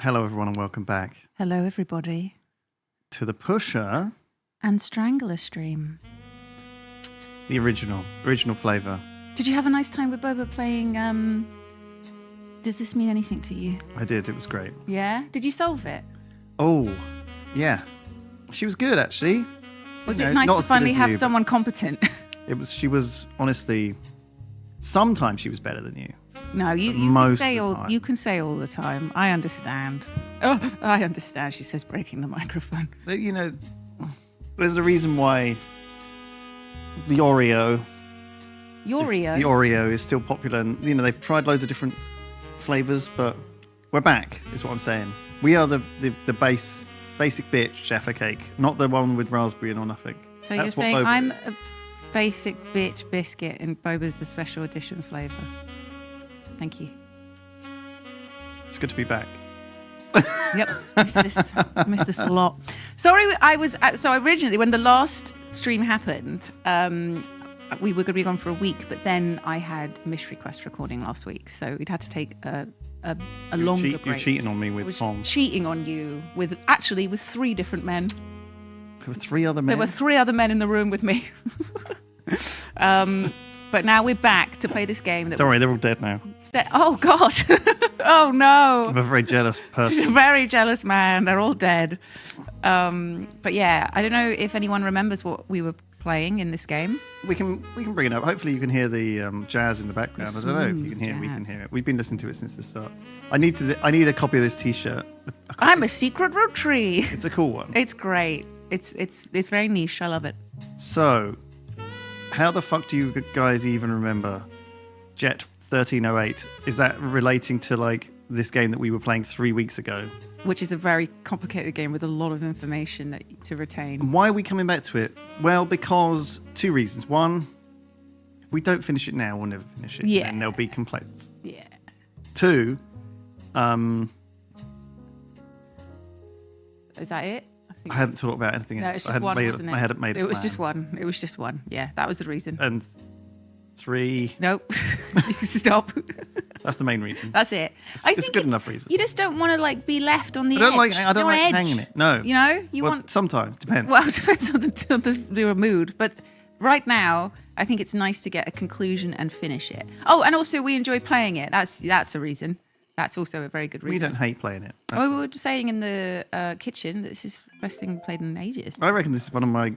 Hello, everyone, and welcome back Hello, everybody. to the Pusher, And Strangler stream. the original flavour. Did you have a nice time with Boba playing, Does This Mean Anything to You? I did. It was great. Yeah? Did you solve it? Oh, yeah. She was good, actually. Was You it know, nice not to as good finally as have you, but someone competent? She was, honestly, sometimes she was better than you. No, you can most say of the all time. you can say all the time. I understand. Oh, I understand. She says, breaking the microphone. You know, there's a reason why the Oreo the Oreo is still popular. And, you know, they've tried loads of different flavours, but we're back, is what I'm saying. We are the basic bitch Jaffa cake, not the one with raspberry or nothing. So That's you're what saying Boba I'm is. a basic bitch biscuit and Boba's the special edition flavour. Thank you. It's good to be back. Yep, missed this a lot. Sorry, so originally when the last stream happened, we were going to be gone for a week, but then I had Mish Request recording last week, so we'd had to take a longer break. You're cheating on me I with was Tom. cheating on you with three different men. There were three other men. There were three other men in the room with me. But now we're back to play this game. Don't worry, they're all dead now. Oh God! Oh no! I'm a very jealous person. Very jealous man. They're all dead. But yeah, I don't know if anyone remembers what we were playing in this game. We can bring it up. Hopefully you can hear the jazz in the background. I don't know if you can hear it. We can jazz. hear it. We've been listening to it since the start. I need a copy of this T-shirt. I'm a secret Roottree. It's a cool one. It's great. It's very niche. I love it. So, how the fuck do you guys even remember Jet 1308? Is that relating to like this game that we were playing 3 weeks ago? Which is a very complicated game with a lot of information to retain. And why are we coming back to it? Well, because two reasons. One, if we don't finish it now, we'll never finish it. Yeah. And there'll be complaints. Yeah. Two, Is that it? I hadn't thought about anything No, else. it's I just hadn't one, made wasn't it? I hadn't made It was plan. just one. It was just one. Yeah, that was the reason. And three, Nope. Stop. that's the main reason. That's it. It's a good enough reason. You just don't want to like be left on the I don't edge. like You want edge. hanging it. No. You know, you Well, want. sometimes, depends. Well, it depends on the mood. But right now, I think it's nice to get a conclusion and finish it. Oh, and also we enjoy playing it. That's a reason. That's also a very good reason. We don't hate playing it. Oh, we were just saying in the kitchen that this is the best thing played in ages. I reckon this is one of my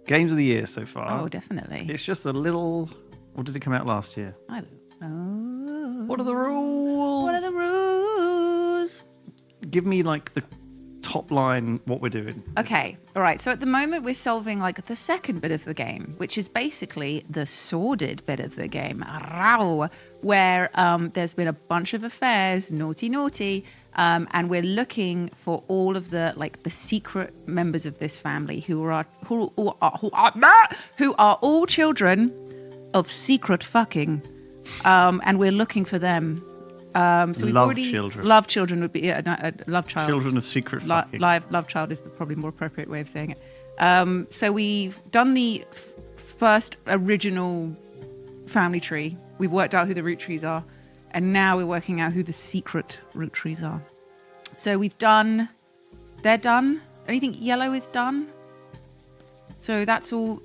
games of the year so far. Oh, definitely. It's just a little. What did it come out last year? I don't know. What are the rules? What are the rules? Give me like the top line. What we're doing. Okay, all right. So at the moment, we're solving like the second bit of the game, which is basically the sordid bit of the game, where there's been a bunch of affairs, naughty, and we're looking for all of the like the secret members of this family who are all children of secret fucking, and we're looking for them. So we've Love already children. Love children would be a love child. Children of secret fucking. Love child is the probably more appropriate way of saying it. So we've done the first original family tree. We've worked out who the root trees are, and now we're working out who the secret root trees are. So they're done. Anything yellow is done. So that's all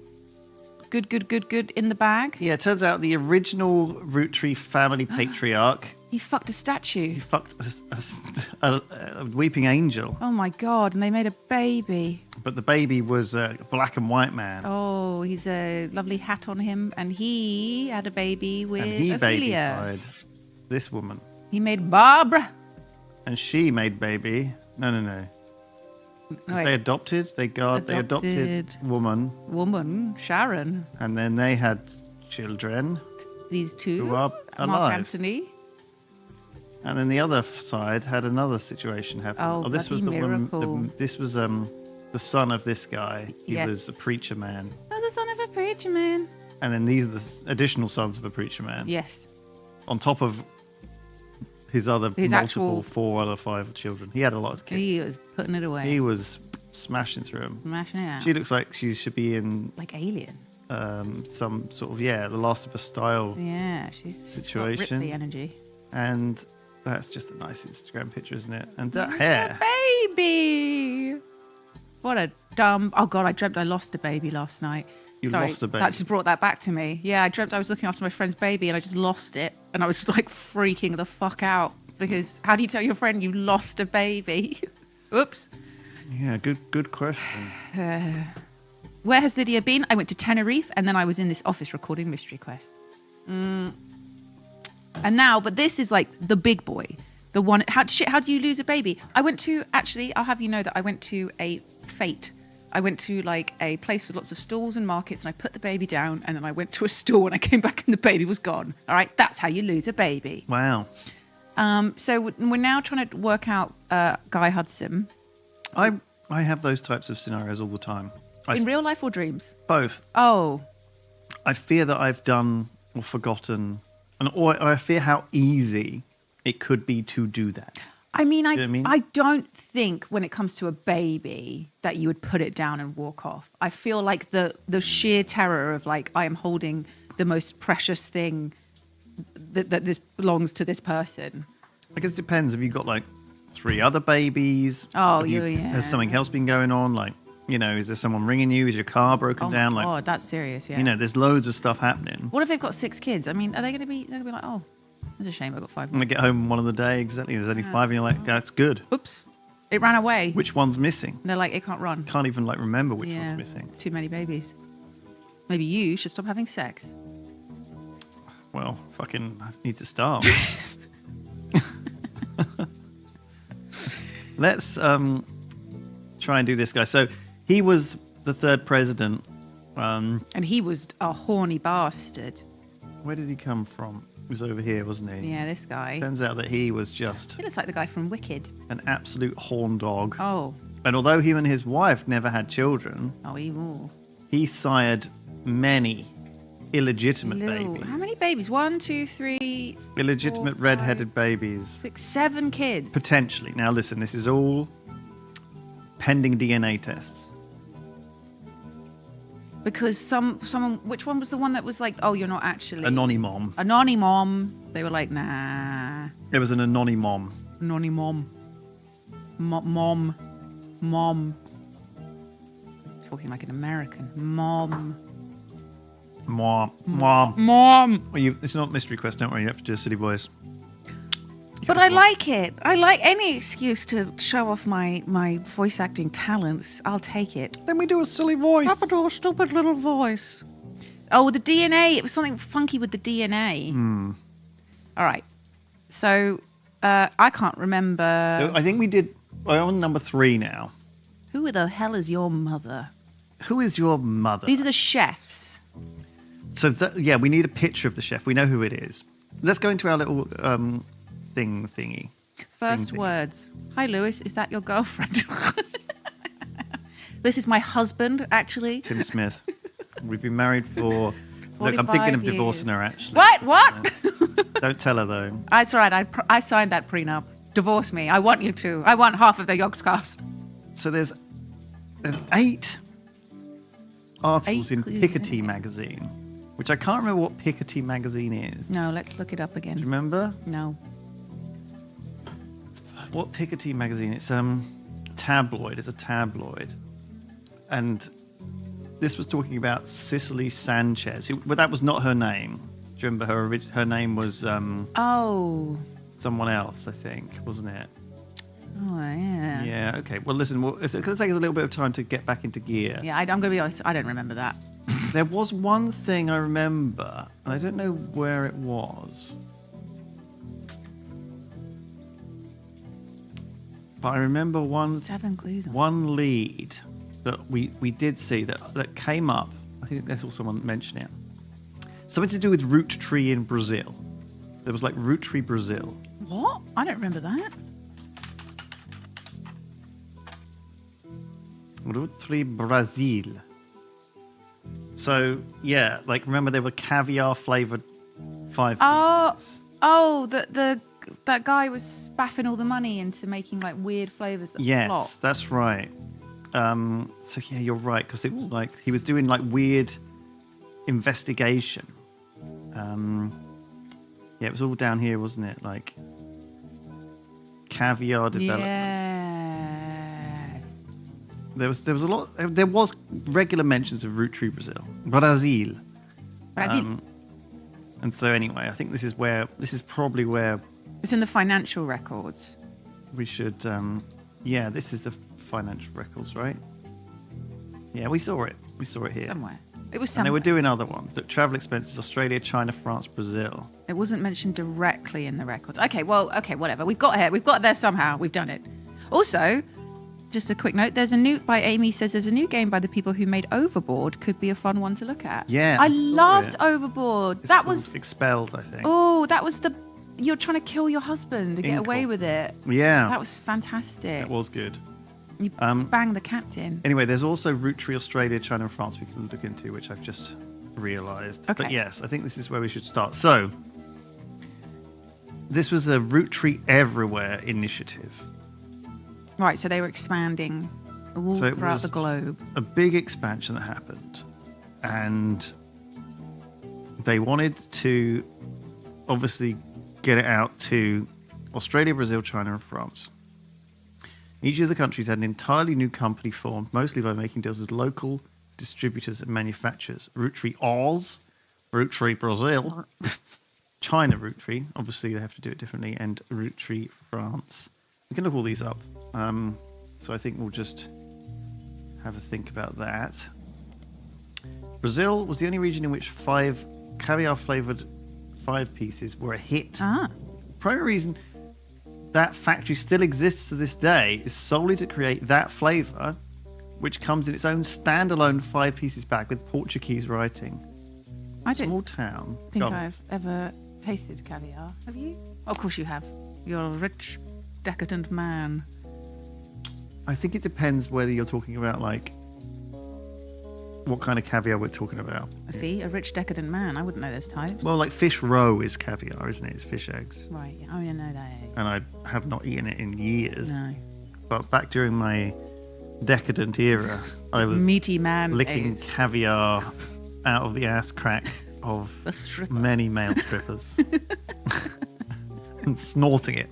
good in the bag. Yeah, it turns out the original Roottree family patriarch. He fucked a statue. He fucked a weeping angel. Oh my God, and they made a baby. But the baby was a black and white man. Oh, he's a lovely hat on him, and he had a baby with and he Ophelia. babyfied this woman. He made Barbara. And she made baby. No. Wait. They adopted. They adopted Woman, Sharon. And then they had children. These two. Who are Mark alive. Anthony. And then the other side had another situation happen. Oh, this was bloody the miracle. woman. This was the son of this guy. He Yes. was a preacher man. Oh, the son of a preacher man. And then these are the additional sons of a preacher man. Yes. On top of his actual 4 or 5 children. He had a lot of kids. He was putting it away. He was smashing through them. Smashing it out. She looks like she should be in like Alien. some sort of, The Last of Us style. Yeah, she's got Situation. Ripley energy. And That's just a nice Instagram picture, isn't it? And that hair. Baby. What a dumb... Oh, God, I dreamt I lost a baby last night. You Sorry, lost a baby? That just brought that back to me. Yeah, I dreamt I was looking after my friend's baby and I just lost it. And I was like freaking the fuck out because how do you tell your friend you lost a baby? Oops. Yeah, good question. Where has Lydia been? I went to Tenerife and then I was in this office recording Mystery Quest. And now, but this is like the big boy. The one, how do you lose a baby? I went to, actually, I'll have you know that I went to a fete. I went to like a place with lots of stalls and markets and I put the baby down and then I went to a stall and I came back and the baby was gone. All right, that's how you lose a baby. Wow. So we're now trying to work out Guy Hudson. I have those types of scenarios all the time. In real life or dreams? Both. Oh. I fear that I've done or forgotten, or I fear how easy it could be to do that. I mean, You know what I mean? I don't think when it comes to a baby that you would put it down and walk off. I feel like the sheer terror of like, I am holding the most precious thing that this belongs to this person. I guess it depends. Have you got like 3 other babies? Oh, yeah. Has something else been going on? Like, you know, is there someone ringing you? Is your car broken down? Oh, Like, that's serious, yeah. you know, there's loads of stuff happening. What if they've got 6 kids? I mean, are they going to be? They're going to be like, oh, it's a shame I got 5 And more. they get home one of the day, exactly. There's only 5, and you're like, that's good. Oops, it ran away. Which one's missing? And they're like, it can't run. Can't even like remember which Yeah, one's missing. too many babies. Maybe you should stop having sex. Well, fucking, I need to start. Let's try and do this guy. So he was the 3rd president. And he was a horny bastard. Where did he come from? He was over here, wasn't he? Yeah, this guy. Turns out that he was just He looks like the guy from Wicked. an absolute horn dog. Oh, And although him and his wife never had children, evil. he sired many illegitimate Little. babies. How many babies? 1, 2, 3, Illegitimate 4, red-headed babies. 6, 7 kids. Potentially. Now listen, this is all pending DNA tests. Because someone, which one was the one that was like, oh, you're not actually Anonymom. Anonymom. They were like, nah, It was an anonymom. Anonymom. Mom. Talking like an American. Mom. Mom. Mom. Well, it's not Mystery Quest, don't worry. You have to do a silly voice. But I like it. I like any excuse to show off my voice acting talents. I'll take it. Then we do a silly voice. Papa do a stupid little voice. Oh, the DNA. It was something funky with the DNA. All right. So I can't remember. So I think we did. We're on number 3 now. Who the hell is your mother? Who is your mother? These are the chefs. So yeah, we need a picture of the chef. We know who it is. Let's go into our little thingy. First Thing. words. Hi, Lewis. Is that your girlfriend? This is my husband, actually. Tim Smith. We've been married for. Look, I'm 45 thinking of divorcing years. her. Actually. What? Don't tell her though. That's right. I signed that prenup. Divorce me. I want you to. I want half of the Yogscast. So there's 8 articles 8 in clues, Piketty isn't it? magazine, which I can't remember what Piketty magazine is. No, let's look it up Do you again. remember No. what Piketty magazine? It's tabloid. It's a tabloid, and this was talking about Cicely Sanchez. Well, that was not her name. Do you remember her name was Oh. someone else, I think, wasn't it? Oh, yeah. Yeah. Okay. Well, listen. It's going to take us a little bit of time to get back into gear. Yeah, I'm going to be honest. I don't remember that. There was one thing I remember, and I don't know where it was. But I remember 7 clues on. one lead that we did see that came up. I think that's all someone mentioned it. Something to do with Roottree in Brazil. There was like Roottree Brazil. What? I don't remember that. Roottree Brazil. So yeah, like remember there were caviar flavored 5 pieces. Oh, that guy was spaffing all the money into making like weird flavors that Yes, flop. that's right. So yeah, you're right because it was like he was doing like weird investigation. Yeah, it was all down here, wasn't it? Like caviar development. Yeah. There was a lot. There was regular mentions of Roottree Brazil. Brazil. And so anyway, I think this is probably where It's in the financial records. we should. This is the financial records, right? Yeah, we saw it. We saw it here. Somewhere. It was And somewhere. they were doing other ones. Look, travel expenses: Australia, China, France, Brazil. It wasn't mentioned directly in the records. Okay, whatever. We've got there somehow. We've done it. Also, just a quick note, Amy says there's a new game by the people who made Overboard. Could be a fun one to look at. Yeah, I I saw loved it. Overboard. It's That called was Expelled, I think. that was you're trying to kill your husband to get away with it. Yeah, That was fantastic. it was good. You bang the captain. Anyway, there's also Roottree Australia, China, and France we can look into, which I've just realised. Okay. But yes, I think this is where we should start. So, this was a Roottree Everywhere initiative. Right, so they were expanding all So it throughout was the globe. a big expansion that happened, and they wanted to obviously get it out to Australia, Brazil, China, and France. Each of the countries had an entirely new company formed, mostly by making deals with local distributors and manufacturers. Roottree Oz, Roottree Brazil, China Roottree, obviously they have to do it differently, and Roottree France. We can look all these up. So I think we'll just have a think about that. Brazil was the only region in which 5 caviar-flavoured 5 pieces were a hit. Primary reason that factory still exists to this day is solely to create that flavour, which comes in its own standalone 5 pieces bag with Portuguese writing. I don't Small town. think Go on. I've ever tasted caviar. Have you? Of course you have. You're a rich, decadent man. I think it depends whether you're talking about like what kind of caviar we're talking about. I see, a rich, decadent man. I wouldn't know this type. Well, like fish roe is caviar, isn't it? It's fish eggs. Right, I mean, I know that. And I have not eaten it in years. No. But back during my decadent era, I was Meaty man licking days. caviar out of the ass crack of A stripper. many male strippers and snorting it.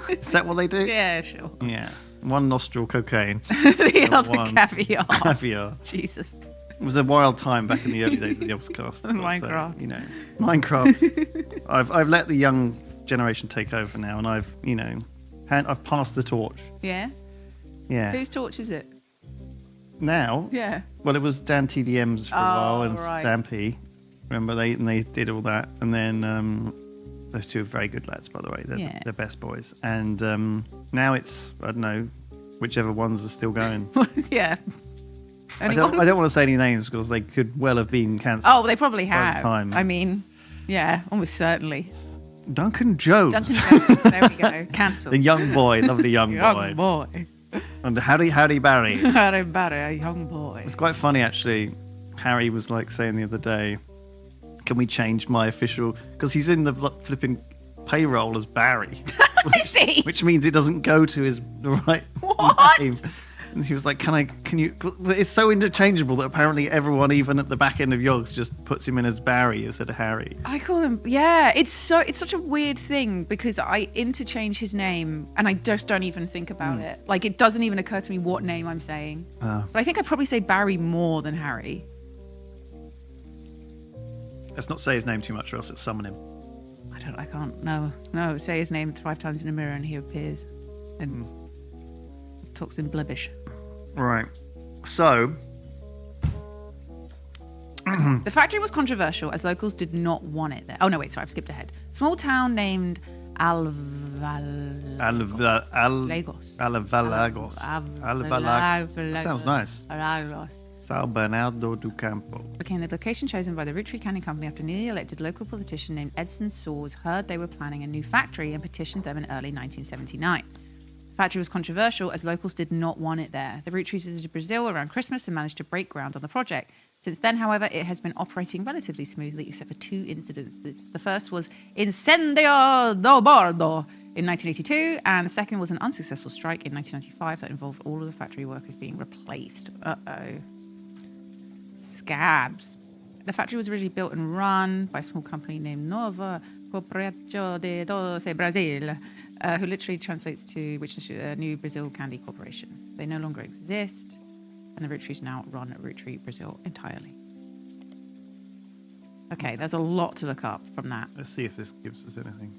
Is that what they do? Yeah, sure. Yeah. One nostril cocaine. The other one caviar. Caviar. Jesus. It was a wild time back in the early days of the Yogscast. Minecraft. So, Minecraft. I've let the young generation take over now, and I've passed the torch. Yeah? Yeah. Whose torch is it? Now, Yeah. well, it was Dan TDM's for a while and right. Stampy. Remember they did all that, and then those two are very good lads, by the way. They're best boys. And now it's, I don't know, whichever ones are still going. Yeah. I don't want to say any names because they could well have been cancelled. Oh, they probably by the have. time. I mean, yeah, almost certainly. Duncan Jones. Duncan Jones. There we go. Cancelled. The young boy, lovely young Young boy. boy. And Howdy Barry. Harry Barry, a young boy. It's quite funny, actually. Harry was like saying the other day, can we change my official... Because he's in the flipping payroll as Barry. Is he? Which means it doesn't go to his right What? name. And he was like, can you... But it's so interchangeable that apparently everyone, even at the back end of Yogs, just puts him in as Barry instead of Harry. I call him, yeah, it's such a weird thing because I interchange his name and I just don't even think about it. Like, it doesn't even occur to me what name I'm saying. But I think I'd probably say Barry more than Harry. Let's not say his name too much or else it'll summon him. I can't, no, say his name 5 times in a mirror and he appears and talks in blibbish. Right. So... The factory was controversial as locals did not want it there. Oh, no, wait, sorry, I've skipped ahead. Small town named Alvalagos. That sounds nice. São Bernardo do Campo. Became the location chosen by the Roottree Canning Company after a newly elected local politician named Edson Soares heard they were planning a new factory and petitioned them in early 1979. The factory was controversial as locals did not want it there. The Rootrees visited Brazil around Christmas and managed to break ground on the project. Since then, however, it has been operating relatively smoothly except for 2 incidents. The first was Incendio do Bordo in 1982, and the second was an unsuccessful strike in 1995 that involved all of the factory workers being replaced. Uh-oh. Scabs. The factory was originally built and run by a small company named Nova Corporação de Doce Brasil, who literally translates to which is New Brazil Candy Corporation. They no longer exist, and the Roottrees now run Roottree Brazil entirely. Okay, there's a lot to look up from that. Let's see if this gives us anything.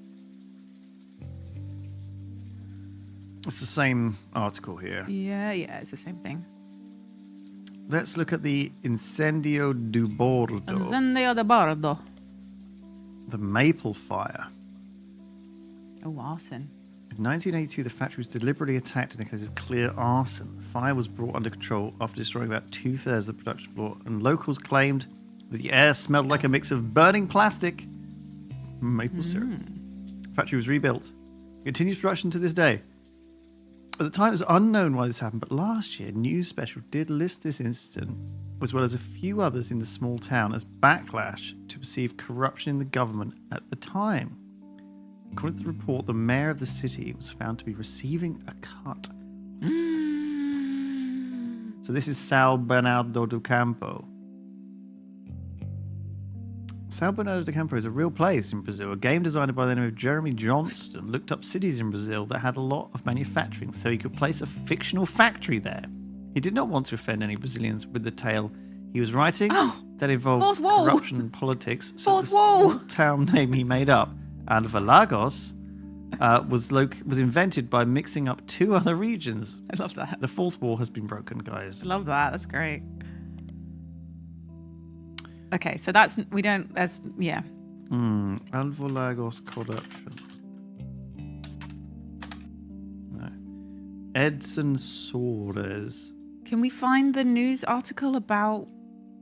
It's the same article here. Yeah, it's the same thing. Let's look at the Incendio do Bordo. Incendio de Bordo. The Maple Fire. Oh, arson. In 1982, the factory was deliberately attacked in a case of clear arson. The fire was brought under control after destroying about 2/3 of the production floor, and locals claimed that the air smelled like a mix of burning plastic and maple syrup. The factory was rebuilt. It continues production to this day. At the time, it was unknown why this happened, but last year, News Special did list this incident, as well as a few others in the small town, as backlash to perceived corruption in the government at the time. According to the report, the mayor of the city was found to be receiving a cut. So this is São Bernardo do Campo. São Bernardo do Campo is a real place in Brazil. A game designer by the name of Jeremy Johnston looked up cities in Brazil that had a lot of manufacturing, so he could place a fictional factory there. He did not want to offend any Brazilians with the tale he was writing that involved corruption and politics. So the small town name he made up, Alvalagos, was invented by mixing up two other regions. I love that. The fourth wall has been broken, guys. I love that. That's great. Okay, so yeah. Alvalagos corruption. No. Edson Soares. Can we find the news article about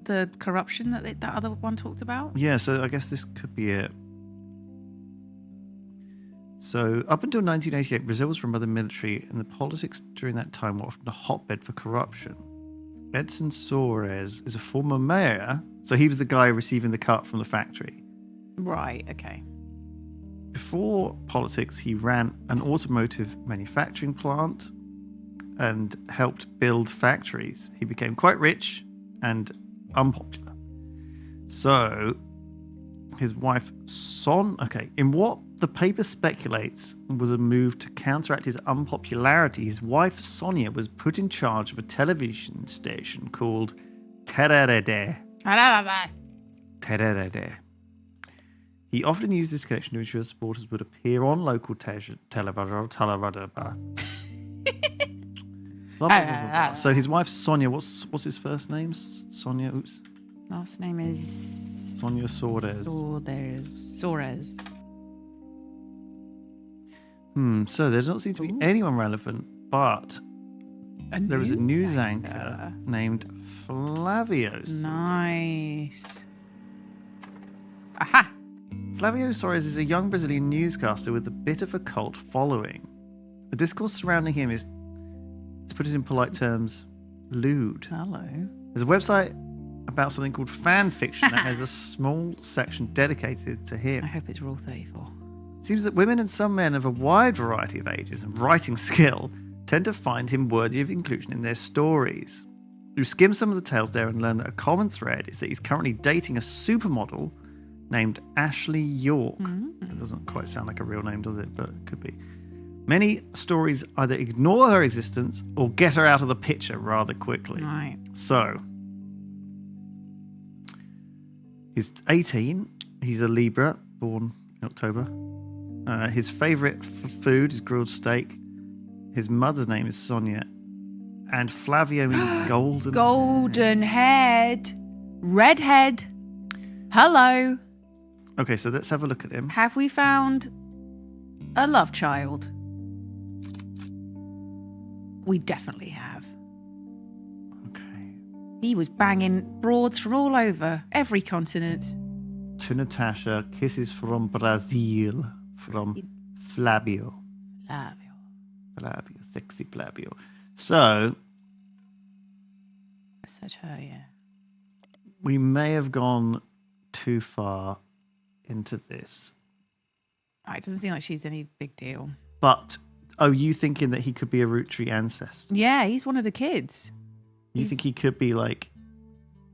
the corruption that that other one talked about? Yeah, so I guess this could be it. So, up until 1988, Brazil was run by the military, and the politics during that time were often a hotbed for corruption. Edson Soares is a former mayor, so he was the guy receiving the cut from the factory. Right, okay. Before politics, he ran an automotive manufacturing plant and helped build factories. He became quite rich and unpopular. So, his wife, in what the paper speculates was a move to counteract his unpopularity, his wife, Sonia, was put in charge of a television station called Tererede. Tererede. He often used this connection to ensure supporters would appear on local television. So his wife, Sonia, what's his first name? Sonia, Last name is... Sonia Soares. Soares. So there doesn't seem to be anyone relevant, but there is a news anchor named Flavio. Nice. Aha! Flavio Soares is a young Brazilian newscaster with a bit of a cult following. The discourse surrounding him is, to put it in polite terms, lewd. Hello. There's a website about something called fan fiction that has a small section dedicated to him. I hope it's Rule 34. It seems that women and some men of a wide variety of ages and writing skill tend to find him worthy of inclusion in their stories. You skim some of the tales there and learn that a common thread is that he's currently dating a supermodel named Ashley York. It doesn't quite sound like a real name, does it? But it could be. Many stories either ignore her existence or get her out of the picture rather quickly. Right. So, he's 18. He's a Libra, born in October. His favourite food is grilled steak. His mother's name is Sonia. And Flavio means golden. Golden head. Redhead. Hello. Okay, so let's have a look at him. Have we found a love child? We definitely have. Okay. He was banging broads from all over, every continent. To Natasha, kisses from Brazil, from Flavio. Flavio, sexy Flavio. So, Such her, yeah. We may have gone too far into this. It doesn't seem like she's any big deal. But, you thinking that he could be a Roottree ancestor? Yeah, he's one of the kids. You think he could be like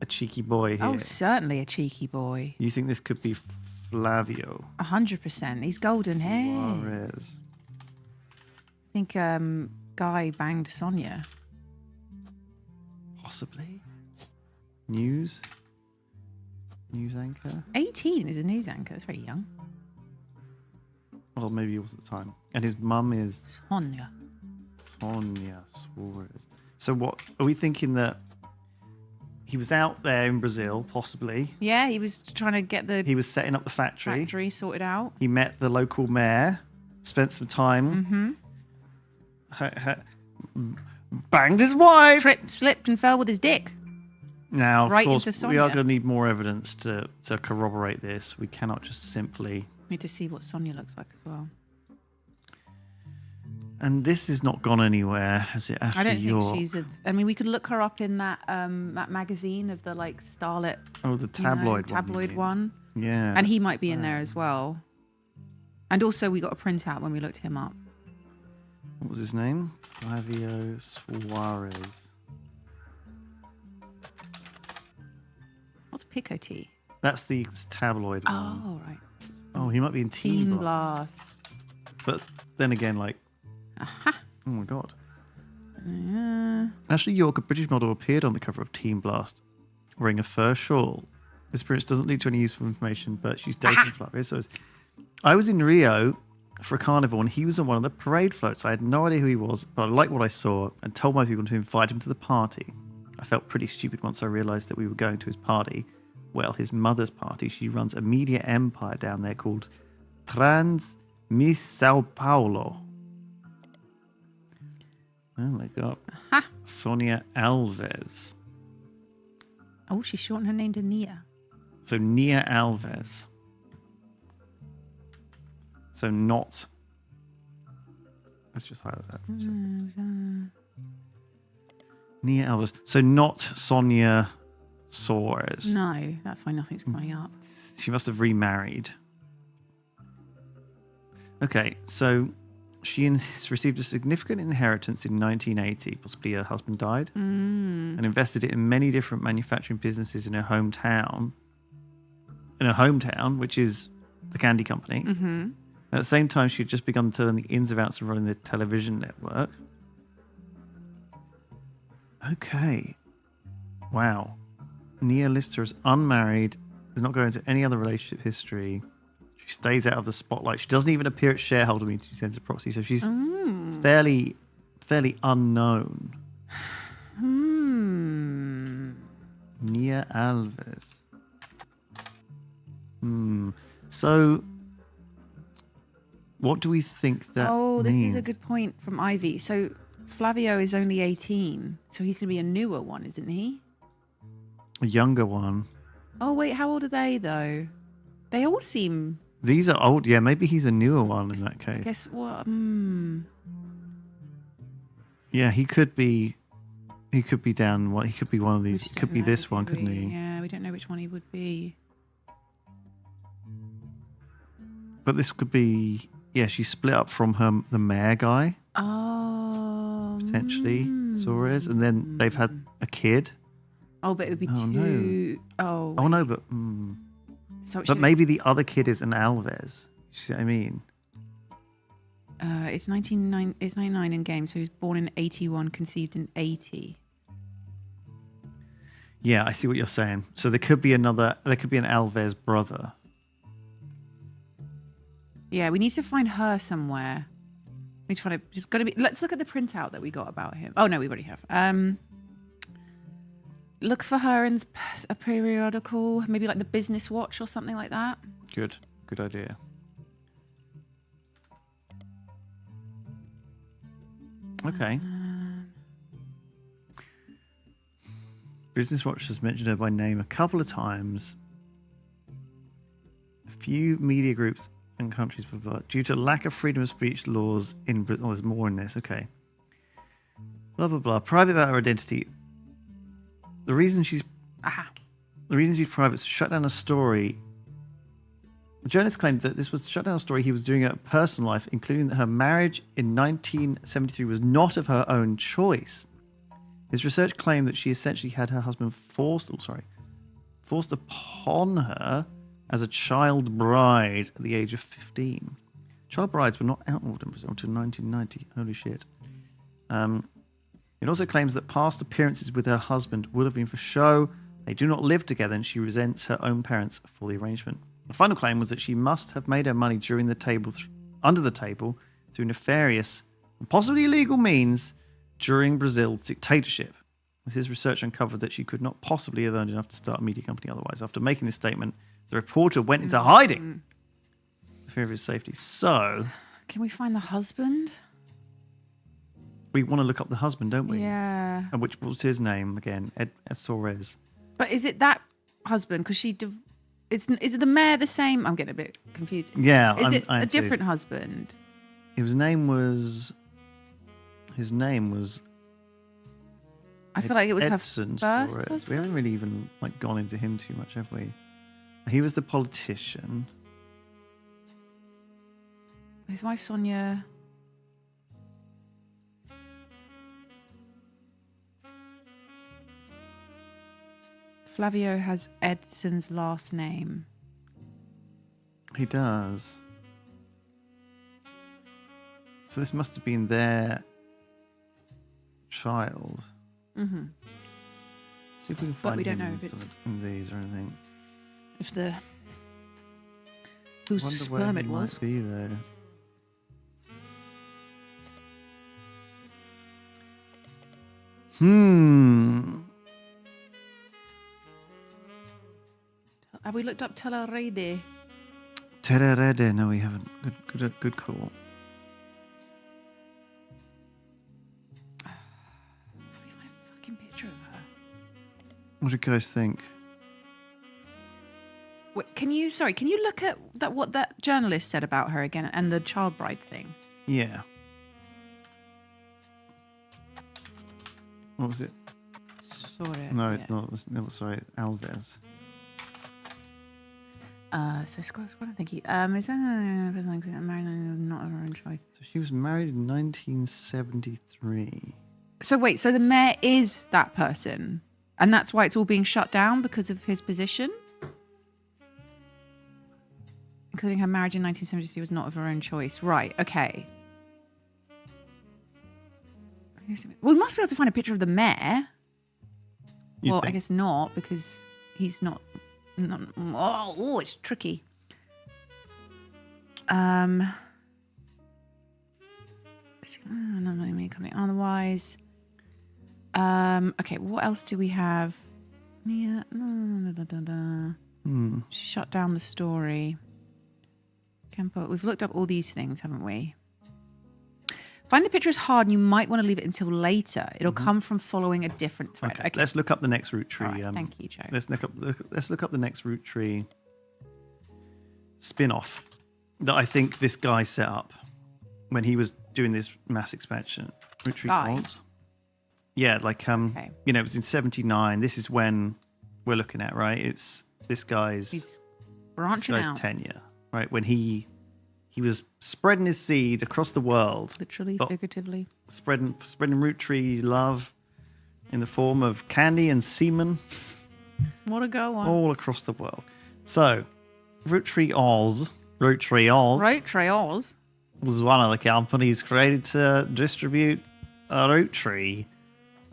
a cheeky boy here. Oh, certainly a cheeky boy. You think this could be Flavio? 100%. He's golden hair. Suarez. I think Guy banged Sonia. Possibly. News anchor. 18 is a news anchor. That's very young. Well, maybe he was at the time. And his mum is Sonia Suarez. So what are we thinking that he was out there in Brazil, possibly? Yeah, he was trying to get the He was setting up the factory sorted out. He met the local mayor, spent some time. Banged his wife. Tripped, slipped, and fell with his dick. Now, of right course, into we are Sonia. going to need more evidence to corroborate this. We cannot just simply... Need to see what Sonia looks like as well. And this has not gone anywhere, has it, Ashley I don't York? think she's I mean, we could look her up in that that magazine of the like starlet. Oh, the tabloid one. Yeah. And he might be in there as well. And also, we got a printout when we looked him up. What was his name? Flavio Suarez. What's Picoty? That's the tabloid one. Oh, right. Oh, he might be in Teen Blast. But then again, like... Aha. Oh, my God. Ashley York, a British model, appeared on the cover of Teen Blast wearing a fur shawl. This appearance doesn't lead to any useful information, but she's dating Flavio. So I was in Rio for a carnival, and he was on one of the parade floats. I had no idea who he was, but I liked what I saw and told my people to invite him to the party. I felt pretty stupid once I realised that we were going to his party. Well, his mother's party. She runs a media empire down there called Trans Miss Sao Paulo. Oh, they got Sonia Alves. Oh, she shortened her name to Nia. So Nia Alves. So not... Let's just highlight that for a second. Nia Alves. So not Sonia Suarez. No, that's why nothing's coming up. She must have remarried. Okay, so she has received a significant inheritance in 1980. Possibly her husband died. And invested it in many different manufacturing businesses in her hometown. Which is the candy company. Mm-hmm. At the same time, she had just begun to learn the ins and outs of running the television network. Okay. Wow. Nia lists her as unmarried, does not go into any other relationship history. She stays out of the spotlight. She doesn't even appear at shareholder meetings. She sends a proxy, so she's fairly unknown. Nia Alves. So, what do we think that this means? is a good point from Ivy. So, Flavio is only 18, so he's going to be a newer one, isn't he? A younger one. Oh, wait, how old are they, though? They all seem... These are old. Yeah, maybe he's a newer one in that case. Guess what? Yeah, he could be down one. He could be one of these. He could be this one, couldn't he? Yeah, we don't know which one he would be. But this could be... Yeah, she split up from the mayor guy. Oh. Potentially, Suarez. And then they've had a kid. Oh, but it would be two... No. Oh. Oh, no, but... So But maybe the other kid is an Alves. You see what I mean? It's 99 in game, so he was born in 81, conceived in 80. Yeah, I see what you're saying. So there could be an Alves brother. Yeah, we need to find her somewhere. We need to find it. Let's look at the printout that we got about him. Oh no, we already have. Look for her in a periodical, maybe like the Business Watch or something like that. Good idea. Okay. Business Watch has mentioned her by name a couple of times. A few media groups and countries, due to lack of freedom of speech laws in Britain. Oh, there's more in this. Okay. Blah blah blah. Private about her identity. The reason she's private is to shut down a story. The journalist claimed that this was to shut down a story he was doing in her personal life, including that her marriage in 1973 was not of her own choice. His research claimed that she essentially had her husband forced forced upon her as a child bride at the age of 15. Child brides were not outlawed in Brazil until 1990. Holy shit. It also claims that past appearances with her husband would have been for show. They do not live together, and she resents her own parents for the arrangement. The final claim was that she must have made her money during the table, under the table, through nefarious and possibly illegal means during Brazil's dictatorship. His research uncovered that she could not possibly have earned enough to start a media company otherwise. After making this statement, the reporter went into hiding for fear of his safety. So, can we find the husband? We want to look up the husband, don't we? Yeah. And what's his name again? Ed Torres. But is it that husband? Because is it the mayor the same? I'm getting a bit confused. Yeah. Is it a different husband? His name was. I feel like it was Edson her first Torres. husband. We haven't really even gone into him too much, have we? He was the politician. His wife Sonia. Flavio has Edson's last name. He does. So this must have been their child. Mm-hmm. See if we can find we don't him know if it's in these or anything. If the I whose wonder where sperm he it was. might be though. Have we looked up Telerede? Tererede. No, we haven't. Good call. Have we found a fucking picture of her? What do you guys think? Wait, can you look at what that journalist said about her again and the child bride thing? Yeah. What was it? Sorry. No, it's not. Sorry, Alves. So scroll, thank you. Is that married not of her own choice? So she was married in 1973. So wait, so the mayor is that person, and that's why it's all being shut down because of his position, including her marriage in 1973 was not of her own choice. Right? Okay. Well, we must be able to find a picture of the mayor. Well, I guess not because he's not. Oh, it's tricky. Otherwise, okay. What else do we have? Yeah, shut down the story. We've looked up all these things, haven't we? Finding the picture is hard, and you might want to leave it until later. It'll come from following a different thread. Okay. Let's look up the next root tree. Right, thank you, Joe. Let's look up the next root tree spin-off that I think this guy set up when he was doing this mass expansion. Root tree Oz. Yeah, like it was in '79. This is when we're looking at, right? It's this guy's branching out tenure, right? When he was spreading his seed across the world. Literally, figuratively. Spreading root tree love in the form of candy and semen. What a go on. All across the world. So, Roottree Australia was one of the companies created to distribute a root tree.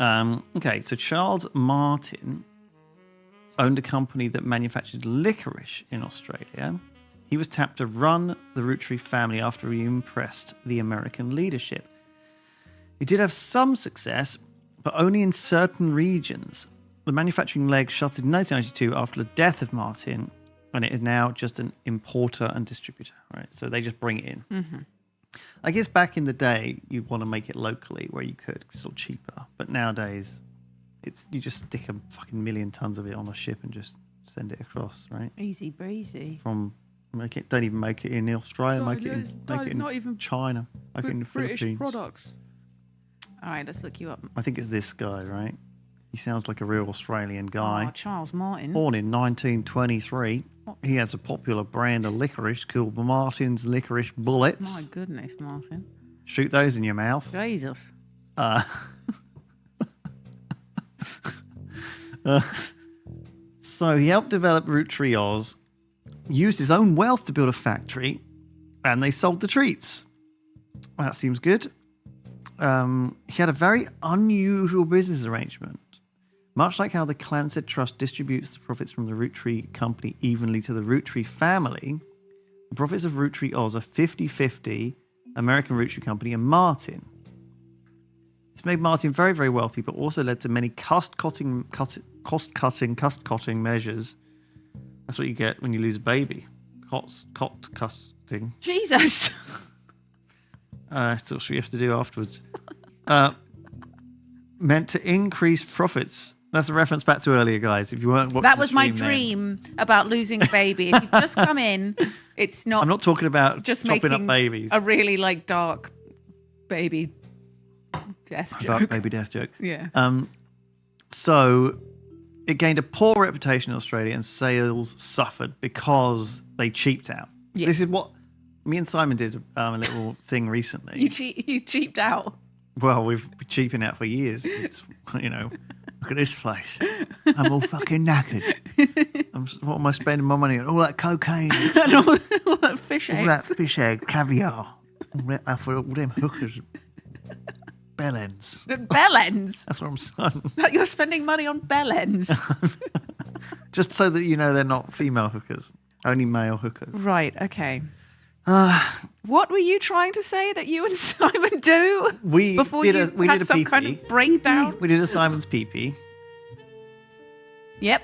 Okay, so Charles Martin owned a company that manufactured licorice in Australia. He was tapped to run the Roottree family after he impressed the American leadership. He did have some success, but only in certain regions. The manufacturing leg shuttered in 1992 after the death of Martin, and it is now just an importer and distributor, right? So they just bring it in. Mm-hmm. I guess back in the day, you want to make it locally where you could, 'cause it's all cheaper. But nowadays, you just stick a fucking million tons of it on a ship and just send it across, right? Easy breezy. Don't even make it in Australia, make it in China, make it in the British Philippines. products. All right, let's look you up. I think it's this guy, right? He sounds like a real Australian guy. Oh, Charles Martin. Born in 1923, he has a popular brand of licorice called Martin's Licorice Bullets. My goodness, Martin. Shoot those in your mouth. Jesus. So he helped develop Roottree Oz, used his own wealth to build a factory, and they sold the treats. Well, that seems good. He had a very unusual business arrangement. Much like how the Clanset Trust distributes the profits from the Roottree company evenly to the Roottree family, the profits of Roottree Oz are 50-50 American Roottree Company and Martin. It's made Martin very, very wealthy, but also led to many cost-cutting measures. That's what you get when you lose a baby. Cost-cutting. Jesus. That's what you have to do afterwards. Meant to increase profits. That's a reference back to earlier, guys. If you weren't watching that was my dream about losing a baby. If you've just come in, it's not. I'm not talking about just chopping up babies. A really dark baby death joke. Dark baby death joke. Yeah. So it gained a poor reputation in Australia, and sales suffered because they cheaped out. Yeah. This is what me and Simon did a little thing recently. You cheaped out. Well, we've been cheaping out for years. It's look at this place. I'm all fucking knackered. What am I spending my money on? All that cocaine. And all that fish eggs. All that fish egg, caviar. All them hookers. Bellends. Bellends? That's what I'm saying. You're spending money on bellends. Just so that they're not female hookers. Only male hookers. Right, okay. What were you trying to say that you and Simon do? We did a some pee-pee. kind of breakdown? We did a Simon's pee-pee. Yep.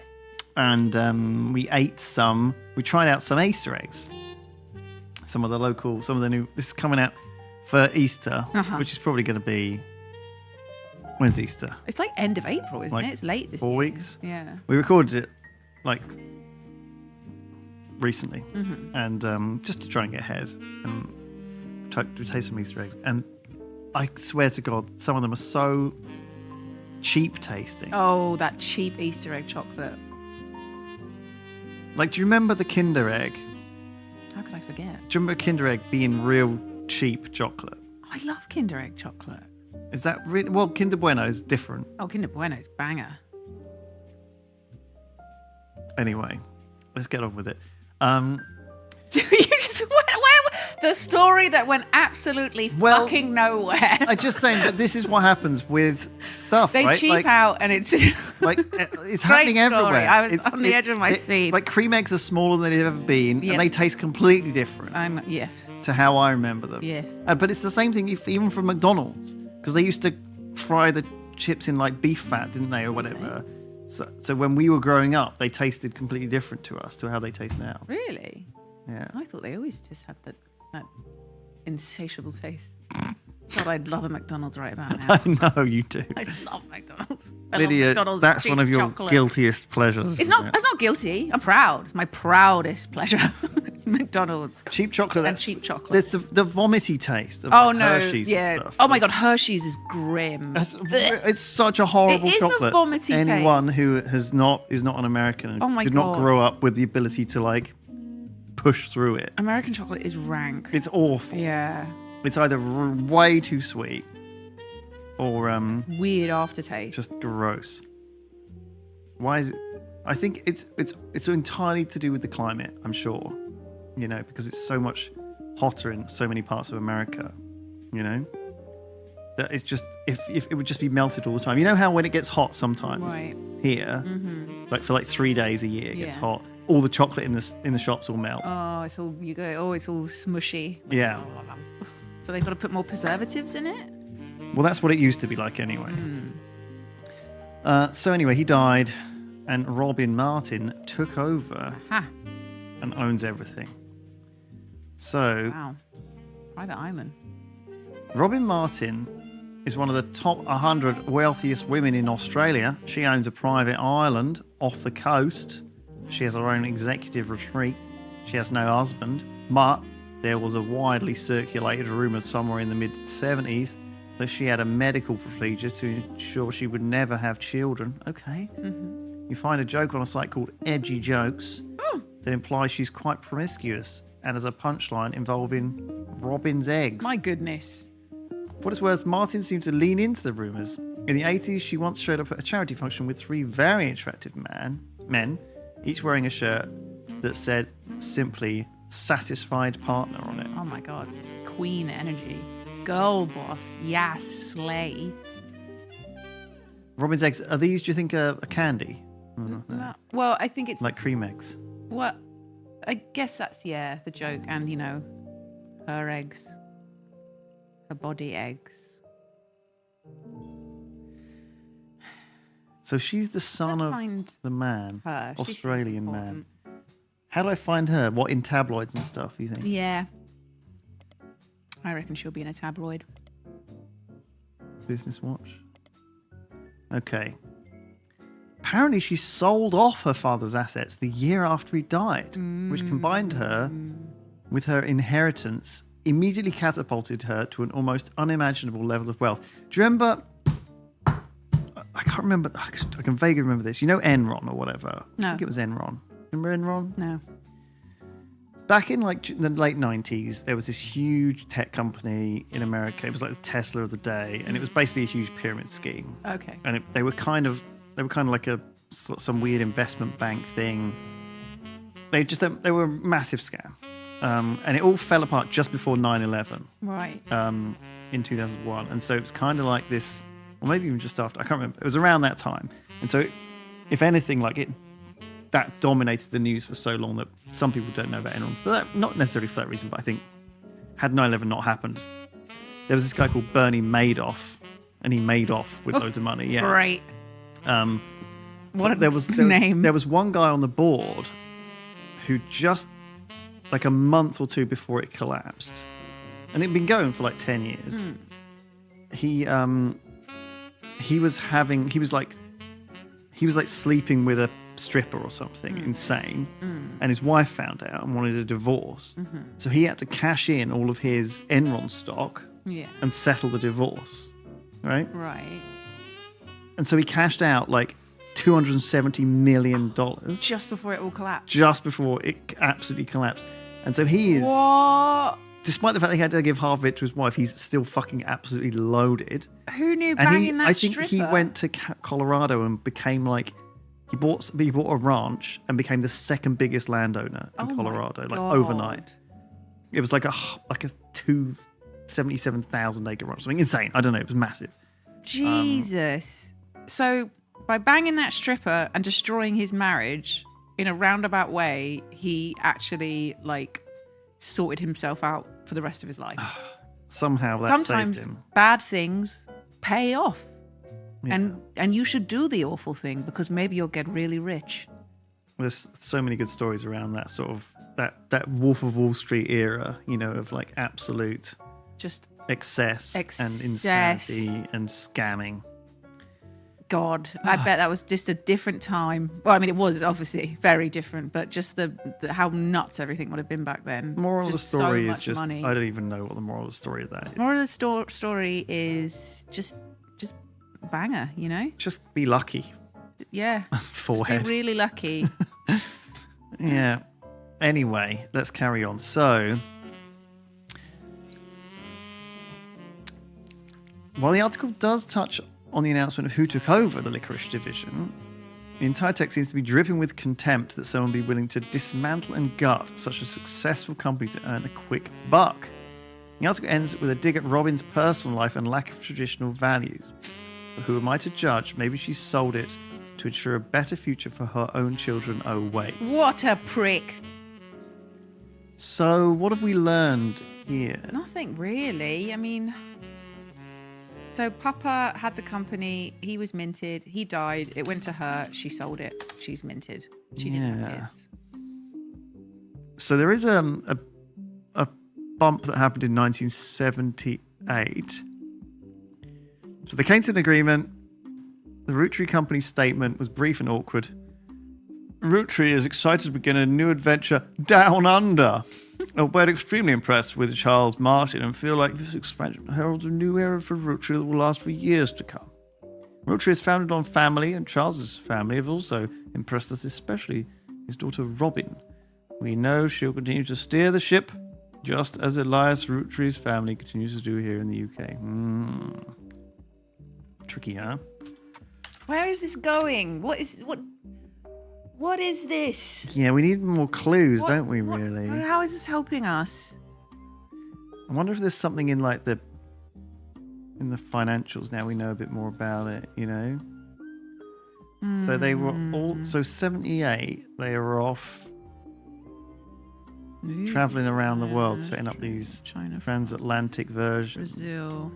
And we ate some. We tried out some Easter eggs. Some of the new. This is coming out for Easter, which is probably going to be. When's Easter? It's end of April, isn't it? It's late this 4 year. weeks. Yeah. We recorded it recently, and just to try and get ahead, and to taste some Easter eggs. And I swear to God, some of them are so cheap tasting. Oh, that cheap Easter egg chocolate. Do you remember the Kinder Egg? How could I forget? Do you remember Kinder Egg being real cheap chocolate? I love Kinder Egg chocolate. Is that really? Well, Kinder Bueno is different. Oh, Kinder Bueno's banger. Anyway, let's get on with it. The story that went absolutely fucking nowhere. I'm just saying that this is what happens with stuff. They right? cheap out, and it's it's happening everywhere. I was on the edge of my seat. Cream eggs are smaller than they've ever been, and they taste completely different. Yes. To how I remember them. Yes. But it's the same thing even from McDonald's, because they used to fry the chips in beef fat, didn't they, or whatever. Okay. So when we were growing up, they tasted completely different to us, to how they taste now. Really? Yeah. I thought they always just had that insatiable taste. God, I'd love a McDonald's right about now. I know you do. I love McDonald's. Lydia, that's one of your chocolate. guiltiest pleasures. It's not guilty. I'm proud. My proudest pleasure. McDonald's. Cheap chocolate. And cheap chocolate. There's the vomity taste of Hershey's and stuff. Oh my God, Hershey's is grim. It's such a horrible chocolate. It is a vomity Anyone taste. who is not an American and did not God. grow up with the ability to push through it. American chocolate is rank. It's awful. Yeah. It's either way too sweet or weird aftertaste. Just gross. Why is it? I think it's entirely to do with the climate, I'm sure. Because it's so much hotter in so many parts of America. That it's just if it would just be melted all the time. You know how when it gets hot sometimes here, for 3 days a year it gets hot. All the chocolate in the shops will melt. Oh, it's all it's all smushy. Yeah. So they've got to put more preservatives in it? Well, that's what it used to be like anyway. So anyway, he died, and Robin Martin took over and owns everything. So, wow, private island. Robin Martin is one of the top 100 wealthiest women in Australia. She owns a private island off the coast. She has her own executive retreat. She has no husband, but there was a widely circulated rumour somewhere in the mid-70s that she had a medical procedure to ensure she would never have children. Okay. You find a joke on a site called Edgy Jokes that implies she's quite promiscuous and has a punchline involving Robin's eggs. My goodness. For what it's worth, Martin seemed to lean into the rumours. In the 80s, she once showed up at a charity function with 3 very attractive men each wearing a shirt that said simply "satisfied partner" on it. Oh my God. Queen energy. Girl boss. Yes. Slay. Robin's eggs, are these, do you think, a candy? No. Well, I think it's... Like cream eggs? Well, I guess that's, the joke. And, her eggs. Her body eggs. So she's the son of the man, her. Australian man. How do I find her? What, in tabloids and stuff, you think? Yeah. I reckon she'll be in a tabloid. Business Watch. Okay. Apparently she sold off her father's assets the year after he died, which combined her with her inheritance, immediately catapulted her to an almost unimaginable level of wealth. Do you remember... I can't remember. I can vaguely remember this. You know Enron or whatever? No. I think it was Enron. Remember Enron? No. Back in like the late 90s, there was this huge tech company in America. It was like the Tesla of the day, and it was basically a huge pyramid scheme. Okay. And they were kind of like some weird investment bank thing. They were a massive scam, and it all fell apart just before 9/11. Right. In 2001, and so it was kind of like this. Or maybe even just after, I can't remember. It was around that time. And so, if anything, that dominated the news for so long that some people don't know about Enron. For that, not necessarily for that reason, but I think had 9/11 not happened, there was this guy called Bernie Madoff, and he made off with loads of money. Yeah. Right. What a name. There was one guy on the board who just like a month or two before it collapsed, and it'd been going for like 10 years. He was like sleeping with a stripper or something insane, and his wife found out and wanted a divorce. So he had to cash in all of his Enron stock and settle the divorce, right? Right. And so he cashed out like $270 million just before it all collapsed. Just before it absolutely collapsed. And so he is... What? Despite the fact that he had to give half of it to his wife, he's still fucking absolutely loaded. Who knew banging that stripper? I think he went to Colorado and became like... He bought a ranch and became the second biggest landowner in Colorado, like overnight. It was like a 277,000 acre ranch, something insane. I don't know. It was massive. Jesus. So by banging that stripper and destroying his marriage in a roundabout way, he actually sorted himself out for the rest of his life. Somehow that Sometimes saved him. Bad things pay off. Yeah. And you should do the awful thing because maybe you'll get really rich. There's so many good stories around that sort of that Wolf of Wall Street era, of like absolute just excess and insanity and scamming. God, I bet that was just a different time. Well, I mean, it was obviously very different, but just the how nuts everything would have been back then. Moral of the story is just money. I don't even know what the moral of the story of that is. Moral of the story is just banger, Just be lucky. Yeah. Forehead. Just be really lucky. Yeah. Anyway, let's carry on. So, while the article does touch on the announcement of who took over the Licorice division, the entire text seems to be dripping with contempt that someone be willing to dismantle and gut such a successful company to earn a quick buck. The article ends with a dig at Robin's personal life and lack of traditional values. But who am I to judge? Maybe she sold it to ensure a better future for her own children. Oh, wait. What a prick. So, what have we learned here? Nothing really. I mean... So Papa had the company, he was minted, he died, it went to her, she sold it, she's minted. She didn't have kids. So there is a bump that happened in 1978. So they came to an agreement. The Roottree company's statement was brief and awkward. Roottree is excited to begin a new adventure down under. We're extremely impressed with Charles Martin and feel like this expansion heralds a new era for Roottree that will last for years to come. Roottree is founded on family, and Charles's family have also impressed us, especially his daughter Robin. We know she'll continue to steer the ship, just as Elias Roottree's family continues to do here in the UK. Tricky, huh? Where is this going? What is this? Yeah, we need more clues, don't we, really? How is this helping us? I wonder if there's something in like the financials now we know a bit more about it, you know? So they were all 78, they were off traveling around the world, setting up these transatlantic versions. Brazil.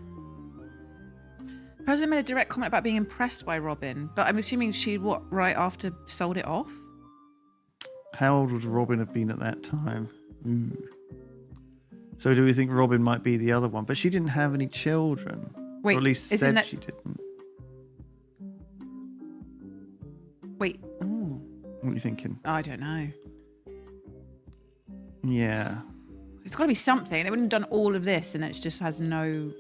The president made a direct comment about being impressed by Robin, but I'm assuming she, right after sold it off? How old would Robin have been at that time? Ooh. So do we think Robin might be the other one? But she didn't have any children. Wait, or at least said she didn't. Wait. Ooh. What are you thinking? I don't know. Yeah. It's got to be something. They wouldn't have done all of this and then it just has no...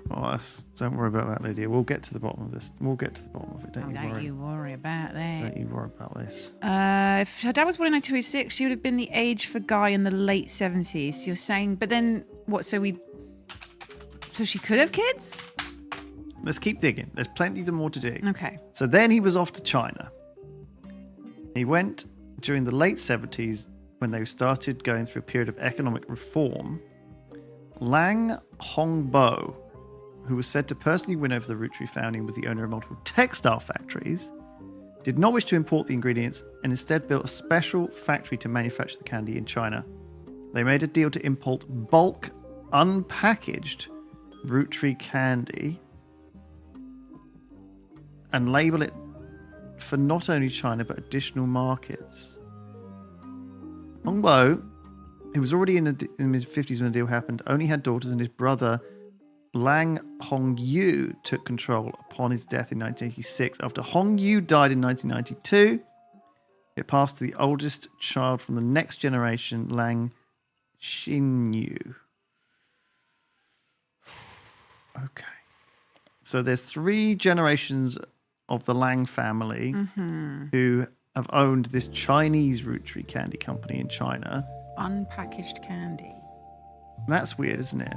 Oh, don't worry about that, Lydia. We'll get to the bottom of this. We'll get to the bottom of it. Don't you worry about that. Don't you worry about this. If her dad was born in 1926, she would have been the age for Guy in the late 70s. You're saying, but then what? So she could have kids? Let's keep digging. There's plenty more to dig. Okay. So then he was off to China. He went during the late 70s when they started going through a period of economic reform. Lang Hongbo, who was said to personally win over the Roottree family and was the owner of multiple textile factories, did not wish to import the ingredients and instead built a special factory to manufacture the candy in China. They made a deal to import bulk, unpackaged Roottree candy and label it for not only China but additional markets. Hongbo, who was already in his 50s when the deal happened, only had daughters, and his brother Lang Hongyu took control upon his death in 1986. After Hongyu died in 1992, it passed to the oldest child from the next generation, Lang Xinyu. Okay. So there's 3 generations of the Lang family who have owned this Chinese Roottree candy company in China. Unpackaged candy. That's weird, isn't it?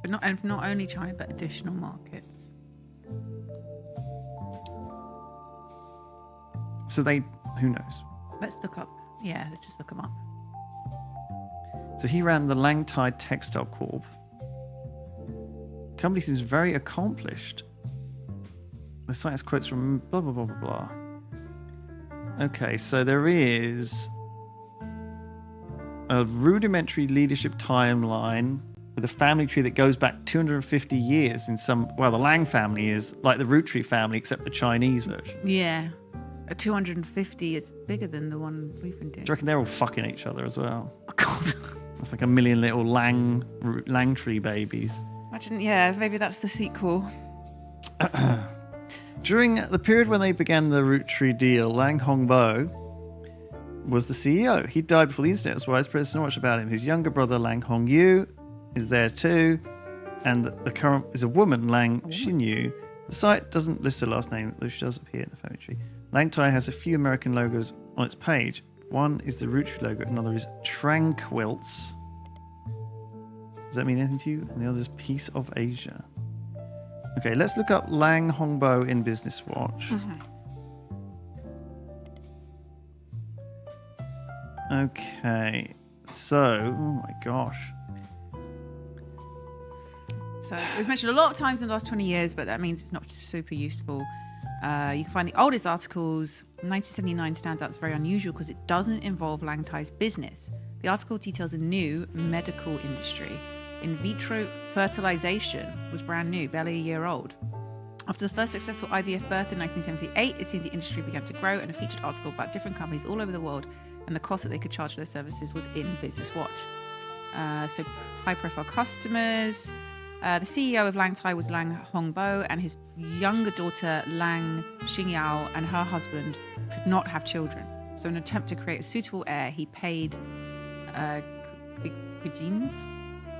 But not only China, but additional markets. So who knows? Let's look up. Yeah, let's just look them up. So he ran the Lang Tide Textile Corp. Company seems very accomplished. The site has quotes from blah, blah, blah, blah, blah. Okay, so there is a rudimentary leadership timeline with a family tree that goes back 250 years in some... Well, the Lang family is like the Roottree family, except the Chinese version. Yeah. A 250 is bigger than the one we've been doing. Do you reckon they're all fucking each other as well? Oh, God. That's like a million little Lang tree babies. Imagine, yeah, maybe that's the sequel. During the period when they began the Roottree deal, Lang Hongbo was the CEO. He died before the internet was widespread, so not much about him. His younger brother, Lang Hongyu, is there too, and the current is a woman, Lang Xinyu. The site doesn't list her last name, though she does appear in the family tree. Lang Tai has a few American logos on its page. One is the Roottree logo, another is Tranquilts. Does that mean anything to you? And the other is Piece of Asia. Okay, let's look up Lang Hongbo in Business Watch. Okay, so, oh my gosh. So we've mentioned a lot of times in the last 20 years, but that means it's not super useful. You can find the oldest articles. 1979 stands out as very unusual because it doesn't involve Lang Tai's business. The article details a new medical industry. In vitro fertilization was brand new, barely a year old. After the first successful IVF birth in 1978, it seemed the industry began to grow, and a featured article about different companies all over the world and the cost that they could charge for their services was in Business Watch. So high-profile customers. The CEO of Lang Tai was Lang Hongbo, and his younger daughter Lang Xingyao and her husband could not have children. So in an attempt to create a suitable heir, he paid Qigenes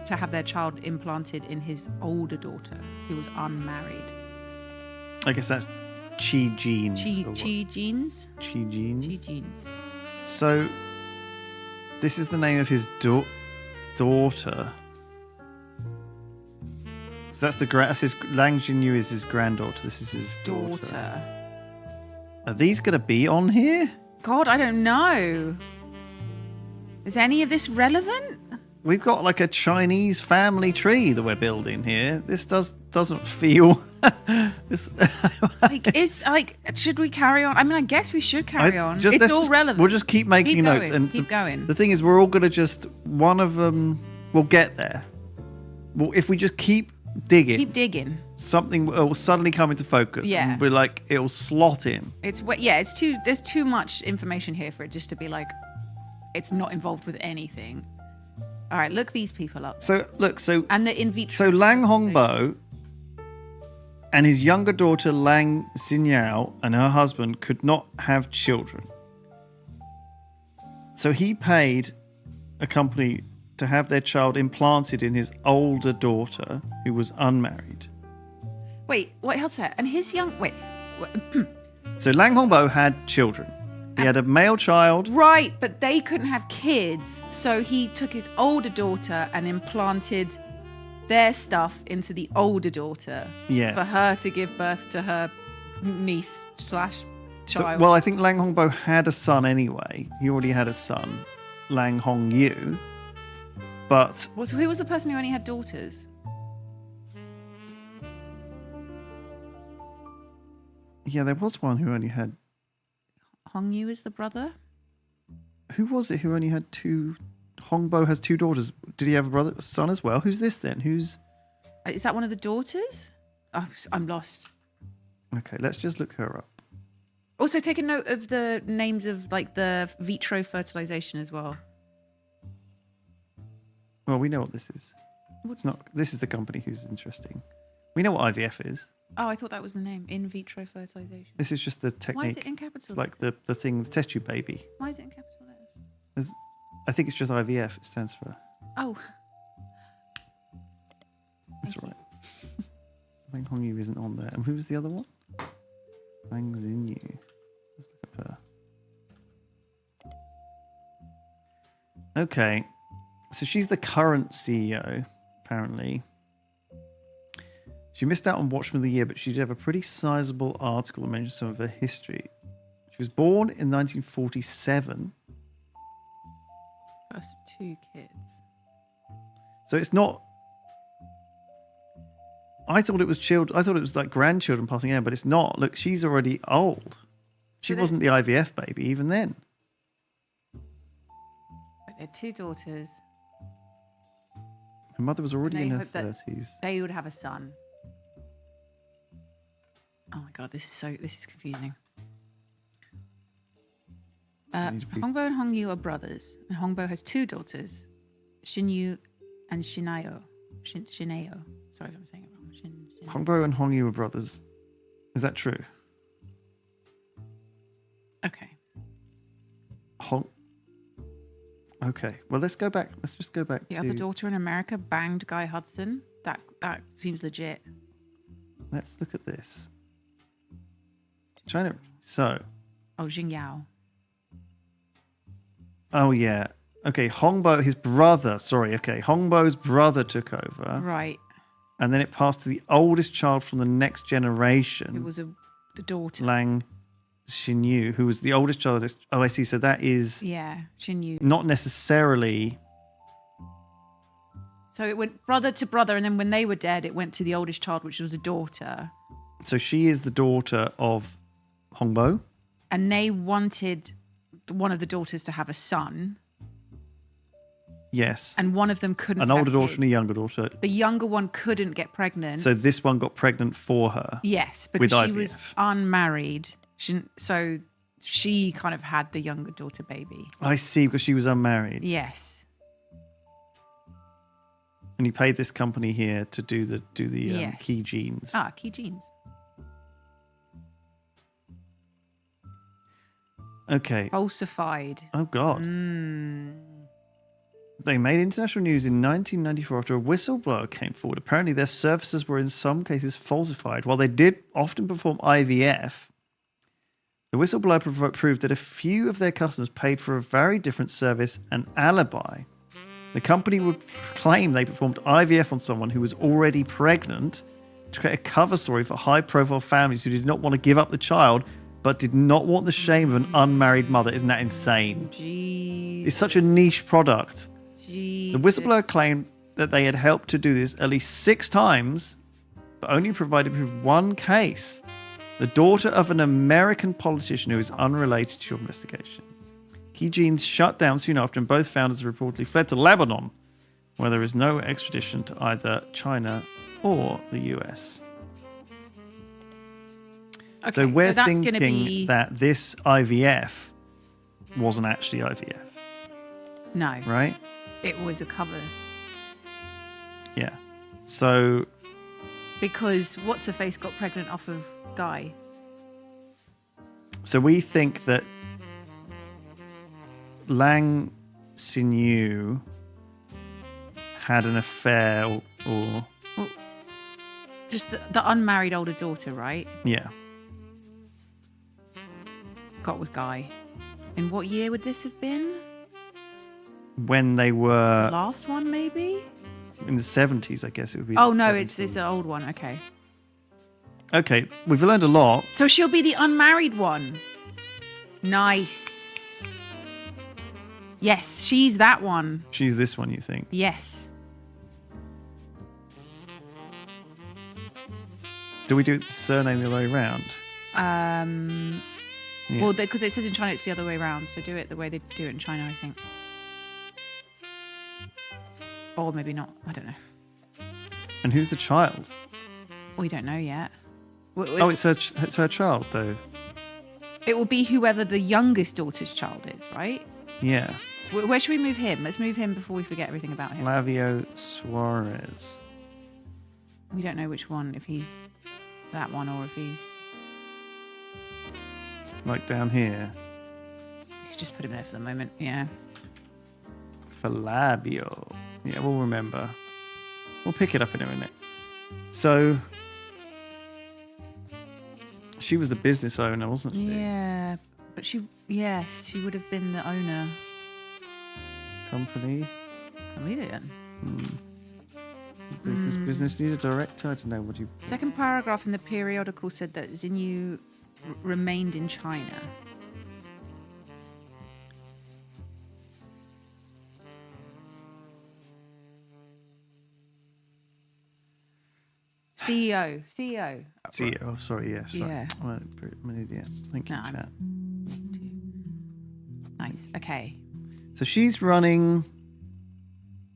to have their child implanted in his older daughter, who was unmarried. I guess that's Qigenes. Qigenes? Qigenes. Qigenes. So, this is the name of his daughter. So that's his Lang Xinyu is his granddaughter. This is his daughter. Are these going to be on here? God, I don't know. Is any of this relevant? We've got like a Chinese family tree that we're building here. This doesn't feel. this, should we carry on? I mean, I guess we should carry on. It's all relevant. We'll just keep making notes and keep going. The thing is, we're all gonna just one of them. We'll get there. Well, if we just keep digging, something will suddenly come into focus. Yeah, and we're like, it'll slot in. It's too. There's too much information here for it just to be like, it's not involved with anything. All right, look these people up. And the in vitro. So Lang Hongbo and his younger daughter Lang Xinyao and her husband could not have children. So he paid a company to have their child implanted in his older daughter, who was unmarried. Wait, how's that? And his young So Lang Hongbo had children. He had a male child. Right, but they couldn't have kids. So he took his older daughter and implanted their stuff into the older daughter. Yes. For her to give birth to her niece/child. Well, I think Lang Hongbo had a son anyway. He already had a son, Lang Hongyu. But... So who was the person who only had daughters? Yeah, there was one who only had... Hongyu is the brother? Who was it who only had two? Hongbo has two daughters. Did he have a son as well? Who's this then? Is that one of the daughters? Oh, I'm lost. Okay, let's just look her up. Also, take a note of the names of like the vitro fertilization as well. Well, we know what this is. It's not. This is the company who's interesting. We know what IVF is. Oh, I thought that was the name. In vitro fertilization. This is just the technique. Why is it in capital It's like the thing, the test tube baby. Why is it in capital letters? I think it's just IVF. It stands for. Oh. That's right. Lang Hongyu isn't on there. And who was the other one? Lang Xinyu. Let's look at her. Okay. So she's the current CEO, apparently. She missed out on Watchman of the Year, but she did have a pretty sizable article that mentions some of her history. She was born in 1947. First of two kids. So it's not... I thought it was children. I thought it was like grandchildren passing out, but it's not. Look, she's already old. She wasn't the IVF baby even then. They had two daughters. Her mother was already in her 30s. They would have a son. Oh my god, this is confusing. Hongbo and Hongyu are brothers, and Hongbo has two daughters, Xinyu and Shineo. Shineo. Sorry if I'm saying it wrong. Hongbo and Hongyu are brothers. Is that true? Okay. Okay. Well, let's go back. Let's just go back the other daughter in America banged Guy Hudson. That seems legit. Let's look at this. China. So. Oh, Xingyao. Oh yeah. Okay. Hongbo, his brother. Sorry. Okay. Hongbo's brother took over. Right. And then it passed to the oldest child from the next generation. It was the daughter. Lang Xinyu, who was the oldest child. Oh, I see. So that is... Yeah, Xinyu. Not necessarily... So it went brother to brother, and then when they were dead, it went to the oldest child, which was a daughter. So she is the daughter of Hongbo? And they wanted one of the daughters to have a son. Yes. And one of them couldn't An older daughter and a younger daughter. The younger one couldn't get pregnant. So this one got pregnant for her? Yes, because she was unmarried. So she kind of had the younger daughter baby. I see, because she was unmarried. Yes. And he paid this company here to do the yes. Qigenes. Qigenes. Okay. Falsified. Oh, God. They made international news in 1994 after a whistleblower came forward. Apparently, their services were in some cases falsified. While they did often perform IVF, the whistleblower proved that a few of their customers paid for a very different service and alibi. The company would claim they performed IVF on someone who was already pregnant to create a cover story for high-profile families who did not want to give up the child but did not want the shame of an unmarried mother. Isn't that insane? Jeez. It's such a niche product. Jeez. The whistleblower claimed that they had helped to do this at least 6 times, but only provided with one case. The daughter of an American politician who is unrelated to your investigation. Qigenes shut down soon after, and both founders reportedly fled to Lebanon, where there is no extradition to either China or the US. Okay, so we're that's thinking that this IVF wasn't actually IVF. No. Right? It was a cover. Yeah. So... Because what's-her-face got pregnant off of Guy. So we think that Lang Xinyu had an affair or well, just the unmarried older daughter, right? Yeah. Got with Guy. In what year would this have been? When they were... Last one, maybe? In the 70s, I guess it would be. Oh, no, it's an old one. Okay. Okay, we've learned a lot. So she'll be the unmarried one. Nice. Yes, she's that one. She's this one, you think? Yes. Do we do the surname the other way around? Yeah. Well, because it says in China it's the other way around, so do it the way they do it in China, I think. Or maybe not. I don't know. And who's the child? We don't know yet. Oh, it's her child, though. It will be whoever the youngest daughter's child is, right? Yeah. Where should we move him? Let's move him before we forget everything about him. Flavio Suarez. We don't know which one, if he's that one or if he's... Like down here. You could just put him there for the moment, yeah. Flavio. Yeah, we'll remember. We'll pick it up in a minute. So... She was the business owner, wasn't she? Yeah, but she would have been the owner. Company. Comedian. Business need a director. I don't know what you. Second paragraph in the periodical said that Xinyu remained in China. CEO. Oh, sorry. Yeah. Sorry. Yeah. I'm an idiot. Thank you, chat. Nice. Okay. So she's running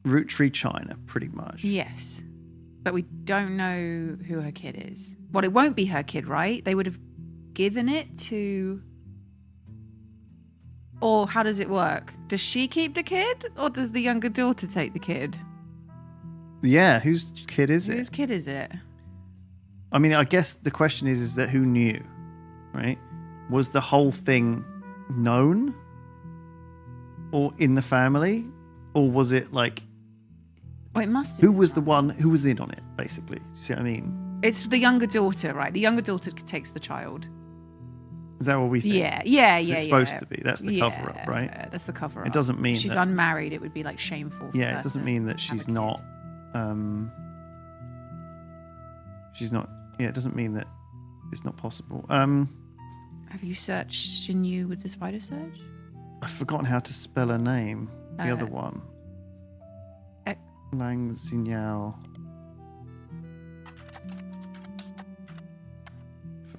Roottree China, pretty much. Yes. But we don't know who her kid is. Well, it won't be her kid, right? They would have given it to... Or how does it work? Does she keep the kid? Or does the younger daughter take the kid? Yeah, whose kid is it? Whose kid is it? I mean, I guess the question is that who knew, right? Was the whole thing known? Or in the family? Or was it like... Oh, it must have Who was the one who was in on it, basically? Do you see what I mean? It's the younger daughter, right? The younger daughter takes the child. Is that what we think? Yeah. It's supposed to be. That's the cover-up, right? That's the cover-up. It doesn't mean she's that... unmarried. It would be like shameful. For Yeah, it doesn't mean that she's not... she's not... Yeah, it doesn't mean that it's not possible. Have you searched Xinyu with the spider search? I've forgotten how to spell her name. The other one. Lang Xinyu.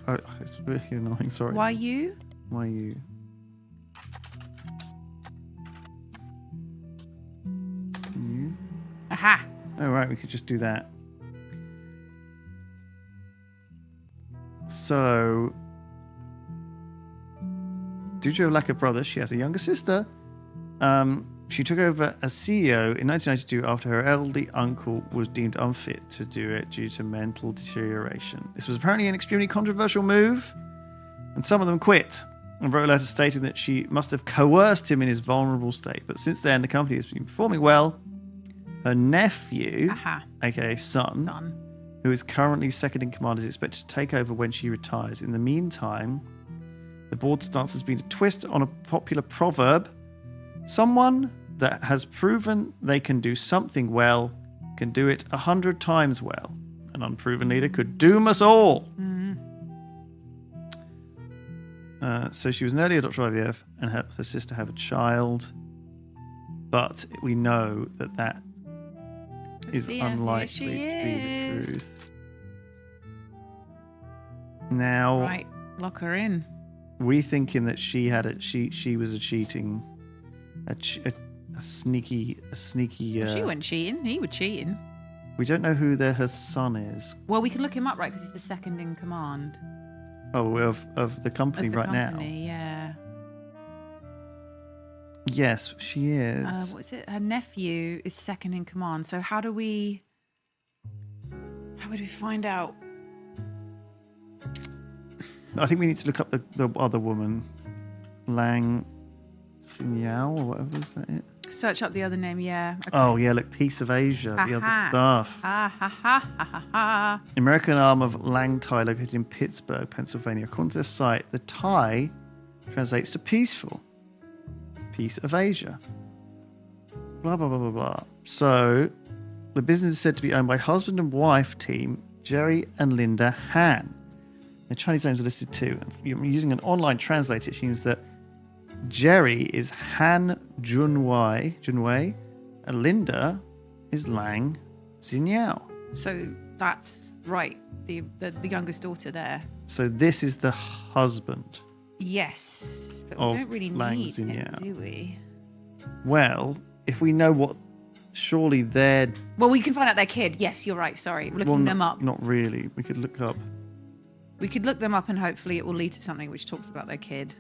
Oh, it's really annoying, sorry. Why you? Why you? You? Aha! Oh, right, we could just do that. So, due to her lack of brothers, she has a younger sister. She took over as CEO in 1992 after her elderly uncle was deemed unfit to do it due to mental deterioration. This was apparently an extremely controversial move, and some of them quit and wrote a letter stating that she must have coerced him in his vulnerable state. But since then, the company has been performing well. Her nephew, aka son, who is currently second in command, is expected to take over when she retires. In the meantime, the board stance has been a twist on a popular proverb. Someone that has proven they can do something well can do it 100 times well. An unproven leader could doom us all. So she was an early adopter IVF and helped her sister have a child. But we know that is unlikely to be the truth. Now, right, lock her in. We thinking that she had she was a cheating, a sneaky. She wasn't cheating. He was cheating. We don't know who her son is. Well, we can look him up, right? Because he's the second in command. Oh, of the company now. Yeah. Yes, she is. What is it? Her nephew is second in command. So how would we find out? I think we need to look up the other woman, Lang Xinyao or whatever, is that it? Search up the other name, yeah. Okay. Oh, yeah, look, Piece of Asia, the other stuff. American arm of Lang Thai located in Pittsburgh, Pennsylvania. According to the site, the Thai translates to peaceful. Piece of Asia. Blah, blah, blah, blah, blah. So, the business is said to be owned by husband and wife team, Jerry and Linda Han. The Chinese names are listed too. Using an online translator, it means that Jerry is Han Junwei, and Linda is Lang Xinyao. So that's right, the youngest daughter there. So this is the husband. Yes, but we don't really need him, do we? Well, if we know what, surely they're... Well, we can find out their kid. Yes, you're right. Sorry, we're looking them up. Not really. We could look up. We could look them up and hopefully it will lead to something which talks about their kid.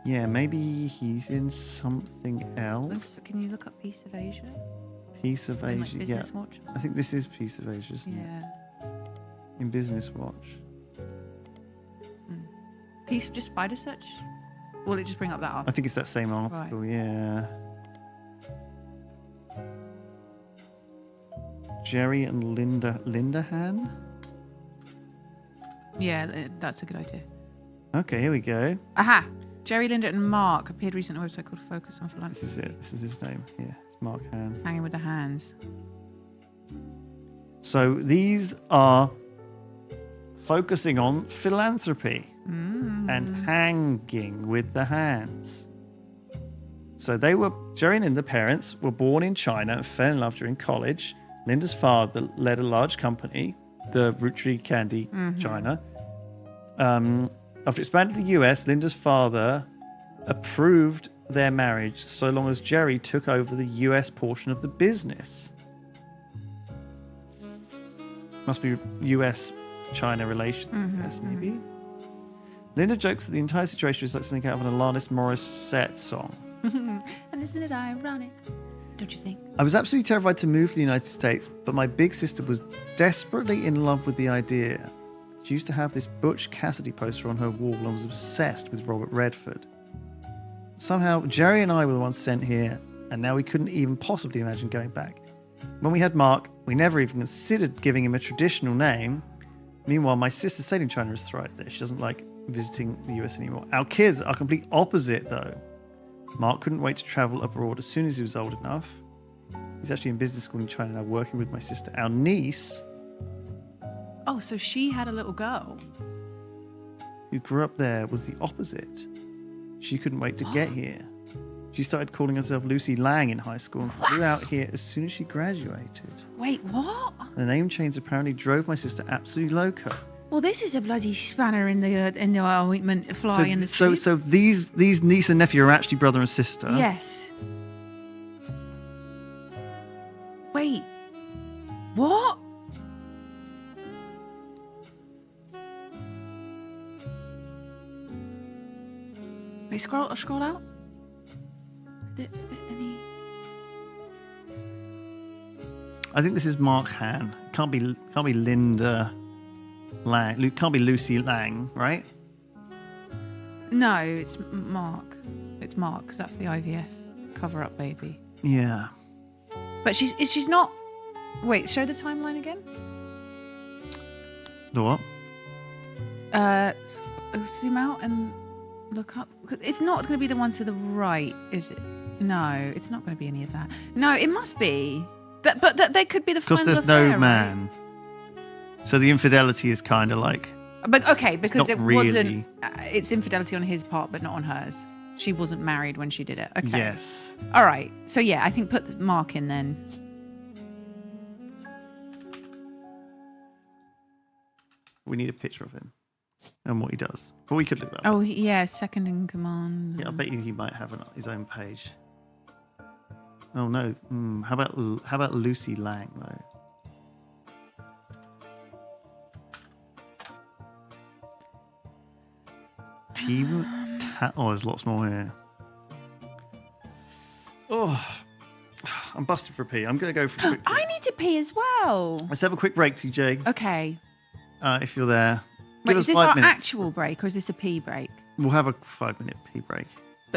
Yeah, maybe he's in something else. Can you look up Piece of Asia? Piece of Asia, like Business Watch? I think this is Piece of Asia, isn't it? In Business Watch. Piece, just spider search? Will it just bring up that article? I think it's that same article, right. Yeah. Jerry and Linda Han? Yeah, that's a good idea. Okay, here we go. Aha! Jerry, Linda, and Mark appeared recently on a website called Focus on Philanthropy. This is it. This is his name. Yeah, it's Mark Han. Hanging with the hands. So these are focusing on philanthropy and hanging with the hands. So Jerry and Linda, parents, were born in China and fell in love during college. Linda's father led a large company, the Roottree Candy China. After expanding to the US, Linda's father approved their marriage so long as Jerry took over the US portion of the business. Must be US-China relations, I guess, maybe. Linda jokes that the entire situation is like something out of an Alanis Morissette song. And isn't it ironic? Don't you think? I was absolutely terrified to move to the United States, but my big sister was desperately in love with the idea. She used to have this Butch Cassidy poster on her wall and was obsessed with Robert Redford. Somehow, Jerry and I were the ones sent here, and now we couldn't even possibly imagine going back. When we had Mark, we never even considered giving him a traditional name. Meanwhile, my sister stayed in China has thrived there. She doesn't like visiting the US anymore. Our kids are complete opposite, though. Mark couldn't wait to travel abroad as soon as he was old enough. He's actually in business school in China now, working with my sister. Our niece... Oh, so she had a little girl who grew up there was the opposite. She couldn't wait to get here. She started calling herself Lucy Lang in high school and flew out here as soon as she graduated. Wait, what? The name change apparently drove my sister absolutely loco. Well, this is a bloody spanner in the ointment fly in the tube. So these niece and nephew are actually brother and sister. Yes. Wait. What? Wait, scroll out. Could it fit any? I think this is Mark Han. Can't be Linda Lang. Can't be Lucy Lang, right? No, it's Mark. It's Mark because that's the IVF cover-up baby. Yeah. But she's not. Wait, show the timeline again. The what? Zoom out and look up. It's not going to be the one to the right, is it? No, it's not going to be any of that. No, it must be. But that could be the because there's no man. So the infidelity is kind of like... But okay, because it really... wasn't... it's infidelity on his part, but not on hers. She wasn't married when she did it. Okay. Yes. All right. So yeah, I think put the mark in then. We need a picture of him and what he does. But we could look that up. Oh, yeah, second in command. Yeah, I bet you he might have his own page. Oh no. How about Lucy Lang though? there's lots more here. Oh, I'm busted for a pee. I'm going to go for a quick pee. I need to pee as well. Let's have a quick break, TJ. Okay. If you're there. Wait, Give is us this 5 our minutes. actual break or is this a pee break? We'll have a 5-minute pee break.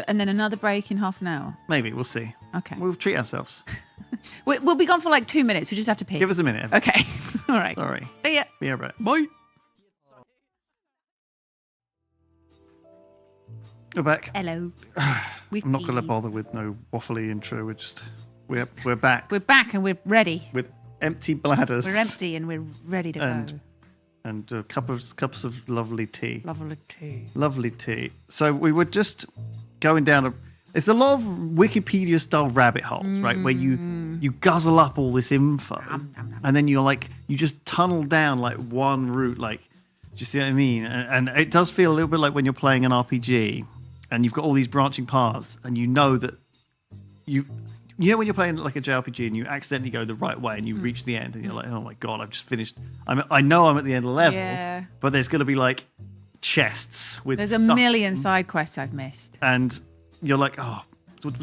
And then another break in half an hour? Maybe, we'll see. Okay. We'll treat ourselves. We'll be gone for like 2 minutes. We just have to pee. Give us a minute. Okay. All right. Sorry. See ya. Be right back. Bye. We're back. Hello. I'm not going to bother with no waffly intro. We're back. We're back and we're ready. With empty bladders. We're empty and we're ready to go. And cups of lovely tea. Lovely tea. Lovely tea. So we were just going down it's a lot of Wikipedia style rabbit holes, right? Where you guzzle up all this info and then you just tunnel down like one route, like, do you see what I mean? And it does feel a little bit like when you're playing an RPG and you've got all these branching paths and you know that you know when you're playing like a JRPG and you accidentally go the right way and you reach the end and you're like, oh my god, I've just finished. I know I'm at the end of the level, but there's going to be like chests with There's stuff. a million side quests I've missed. And you're like, oh,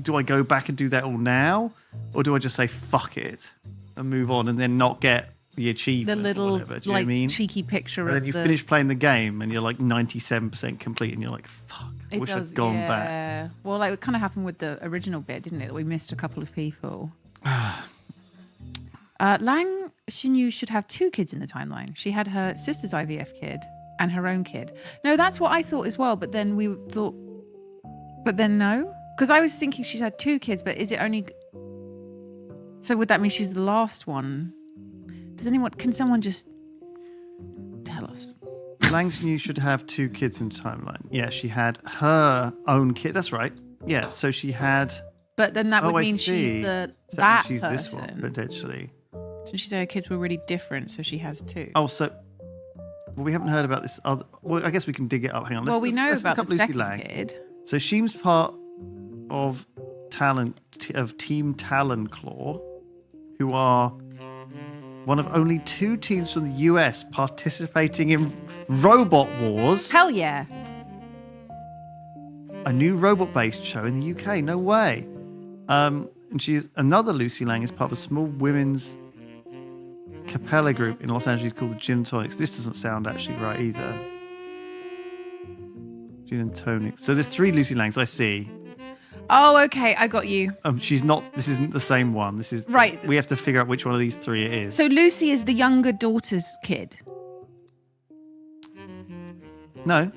do I go back and do that all now? Or do I just say fuck it and move on and then not get the achievement? The little or whatever, do you know what I mean? cheeky picture and of then you finish playing the game and you're like 97% complete and you're like, fuck, I wish I'd gone back. Well, like it kind of happened with the original bit, didn't it? We missed a couple of people. Lang, she knew should have 2 kids in the timeline. She had her sister's IVF kid and her own kid. No, that's what I thought as well. But then no. Because I was thinking she's had 2 kids, but is it only... So would that mean she's the last one? Can someone just tell us? Lang's knew should have 2 kids in the timeline. Yeah, she had her own kid. That's right. Yeah, so she had... But then that would mean she's that she's person. This one, potentially. Didn't she say her kids were really different, so she has 2? Oh, so... Well, we haven't heard about this other... Well, I guess we can dig it up. Hang on. We know let's about look up the Lucy second Lang. kid. So she's part of Team Talon-Claw, who are one of only 2 teams from the US participating in Robot Wars. Hell yeah. A new robot-based show in the UK. No way. And she's another Lucy Lang is part of a small women's cappella group in Los Angeles called the Gin and Tonics. This doesn't sound actually right either. Gin and Tonics. So there's 3 Lucy Langs I see. Oh, okay. I got you. She's not. This isn't the same one. This is right. We have to figure out which one of these 3 it is. So Lucy is the younger daughter's kid. No.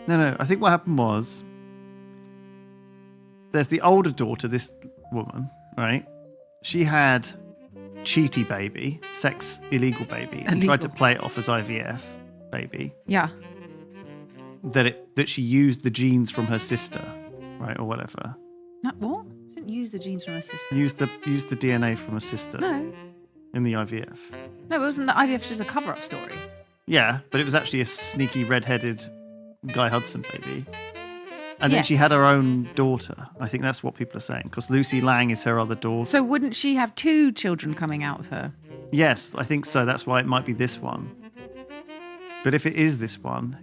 No. I think what happened was there's the older daughter, this woman, right? She had cheaty baby, sex illegal baby, and tried to play it off as IVF baby. Yeah. That she used the genes from her sister, right, or whatever. No, what? She didn't use the genes from her sister. Used the DNA from her sister. No. In the IVF. No, it wasn't the IVF just a cover-up story. Yeah, but it was actually a sneaky red-headed Guy Hudson baby. And then she had her own daughter. I think that's what people are saying, because Lucy Lang is her other daughter. So wouldn't she have 2 children coming out of her? Yes, I think so. That's why it might be this one. But if it is this one,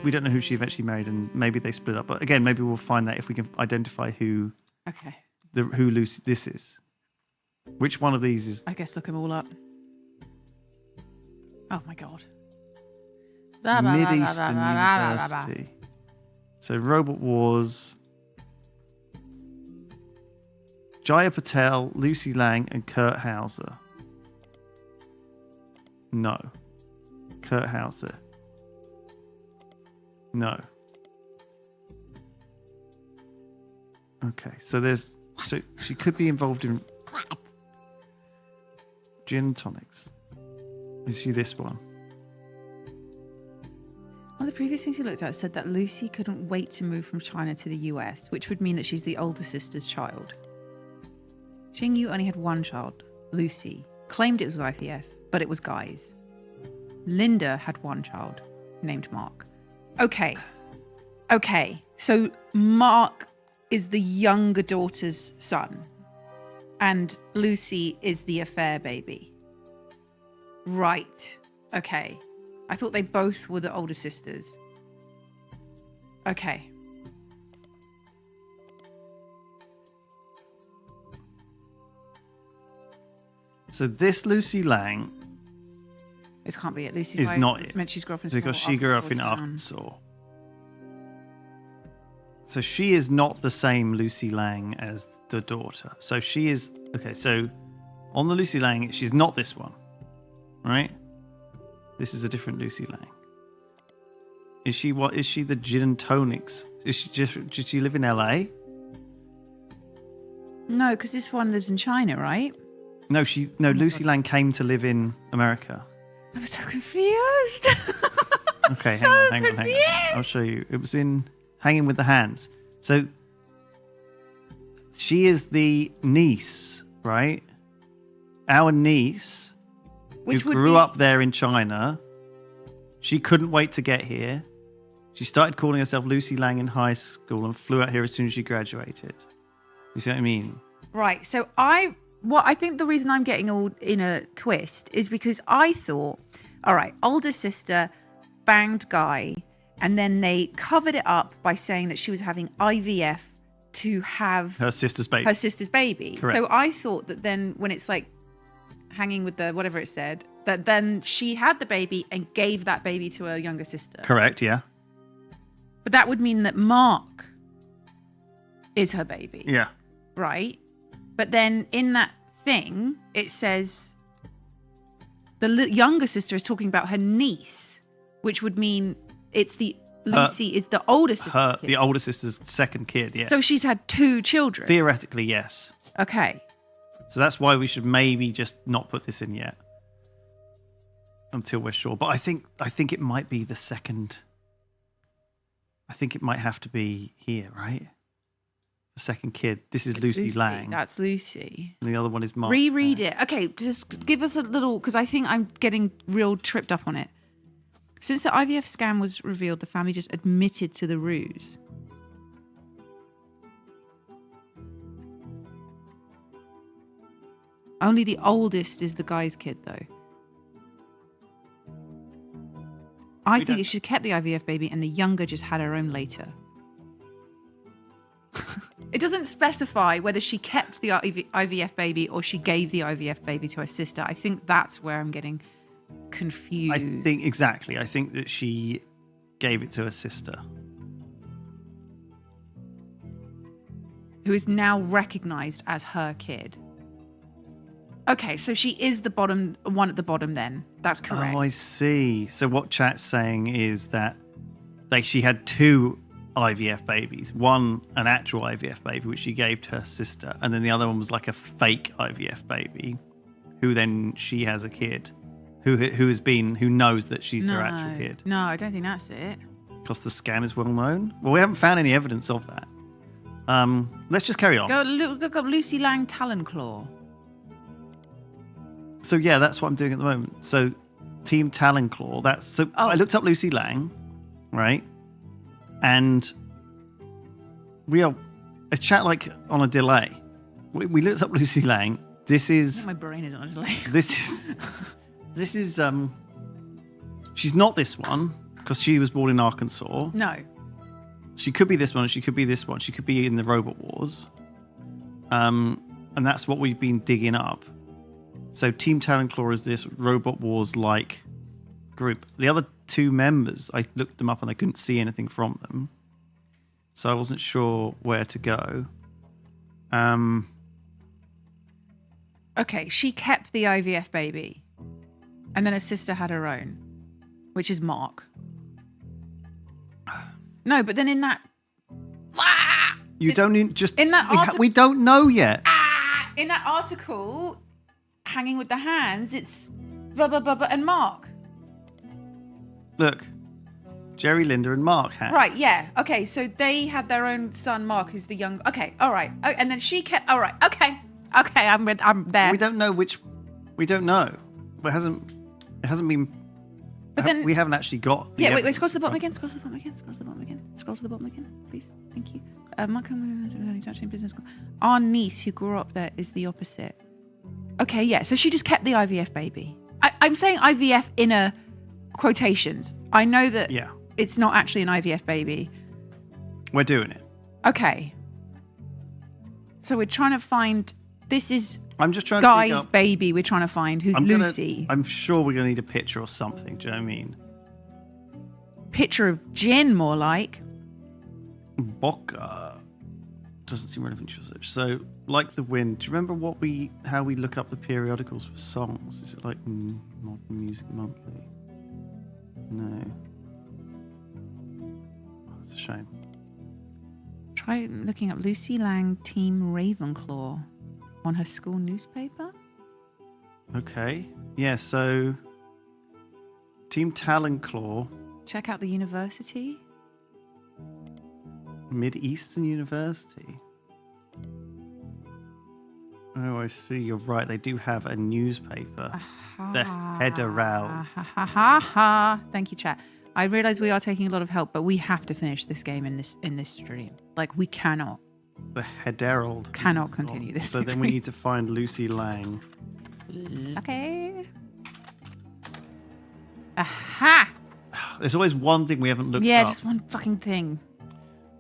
we don't know who she eventually married, and maybe they split up. But again, maybe we'll find that if we can identify who Lucy this is. Which one of these is? I guess look them all up. Oh my god. Mid-Eastern University. So Robot Wars. Jaya Patel, Lucy Lang, and Kurt Hauser. No. Kurt Hauser. No. Okay, so she could be involved in... Gin and tonics. Is she this one? One of the previous things you looked at said that Lucy couldn't wait to move from China to the US, which would mean that she's the older sister's child. Xingyu only had one child, Lucy. Claimed it was IVF, but it was Guy's. Linda had one child, named Mark. Okay. So Mark is the younger daughter's son, and Lucy is the affair baby. Right. Okay. I thought they both were the older sisters. Okay. So this Lucy Lang This can't be it. Lucy is not it. Meant she's grew up in because she grew up in Arkansas. So she is not the same Lucy Lang as the daughter. So she is... Okay, so on the Lucy Lang, she's not this one. Right? This is a different Lucy Lang. Is she what? Is she the gin and tonics? Did she live in LA? No, because this one lives in China, right? No, Lucy Lang came to live in America. I'm so confused. Okay, hang on. I'll show you. It was in Hanging with the Hands. So she is the niece, right? Our niece, who grew up there in China. She couldn't wait to get here. She started calling herself Lucy Lang in high school and flew out here as soon as she graduated. You see what I mean? Right. So I think the reason I'm getting all in a twist is because I thought, all right, older sister banged Guy, and then they covered it up by saying that she was having IVF to have her sister's baby. Correct. So I thought that then when it's like hanging with the whatever it said, that then she had the baby and gave that baby to her younger sister. Correct, yeah. But that would mean that Mark is her baby. Yeah. Right? But then in that thing, it says the younger sister is talking about her niece, which would mean it's Lucy is the older sister. The older sister's second kid, yeah. So she's had two children. Theoretically, yes. Okay. So that's why we should maybe just not put this in yet until we're sure. But I think it might be the second. I think it might have to be here, right? The second kid. This is Lucy Lang. That's Lucy. And the other one is Mark. Reread it. Okay, just give us a little, because I think I'm getting real tripped up on it. Since the IVF scam was revealed, the family just admitted to the ruse. Only the oldest is the guy's kid, though. I think she kept the IVF baby and the younger just had her own later. It doesn't specify whether she kept the IVF baby or she gave the IVF baby to her sister. I think that's where I'm getting confused. I think that she gave it to her sister, who is now recognized as her kid. Okay, so she is the bottom one at the bottom then. That's correct. Oh, I see. So what chat's saying is that she had two IVF babies. One, an actual IVF baby, which she gave to her sister. And then the other one was like a fake IVF baby, who then she has a kid, who knows that she's her actual kid. No, I don't think that's it. Because the scam is well known. Well, we haven't found any evidence of that. Let's just carry on. Look up Lucy Lang Talonclaw. So yeah, that's what I'm doing at the moment. So Team Talonclaw. I looked up Lucy Lang, right? And we are a chat like on a delay. We looked up Lucy Lang. This is my brain is on a delay. This is she's not this one because she was born in Arkansas. No. She could be this one, she could be this one. She could be in the Robot Wars. And that's what we've been digging up. So Team Talonclaw is this Robot Wars-like group. The other two members, I looked them up and I couldn't see anything from them. So I wasn't sure where to go. Okay, she kept the IVF baby. And then her sister had her own, which is Mark. No, but then in that... You don't need just... In that article... We don't know yet. In that article... hanging with the hands. It's Bubba and Mark. Look, Jerry, Linda, and Mark had. Right, yeah. Okay, so they had their own son, Mark, who's the young. Okay, all right. Oh, and then she kept. All right, okay, I'm there. We don't know which. We don't know. It hasn't been. But then we haven't actually got. Yeah, wait. Scroll to the bottom again. Scroll to the bottom again, please. Thank you. Mark, he's actually in business school. Our niece, who grew up there, is the opposite. Okay, yeah. So she just kept the IVF baby. I'm saying IVF inner quotations. I know that. Yeah. It's not actually an IVF baby. We're doing it. Okay. So we're trying to find. This is. I'm just trying Guy's to baby. We're trying to find who's Lucy. I'm sure we're gonna need a picture or something. Do you know what I mean? Picture of gin, more like. Boca doesn't seem relevant to research. So, like the wind. Do you remember how we look up the periodicals for songs? Is it like Modern Music Monthly? No. Oh, that's a shame. Try looking up Lucy Lang, Team Ravenclaw, on her school newspaper. Okay. Yeah. So, Team Talonclaw. Check out the university. Mid-Eastern University. Oh, I see. You're right. They do have a newspaper. The Herald. Thank you, chat. I realise we are taking a lot of help, but we have to finish this game in this stream. Like, we cannot. The Herald. Cannot continue this. So then we need to find Lucy Lang. Okay. Aha! There's always one thing we haven't looked up. Yeah, just one fucking thing.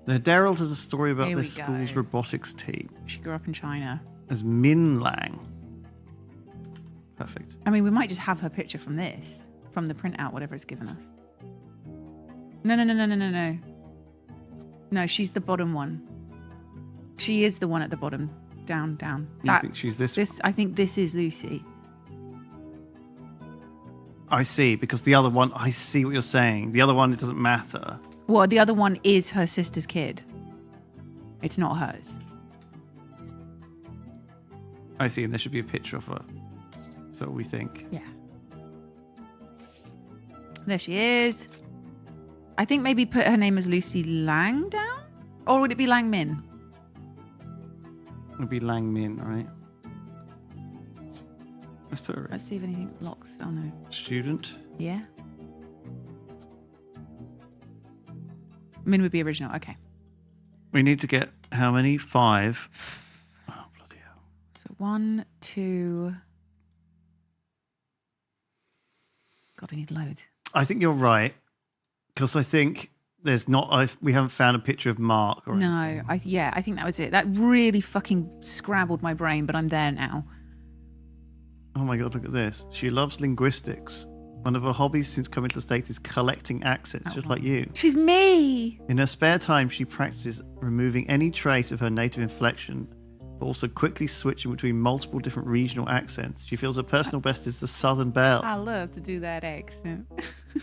The Herald has a story about Here their we school's go. robotics team. She grew up in China. As Min Lang. Perfect. I mean, we might just have her picture from the printout, whatever it's given us. No. No, she's the bottom one. She is the one at the bottom. Down. You think she's this one? I think this is Lucy. I see, because the other one, I see what you're saying. The other one, it doesn't matter. Well, the other one is her sister's kid. It's not hers. I see, and there should be a picture of her. So we think. Yeah. There she is. I think maybe put her name as Lucy Lang down? Or would it be Lang Min? It would be Lang Min, right? Let's put her in. Let's see if anything locks. Oh, no. Student. Yeah. Min would be original. Okay. We need to get how many? 5. Oh, bloody hell. So 1, 2. God, I need loads. I think you're right. Because I think there's not... we haven't found a picture of Mark. Or no. anything. I think that was it. That really fucking scrabbled my brain, but I'm there now. Oh my God, look at this. She loves linguistics. One of her hobbies since coming to the States is collecting accents, just like you. She's me! In her spare time, she practices removing any trace of her native inflection, but also quickly switching between multiple different regional accents. She feels her personal best is the Southern Belle. I love to do that accent.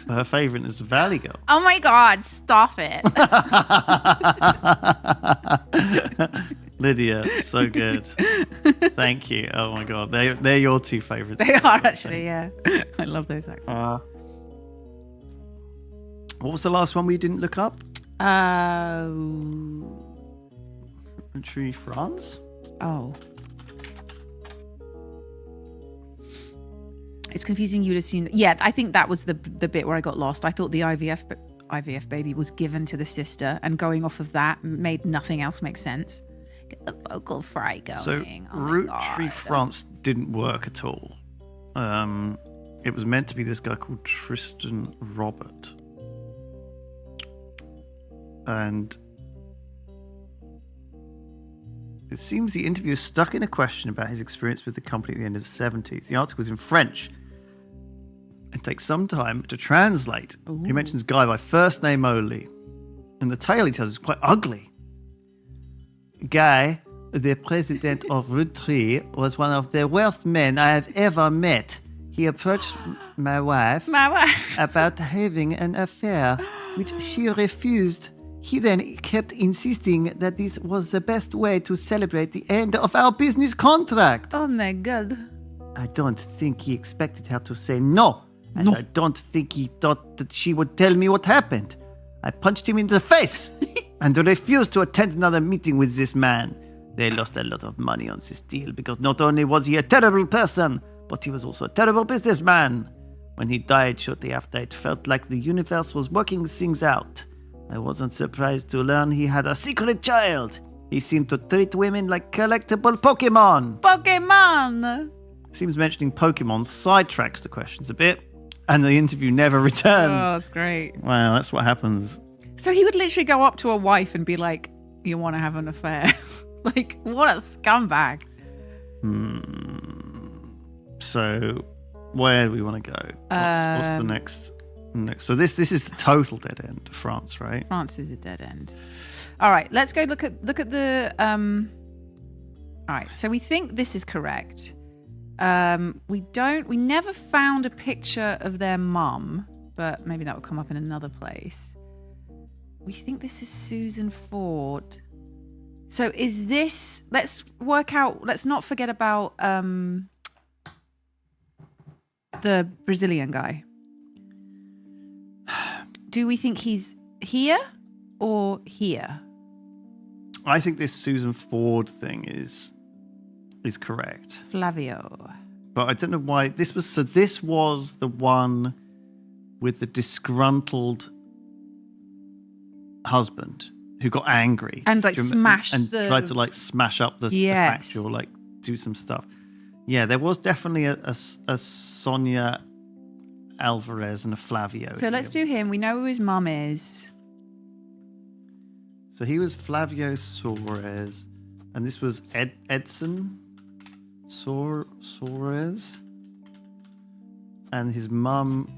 Her favourite is the Valley Girl. Oh my God, stop it. Lydia, so good. Thank you. Oh my God, they're your 2 favourites. They are actually, yeah. I love those accents. What was the last one we didn't look up? Roottree France? Oh. It's confusing. You'd assume. Yeah, I think that was the bit where I got lost. I thought the IVF baby was given to the sister, and going off of that made nothing else make sense. Get the vocal fry going. So Roottree France didn't work at all. It was meant to be this guy called Tristan Robert. And it seems the interviewer stuck in a question about his experience with the company at the end of the 70s. The article was in French and takes some time to translate. Ooh. He mentions Guy by first name only. And the tale he tells is quite ugly. Guy, the president of Roottree, was one of the worst men I have ever met. He approached my wife about having an affair, which she refused. He then kept insisting that this was the best way to celebrate the end of our business contract. Oh my God. I don't think he expected her to say no. And No. I don't think he thought that she would tell me what happened. I punched him in the face and refused to attend another meeting with this man. They lost a lot of money on this deal because not only was he a terrible person, but he was also a terrible businessman. When he died shortly after, it felt like the universe was working things out. I wasn't surprised to learn he had a secret child. He seemed to treat women like collectible Pokemon. Pokemon! Seems mentioning Pokemon sidetracks the questions a bit, and the interview never returned. Oh, that's great. Wow, that's what happens. So he would literally go up to a wife and be like, you want to have an affair? Like, what a scumbag. So, where do we want to go? What's the next? So this is total dead end to France, right? France is a dead end. All right, let's go look at the. All right, so we think this is correct. We never found a picture of their mum, but maybe that will come up in another place. We think this is Susan Ford. So is this, let's not forget about the Brazilian guy. Do we think he's here or here? I think this Susan Ford thing is correct. Flavio. But I don't know why this was the one with the disgruntled husband who got angry and smashed and tried to smash up the factory or do some stuff. Yeah, there was definitely a Sonia Alvarez and a Flavio. So let's do him. We know who his mum is. So he was Flavio Soares, and this was Edson Soares, and his mum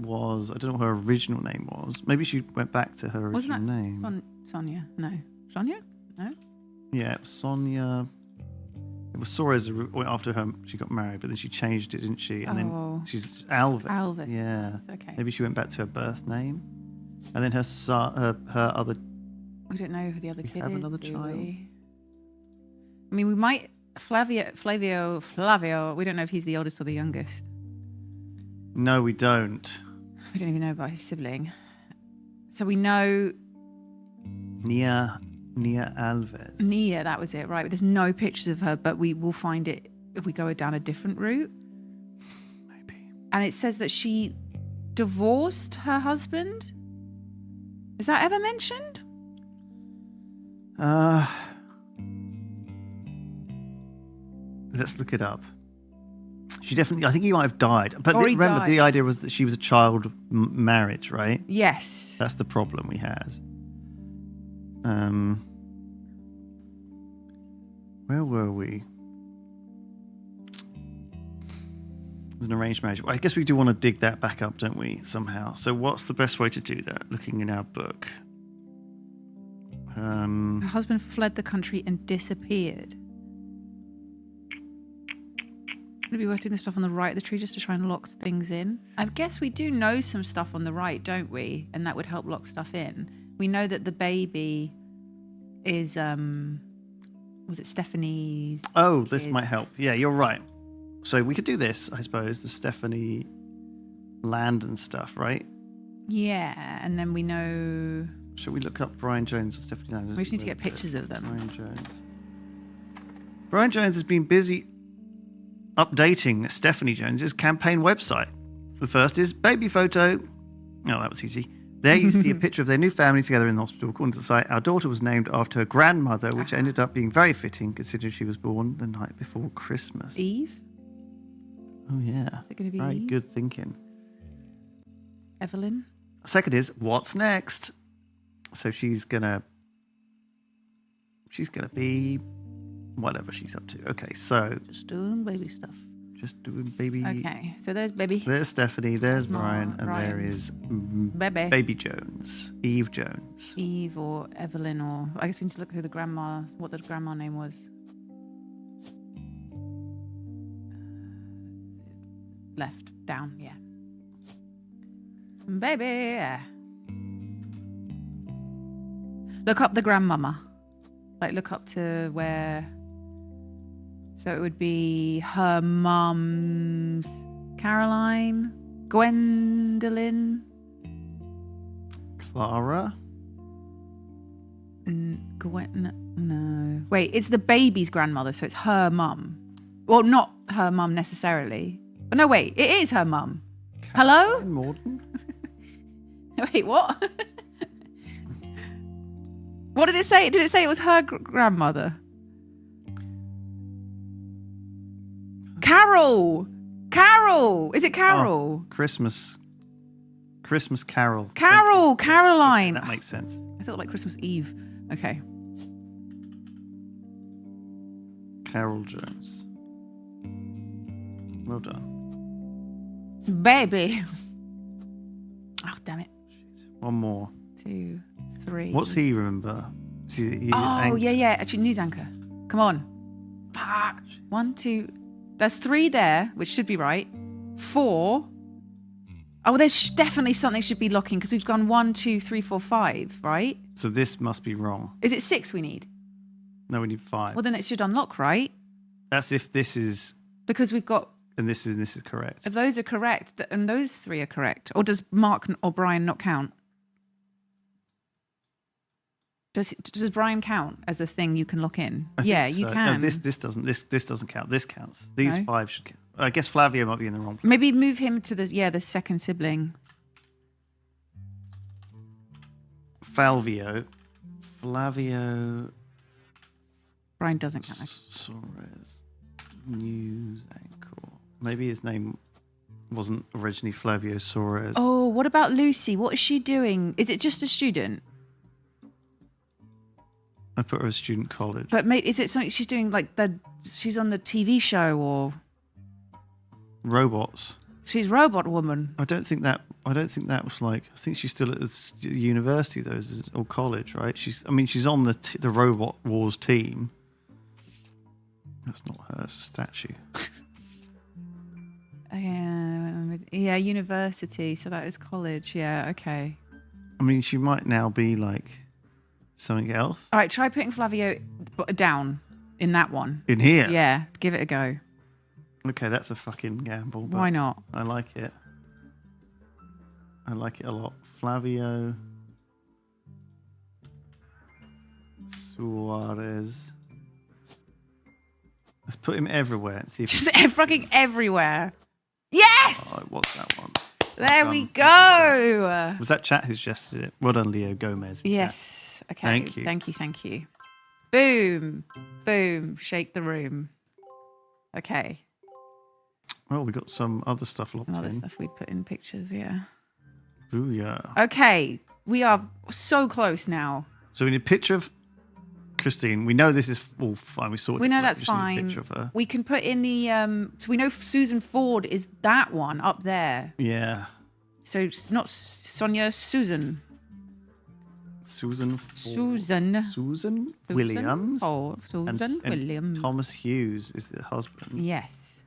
was, I don't know what her original name was. Maybe she went back to her original name. Wasn't that Sonia? No. Sonia? No? Yeah, it was Sonia. It was Soares after she got married, but then she changed it, didn't she? And then she's Alves. Alves. Yeah. Okay. Maybe she went back to her birth name. And then her other... We don't know who the other kid is. Have another child? I mean, we might... Flavio, we don't know if he's the oldest or the youngest. No, we don't. We don't even know about his sibling. So we know... Nia Alves. Nia, that was it, right? There's no pictures of her, but we will find it if we go down a different route. Maybe. And it says that she divorced her husband. Is that ever mentioned? Let's look it up. She definitely, I think he might have died. But remember, died. the idea was that she was a child marriage, right? Yes. That's the problem we had. Where were we? It was an arranged marriage. I guess we do want to dig that back up, don't we, somehow? So what's the best way to do that, looking in our book? Her husband fled the country and disappeared. Would it be worth doing the stuff on the right of the tree just to try and lock things in? I guess we do know some stuff on the right, don't we? And that would help lock stuff in. We know that the baby is, was it Stephanie's this kid? might help. Yeah, you're right. So we could do this, I suppose, the Stephanie land and stuff, right? Yeah, and then we know... Should we look up Brian Jones or Stephanie Land? We just need to get pictures of them. Brian Jones has been busy updating Stephanie Jones's campaign website. The first is baby photo. Oh, that was easy. There you see a picture of their new family together in the hospital. According to the site, our daughter was named after her grandmother, which ended up being very fitting considering she was born the night before Christmas. Eve? Oh, yeah. Is it going to be very Eve? Good thinking. Evelyn? Second is, what's next? So she's gonna be whatever she's up to. Okay, so Just doing baby stuff. just doing baby. Okay, so there's baby. There's Stephanie, there's Brian, Brian, and there is Baby Jones, Eve Jones. Eve or Evelyn, or I guess we need to look who what the grandma name was. Left, down, yeah. Baby. Yeah. Look up the grandmama. Look up to where So it would be her mum's Caroline, Gwendolyn, Clara. No. Wait, it's the baby's grandmother, so it's her mum. Well, not her mum necessarily. But no, wait, it is her mum. Hello? Morden? Wait, what? What did it say? Did it say it was her grandmother? Carol! Carol! Is it Carol? Oh, Christmas Carol. Caroline. Okay, that makes sense. I thought like Christmas Eve. Okay. Carol Jones. Well done. Baby. Oh, damn it. One more. 2, 3. What's he remember? Yeah. Actually, news anchor. Come on. Fuck. 1, 2. There's 3 there, which should be right. 4. Oh, there's definitely something should be locking because we've gone 1, 2, 3, 4, 5, right? So this must be wrong. Is it 6 we need? No, we need 5. Well, then it should unlock, right? That's if this is... Because we've got... And this is correct. If those are correct, and those 3 are correct, or does Mark or Brian not count? Does Brian count as a thing you can lock in? Yeah, you can. No, this doesn't count. This counts. These 5 should count. I guess Flavio might be in the wrong place. Maybe move him to the second sibling. Flavio. Brian doesn't count. Suarez. News anchor. Maybe his name wasn't originally Flavio Suarez. Oh, what about Lucy? What is she doing? Is it just a student? I put her as student college. But mate, is it something she's doing like she's on the TV show or robots? She's robot woman. I don't think that was like. I think she's still at the university though, or college, right? She's on the Robot Wars team. That's not her. It's a statue. Yeah, university. So that is college. Yeah, okay. I mean, she might now be like something else. All right, try putting Flavio down in that one. In here? Yeah, give it a go. Okay, that's a fucking gamble. But why not? I like it. I like it a lot. Flavio Suarez. Let's put him everywhere and see if just fucking everywhere. Yes! Oh, what's that one? There we go. Was that chat who suggested it? Well done, Leo Gomez. Yes. Yeah. Okay. Thank you. Boom. Boom. Shake the room. Okay. Oh, we got some other stuff locked in. Other stuff we'd put in pictures, yeah. Ooh, yeah. Okay. We are so close now. So we need a picture of Christine. We know this is all fine. We know that's fine. A picture of her. We can put in the so we know Susan Ford is that one up there. Yeah. So it's not Sonia, Susan Williams. Oh, Susan Williams. And Thomas Hughes is the husband. Yes.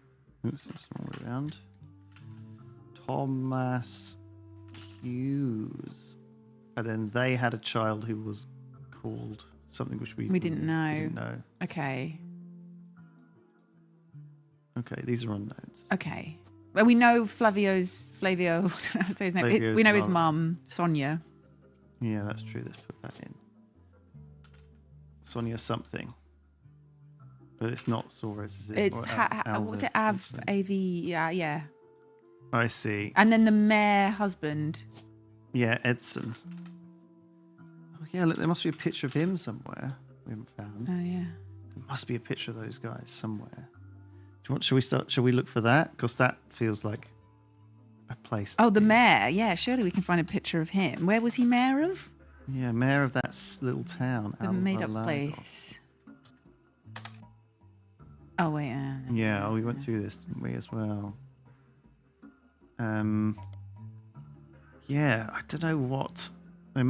Oops, that's the wrong way around. Thomas Hughes. And then they had a child who was called something which we didn't know. Okay, these are unknowns. Okay. Well, we know Flavio, I don't know how to say his name. We know his mum, Sonia. Yeah, that's true. Let's put that in. Sonia something. But it's not Suarez, is it? It's what was it? AV. Yeah. I see. And then the mayor husband. Yeah, Edson. Oh yeah, look, there must be a picture of him somewhere. We haven't found. Oh yeah. There must be a picture of those guys somewhere. Shall we look for that? Because that feels like a place. Oh, the mayor. Yeah, surely we can find a picture of him. Where was he mayor of? Yeah, mayor of that little town. The made-up place. Oh wait. Yeah. We went through this, didn't we, as well? Yeah, I don't know what. Day.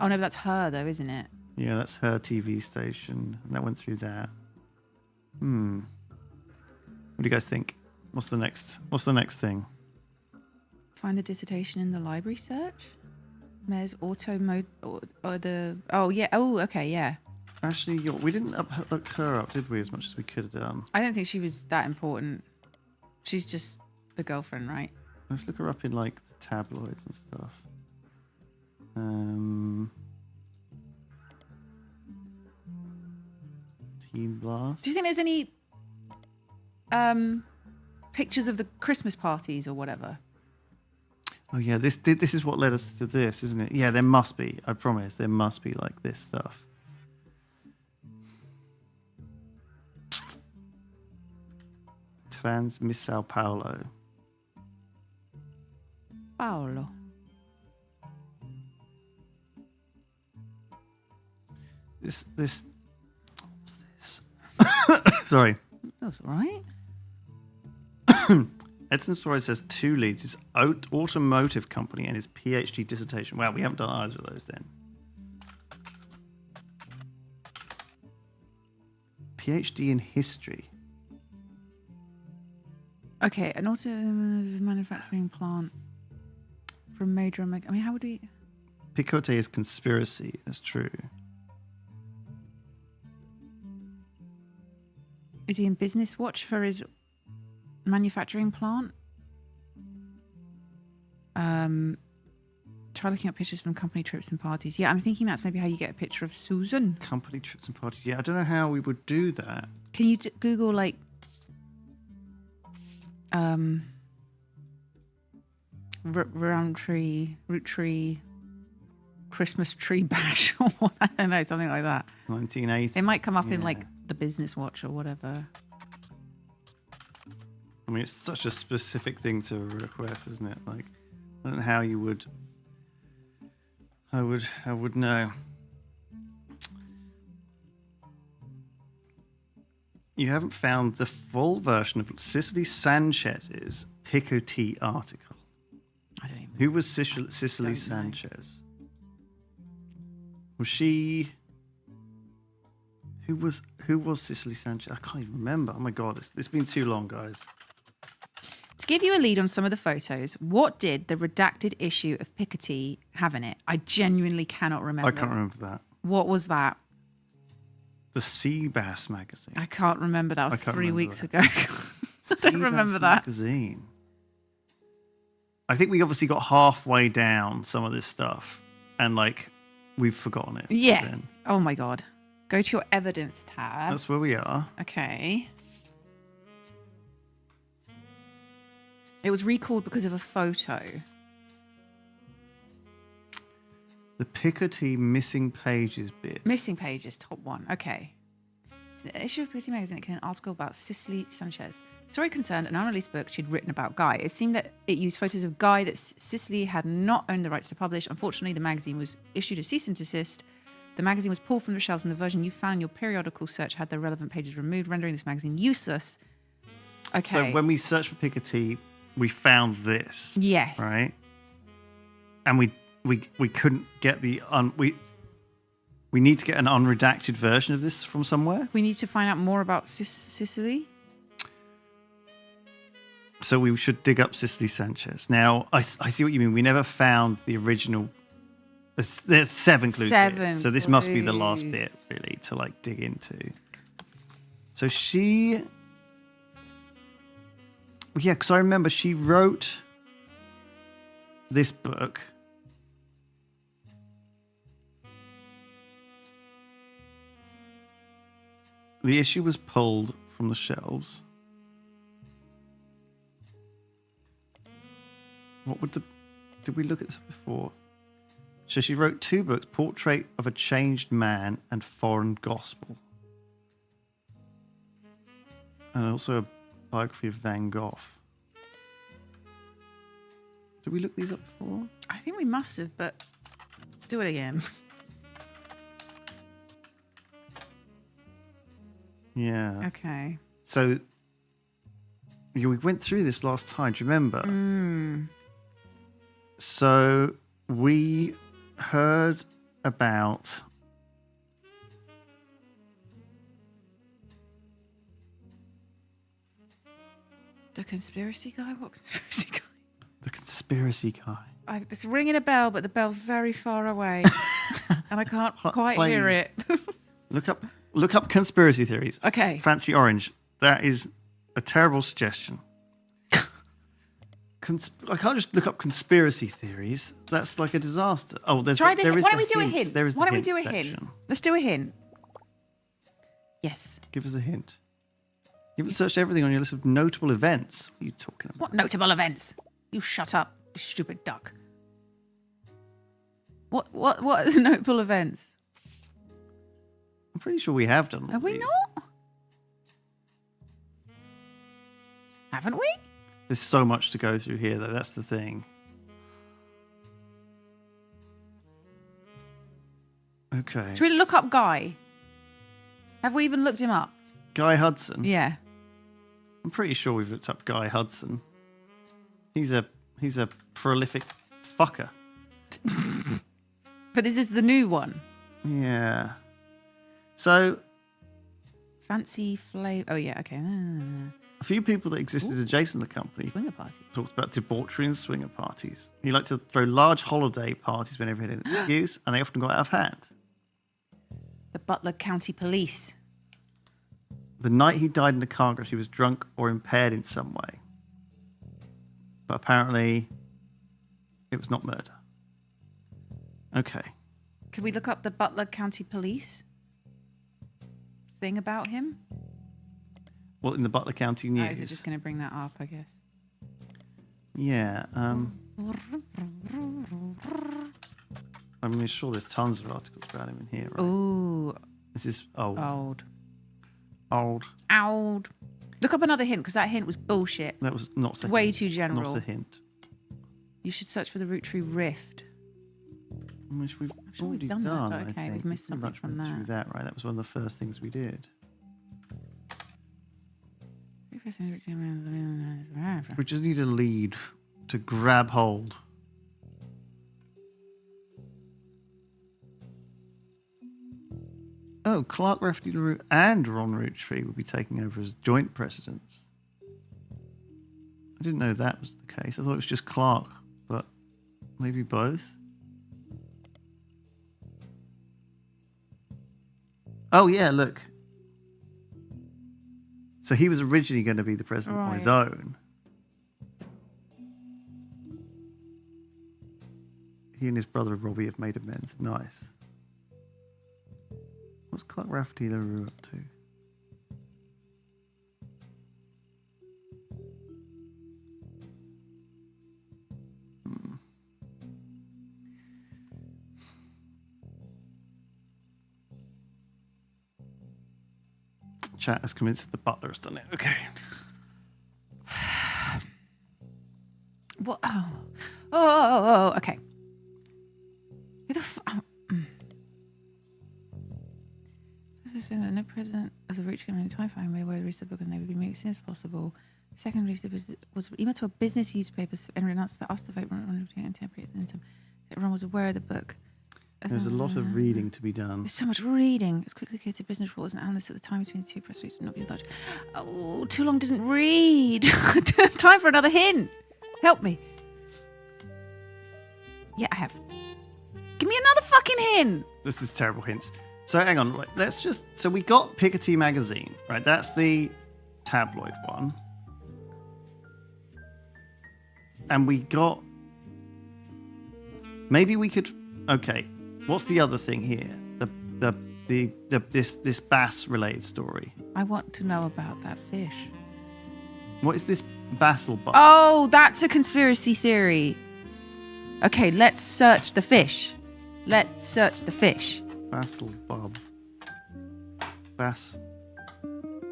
Oh no, that's her though, isn't it? Yeah, that's her TV station. And that went through that. What do you guys think? What's the next thing? Find the dissertation in the library search. Mayor's auto mode or the. Oh yeah. Oh okay. Yeah. Actually, we didn't look her up, did we? As much as we could have done. I don't think she was that important. She's just the girlfriend, right? Let's look her up in like the tabloids and stuff. Teen Blast. Do you think there's any pictures of the Christmas parties or whatever? Oh yeah, this is what led us to this, isn't it? Yeah, there must be. I promise, there must be like this stuff. Trans Miss Sao Paulo. Paolo. This. What's this? Sorry. That's all right. Edson Story says 2 leads his automotive company and his PhD dissertation. Wow, we haven't done either of those then. PhD in history. Okay, an automotive manufacturing plant from major America. I mean, how would we... Picote is conspiracy. That's true. Is he in Business Watch for his manufacturing plant? Try looking up pictures from company trips and parties. Yeah, I'm thinking that's maybe how you get a picture of Susan. Company trips and parties. Yeah, I don't know how we would do that. Can you Google like Roottree Christmas tree bash or what? I don't know, something like that. 1980. It might come up in like the Business Watch or whatever. I mean, it's such a specific thing to request, isn't it? Like, I don't know how you would. I would know. You haven't found the full version of Cicely Sanchez's Picote article. I don't even. Who was Cicely Sanchez? Was she? Who was Cicely Sanchez? I can't even remember. Oh my god, it's been too long, guys. To give you a lead on some of the photos, what did the redacted issue of Picote have in it? I genuinely cannot remember. I can't remember that. What was that? The Sea Bass magazine. I can't remember. That was 3 weeks ago. I don't remember that. Magazine. I think we obviously got halfway down some of this stuff, and like we've forgotten it. Yes. Then. Oh my god. Go to your evidence tab. That's where we are. Okay. It was recalled because of a photo. The Picote missing pages bit. Missing pages, top 1. Okay. It's an issue of Picote magazine that contained an article about Cicely Sanchez. Story concerned an unreleased book she'd written about Guy. It seemed that it used photos of Guy that Cicely had not owned the rights to publish. Unfortunately, the magazine was issued a cease and desist. The magazine was pulled from the shelves, and the version you found in your periodical search had the relevant pages removed, rendering this magazine useless. Okay. So when we searched for Picote, we found this. Yes. Right? And we couldn't get we need to get an unredacted version of this from somewhere. We need to find out more about Cicely. So we should dig up Cicely Sanchez. Now, I see what you mean. We never found the original. There's 7 clues here. So this must be the last bit, really, to like dig into. So she... Yeah, because I remember she wrote this book. The issue was pulled from the shelves. What would did we look at this before? So she wrote 2 books, Portrait of a Changed Man and Foreign Gospel. And also a biography of Van Gogh. Did we look these up before? I think we must have, but do it again. Yeah. Okay. So we went through this last time. Do you remember? So we heard about the conspiracy guy? What conspiracy guy? The conspiracy guy. It's ringing a bell, but the bell's very far away. And I can't quite hear it. Look up conspiracy theories. Okay. Fancy orange. That is a terrible suggestion. I can't just look up conspiracy theories. That's like a disaster. Oh, there is Why don't we do a hints. hint? There is Why the don't we do a hint hint? section. Let's do a hint. Yes. Give us a hint. You haven't searched everything on your list of notable events. What are you talking about? What notable events? You shut up, you stupid duck. What are the notable events? I'm pretty sure we have done. Have we not? Haven't we? There's so much to go through here, though. That's the thing. Okay. Should we look up Guy? Have we even looked him up? Guy Hudson? Yeah. I'm pretty sure we've looked up Guy Hudson. He's a prolific fucker. But this is the new one. Yeah. So... Fancy flavor. Oh, yeah, okay. A few people that existed adjacent to the company Swinger party. talked about debauchery and swinger parties. He liked to throw large holiday parties whenever he had an excuse, and they often got out of hand. The Butler County Police. The night he died in the car crash, he was drunk or impaired in some way. But apparently, it was not murder. Okay. Could we look up the Butler County Police thing about him? Well, in the Butler County News. Oh, is it just going to bring that up, I guess? Yeah. I'm sure there's tons of articles about him in here. Right? Ooh. This is old. Old. Look up another hint, because that hint was bullshit. That was not a way hint. too general. Not a hint. You should search for the Roottree Rift. Which we've sure we've already done that, but I okay, think. we've missed Pretty something much from went that. through that, right? That was one of the first things we did. We just need a lead to grab hold. Oh, Clark Rafferty LaRue and Ron Roottree will be taking over as joint presidents. I didn't know that was the case. I thought it was just Clark, but maybe both. Oh, yeah, look. So he was originally going to be the president on his own. He and his brother Robbie have made amends. Nice. What's Clark Rafferty LaRue up to? Chat has convinced that the butler has done it. Okay. What? Oh, okay. Who the This is no president of the Roottree Community time frame made aware of the book and they would be made as soon as possible. Secondly, was emailed to a business newspaper and announced that after the vote, Ron was aware of the book. There's a lot of reading to be done. There's so much reading. It's quickly clear to business reporters and analysts at the time between the two press releases would not be large. Oh, too long didn't read. Time for another hint. Help me. Yeah, I have. Give me another fucking hint. This is terrible hints. So hang on, right, let's just... So we got Piketty magazine, right? That's the tabloid one. And we got... Maybe we could... Okay, what's the other thing here? This bass related story. I want to know about that fish. What is this basil bug? Oh, that's a conspiracy theory. Okay, let's search the fish. Let's search the fish. Basil bub. Bass.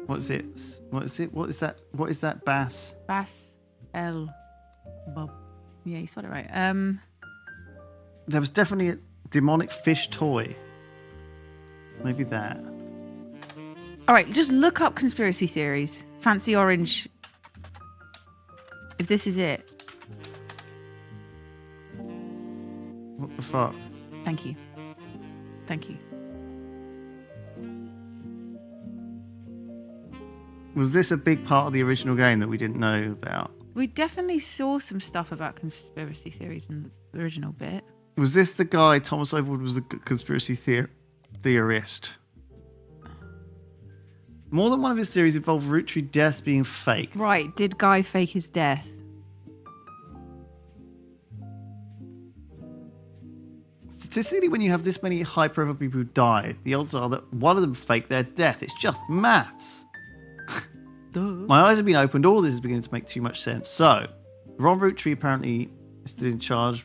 What is it? What is it? What is that? What is that bass? Bass L bub. Yeah, you spelled it right. There was definitely a demonic fish toy. Maybe that. All right, just look up conspiracy theories. Fancy orange. If this is it. What the fuck? Thank you. Thank you. Was this a big part of the original game that we didn't know about? We definitely saw some stuff about conspiracy theories in the original bit. Was this the guy, Thomas Overwood was a conspiracy theorist? More than one of his theories involve Roottree deaths being fake. Right. Did Guy fake his death? Statistically, when you have this many high-profile people who die, the odds are that one of them faked their death. It's just maths. My eyes have been opened. All this is beginning to make too much sense. So, Ron Roottree apparently is still in charge.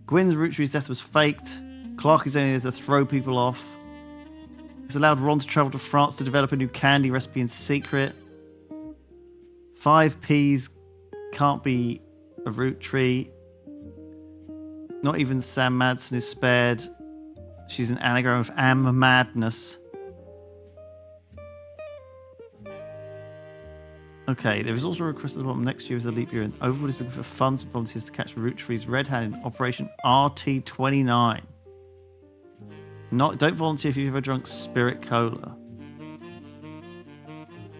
Gwyn's Rootree's death was faked. Clark is only there to throw people off. He's allowed Ron to travel to France to develop a new candy recipe in secret. 5 Ps can't be a Roottree. Not even Sam Madsen is spared. She's an anagram of Am Madness. Okay, there is also a request at the bottom. Next year is a leap year, and Overwood is looking for funds and volunteers to catch Roottree's red hand in Operation RT29. Don't volunteer if you've ever drunk Spirit Cola.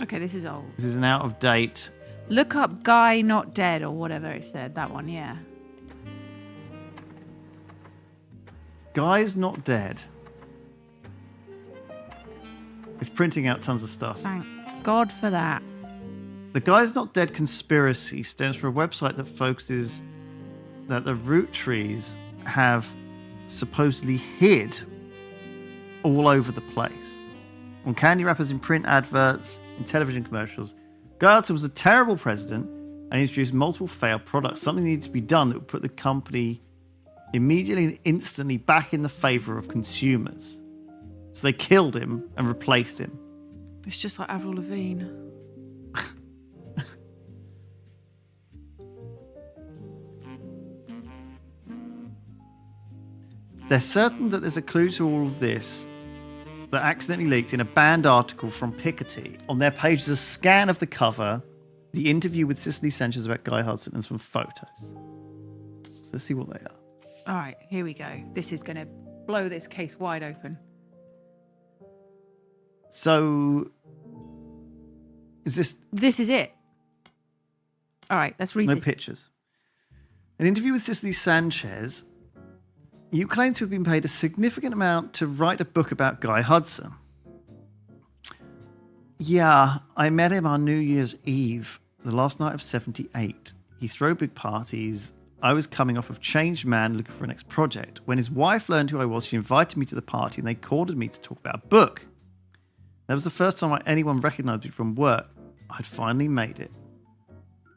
Okay, this is old. This is an out of date. Look up Guy Not Dead or whatever it said. That one, yeah. Guy's Not Dead. It's printing out tons of stuff. Thank God for that. The Guy's Not Dead conspiracy stems from a website that focuses that the Roottrees have supposedly hid all over the place. On candy wrappers, in print adverts, in television commercials. Guy Hudson was a terrible president and introduced multiple failed products. Something needed to be done that would put the company immediately and instantly back in the favour of consumers. So they killed him and replaced him. It's just like Avril Lavigne. They're certain that there's a clue to all of this that accidentally leaked in a banned article from Piketty. On their page is a scan of the cover, the interview with Cicely Sanchez about Guy Hudson, and some photos. So let's see what they are. All right, here we go. This is going to blow this case wide open. So, is this... This is it. All right, let's read No this. pictures. An interview with Cicely Sanchez. You claim to have been paid a significant amount to write a book about Guy Hudson. Yeah, I met him on New Year's Eve, the last night of 78. He threw big parties. I was coming off of Changed Man looking for a next project. When his wife learned who I was, she invited me to the party and they cornered me to talk about a book. That was the first time anyone recognized me from work. I'd finally made it.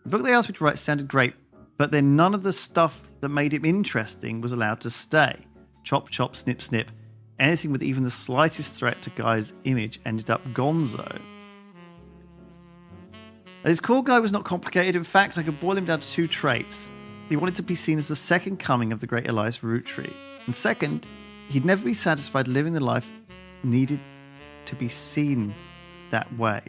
The book they asked me to write sounded great, but then none of the stuff that made it interesting was allowed to stay. Chop, chop, snip, snip. Anything with even the slightest threat to Guy's image ended up gonzo. His core guy was not complicated. In fact, I could boil him down to 2 traits. He wanted to be seen as the second coming of the great Elias Roottree. And second, he'd never be satisfied living the life needed to be seen that way.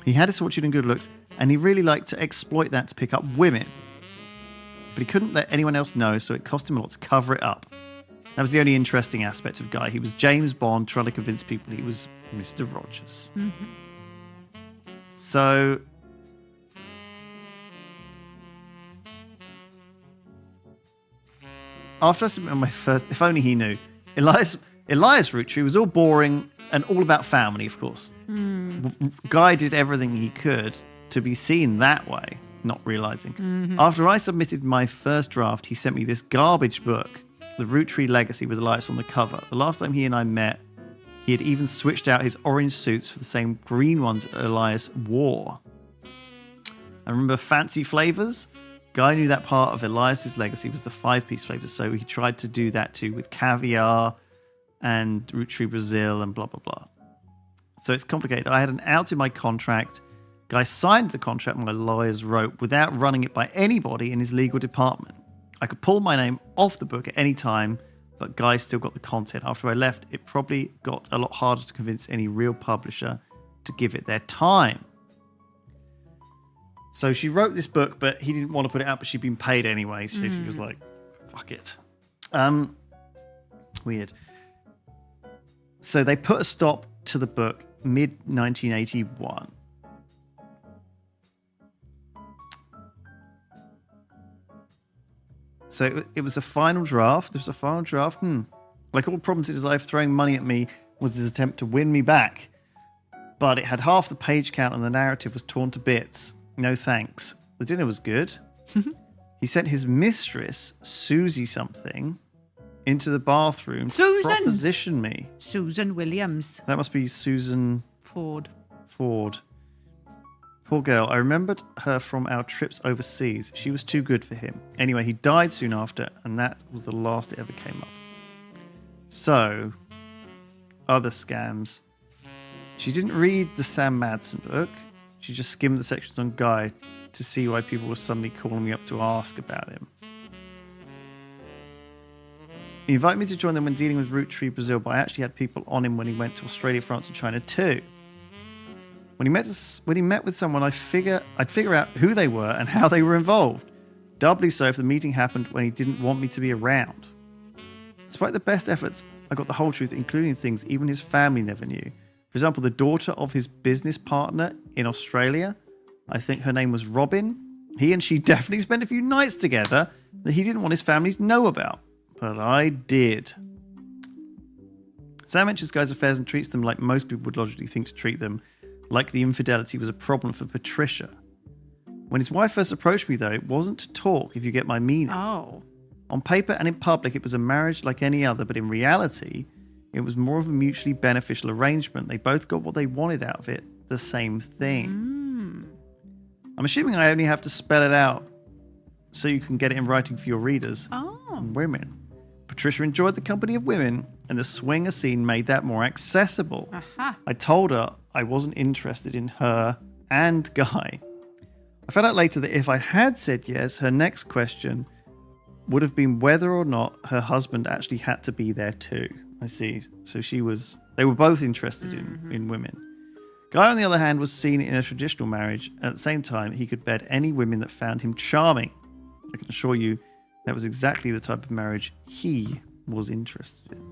He had his fortune and good looks, and he really liked to exploit that to pick up women. But he couldn't let anyone else know, so it cost him a lot to cover it up. That was the only interesting aspect of Guy. He was James Bond trying to convince people he was Mr. Rogers. Mm-hmm. So... after I submitted my first... If only he knew. Elias Roottree was all boring and all about family, of course. Guy did everything he could to be seen that way, not realising. Mm-hmm. After I submitted my first draft, he sent me this garbage book, The Roottree Legacy, with Elias on the cover. The last time he and I met, he had even switched out his orange suits for the same green ones Elias wore. I remember fancy flavours. Guy knew that part of Elias's legacy was the 5-piece flavors, so he tried to do that too with caviar and Roottree Brazil and blah, blah, blah. So it's complicated. I had an out in my contract. Guy signed the contract my lawyers wrote without running it by anybody in his legal department. I could pull my name off the book at any time, but Guy still got the content. After I left, it probably got a lot harder to convince any real publisher to give it their time. So she wrote this book, but he didn't want to put it out, but she'd been paid anyway, so she was like, fuck it. Weird. So they put a stop to the book mid-1981. So it was a final draft. There was a final draft. Like all problems in his life, throwing money at me was his attempt to win me back. But it had half the page count and the narrative was torn to bits. No thanks. The dinner was good. He sent his mistress, Susie something, into the bathroom to proposition me. Susan Williams. That must be Susan... Ford. Poor girl. I remembered her from our trips overseas. She was too good for him. Anyway, he died soon after, and that was the last it ever came up. So, other scams. She didn't read the Sam Madsen book. She just skimmed the sections on Guy to see why people were suddenly calling me up to ask about him. He invited me to join them when dealing with Roottree Brazil, but I actually had people on him when he went to Australia, France, and China too. When he met with someone, I'd figure out who they were and how they were involved. Doubly so if the meeting happened when he didn't want me to be around. Despite the best efforts, I got the whole truth, including things even his family never knew. For example, the daughter of his business partner in Australia, I think her name was Robin. He and she definitely spent a few nights together that he didn't want his family to know about. But I did. Sam mentions Guy's affairs and treats them like most people would logically think to treat them, like the infidelity was a problem for Patricia. When his wife first approached me, though, it wasn't to talk, if you get my meaning. Oh. On paper and in public, it was a marriage like any other, but in reality, it was more of a mutually beneficial arrangement. They both got what they wanted out of it, the same thing. I'm assuming I only have to spell it out so you can get it in writing for your readers. Oh. Women. Patricia enjoyed the company of women, and the swinger scene made that more accessible. I told her I wasn't interested in her and Guy. I found out later that if I had said yes, her next question would have been whether or not her husband actually had to be there too. I see. So they were both interested in women. Guy, on the other hand, was seen in a traditional marriage, and at the same time, he could bed any women that found him charming. I can assure you that was exactly the type of marriage he was interested in.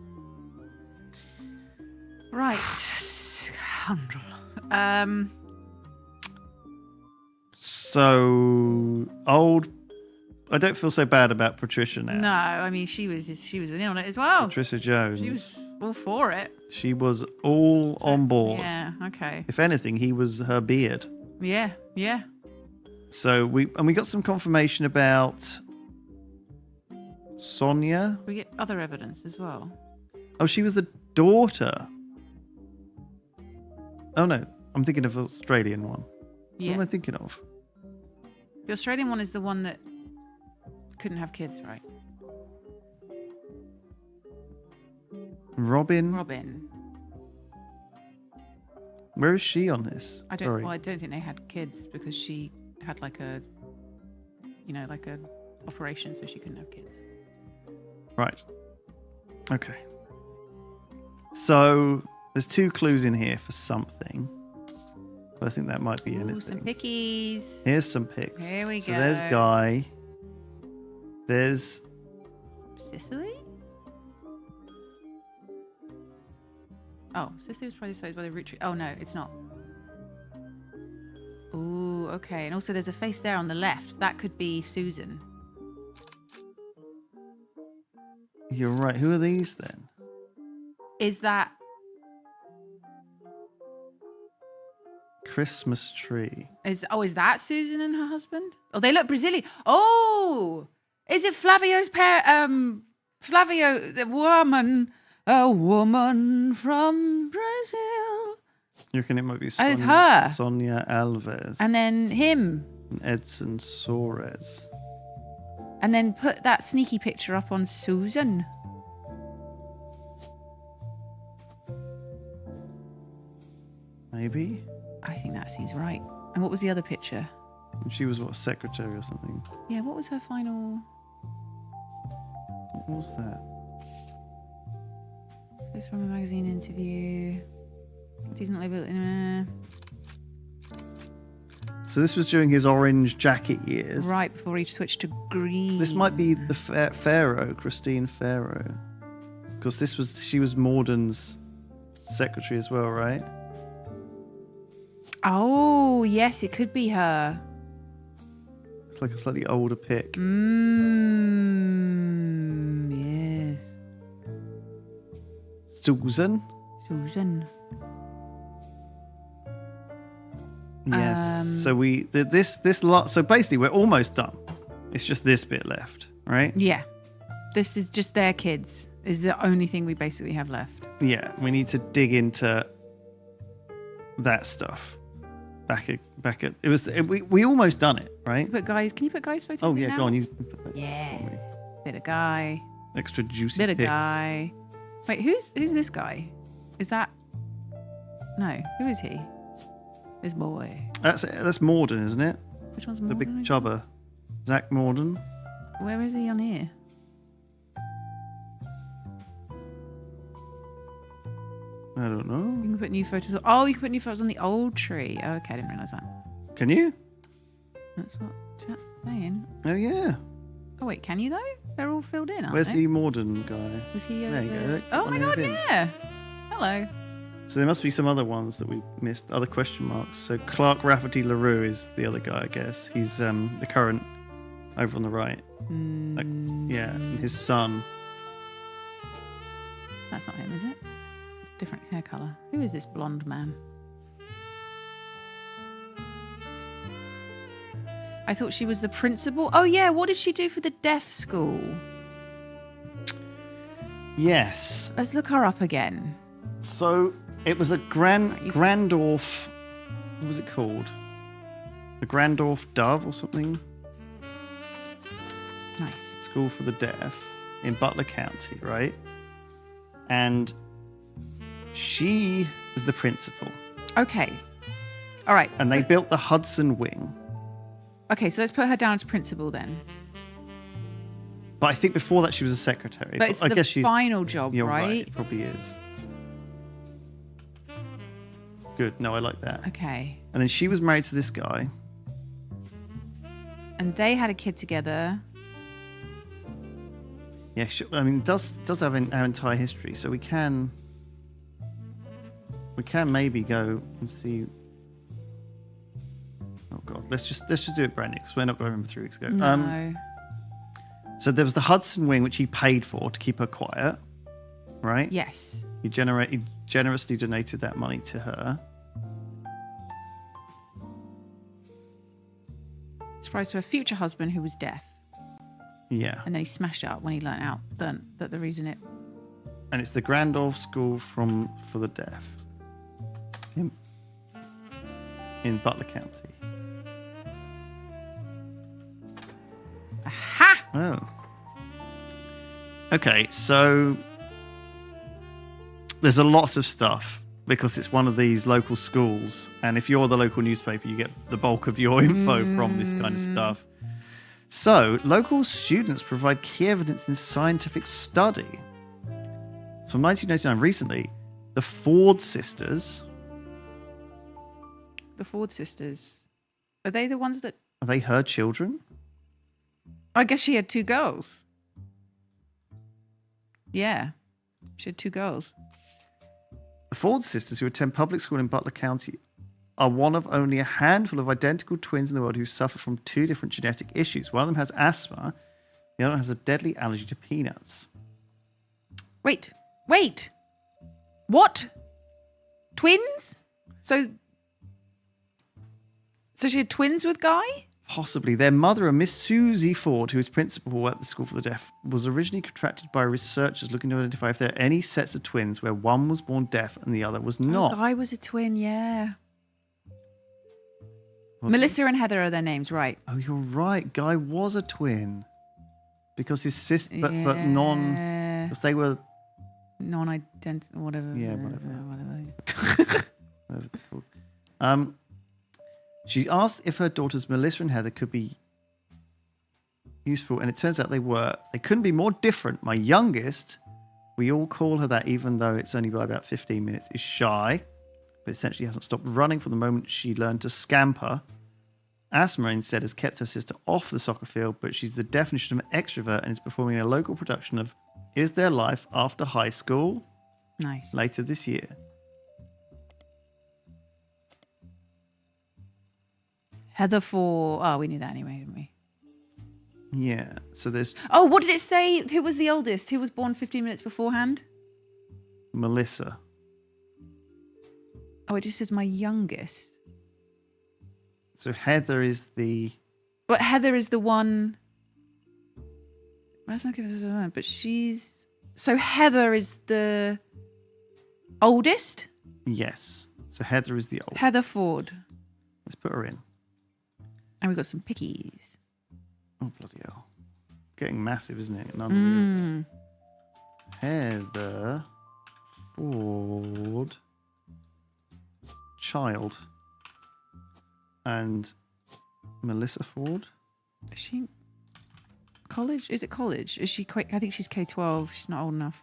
Right. Scoundrel. So old. I don't feel so bad about Patricia now. No, I mean she was in on it as well. Patricia Jones. She was all for it. She was all on board. Yeah. Okay. If anything, he was her beard. Yeah. Yeah. So we got some confirmation about Sonia. We get other evidence as well. Oh, she was the daughter. Oh no, I'm thinking of the Australian one. Yeah. What am I thinking of? The Australian one is the one that couldn't have kids, right? Robin. Where is she on this? I don't think they had kids because she had like a operation, so she couldn't have kids. Right. Okay. So there's 2 clues in here for something. But I think that might be anything. Some pickies. Here's some pics. Here we so go. There's Guy. There's Sicily? Oh, Sicily was probably supposed by the Roottree. Oh no, it's not. Ooh, okay. And also there's a face there on the left. That could be Susan. You're right. Who are these then? Is that Christmas tree? Is that Susan and her husband? Oh, they look Brazilian. Oh, is it Flavio's pair? Flavio, the woman, a woman from Brazil. You reckon it might be Sonia, it's her. Nia Alves. And then him. And Edson Soares. And then put that sneaky picture up on Susan. Maybe. I think that seems right. And what was the other picture? She was secretary or something. Yeah, what was her final? What was that? This from a magazine interview. Didn't live it. So this was during his orange jacket years. Right before he switched to green. This might be the Pharaoh, Christine Pharaoh. Because she was Morden's secretary as well, right? Oh, yes, it could be her. It's like a slightly older pic. Yes. Susan? Susan. Yes. So this lot. So basically, we're almost done. It's just this bit left, right? Yeah. This is just their kids. Is the only thing we basically have left. Yeah. We need to dig into that stuff. Back at. It was. We almost done it, right? Can you put Guy's photo? Oh yeah, now? go on. You can put those. Yeah. Bit of Guy. Extra juicy. Bit of pics. Guy. Wait, who's this guy? Is that? No. Who is he? This boy. That's Morden, isn't it? Which one's The Morden? big chubber. Zach Morden. Where is he on here? I don't know. You can put new photos. Oh, you can put new photos on the old tree. Oh, okay, I didn't realise that. Can you? That's what chat's saying. Oh yeah. Oh wait, can you though? They're all filled in, aren't Where's they? the Morden guy? Was he over There you go. Oh On my the god, bin. yeah. Hello. So there must be some other ones that we missed, other question marks. So Clark Rafferty LaRue is the other guy, I guess. He's the current over on the right. Yeah, and his son. That's not him, is it? It's a different hair colour. Who is this blonde man? I thought she was the principal. Oh yeah, what did she do for the deaf school? Yes. Let's look her up again. So it was a Grandorf. What was it called? The Grandorf Dove or something? Nice. School for the Deaf in Butler County, right? And she is the principal. Okay. All right. And they built the Hudson Wing. Okay, so let's put her down as principal then. But I think before that she was a secretary. But it's I the guess she's final job, You're right? It probably is. Good. No, I like that. Okay. And then she was married to this guy. And they had a kid together. Yeah, I mean, it does have our entire history, so we can maybe go and see. Oh God, let's just do it brand new because we're not going to remember 3 weeks ago. No. So there was the Hudson Wing, which he paid for to keep her quiet, right? Yes. He generously donated that money to her. Surprise to her future husband who was deaf. Yeah. And then he smashed it up when he learnt out that the reason it... And it's the Grandolph School for the Deaf in Butler County. Aha! Oh. Okay, so there's a lot of stuff because it's one of these local schools, and if you're the local newspaper, you get the bulk of your info from this kind of stuff. So, local students provide key evidence in scientific study. From 1999, recently, the Ford sisters. The Ford sisters. Are they the ones that... Are they her children? I guess she had 2 girls. Yeah. She had 2 girls. The Ford sisters, who attend public school in Butler County, are one of only a handful of identical twins in the world who suffer from 2 different genetic issues. One of them has asthma, the other one has a deadly allergy to peanuts. Wait. What? Twins? So she had twins with Guy? Possibly. Their mother, a Miss Susie Ford, who is principal at the School for the Deaf, was originally contracted by researchers looking to identify if there are any sets of twins where one was born deaf and the other was not. Oh, Guy was a twin, yeah. Melissa and Heather are their names, right? Oh, you're right. Guy was a twin. Because his sister, but non... Because they were... Non-identical, whatever. Yeah, whatever. Whatever they're called. She asked if her daughters Melissa and Heather could be useful, and it turns out they were. They couldn't be more different. My youngest, we all call her that even though it's only by about 15 minutes, is shy, but essentially hasn't stopped running from the moment she learned to scamper. Asma instead has kept her sister off the soccer field, but she's the definition of an extrovert and is performing in a local production of Is There Life After High School? Nice. Later this year. Heather for... Oh, we knew that anyway, didn't we? Yeah, so there's Oh, what did it say? Who was the oldest? Who was born 15 minutes beforehand? Melissa. Oh, it just says my youngest. So Heather is the... But Heather is the one... That's not giving us a name, but she's... So Heather is the oldest? Yes. So Heather is the oldest. Heather Ford. Let's put her in. And we've got some pickies. Oh, bloody hell. Getting massive, isn't it? Unreal. Heather Ford. Child. And Melissa Ford. Is she college? Is it college? Is she quite? I think she's K-12. She's not old enough.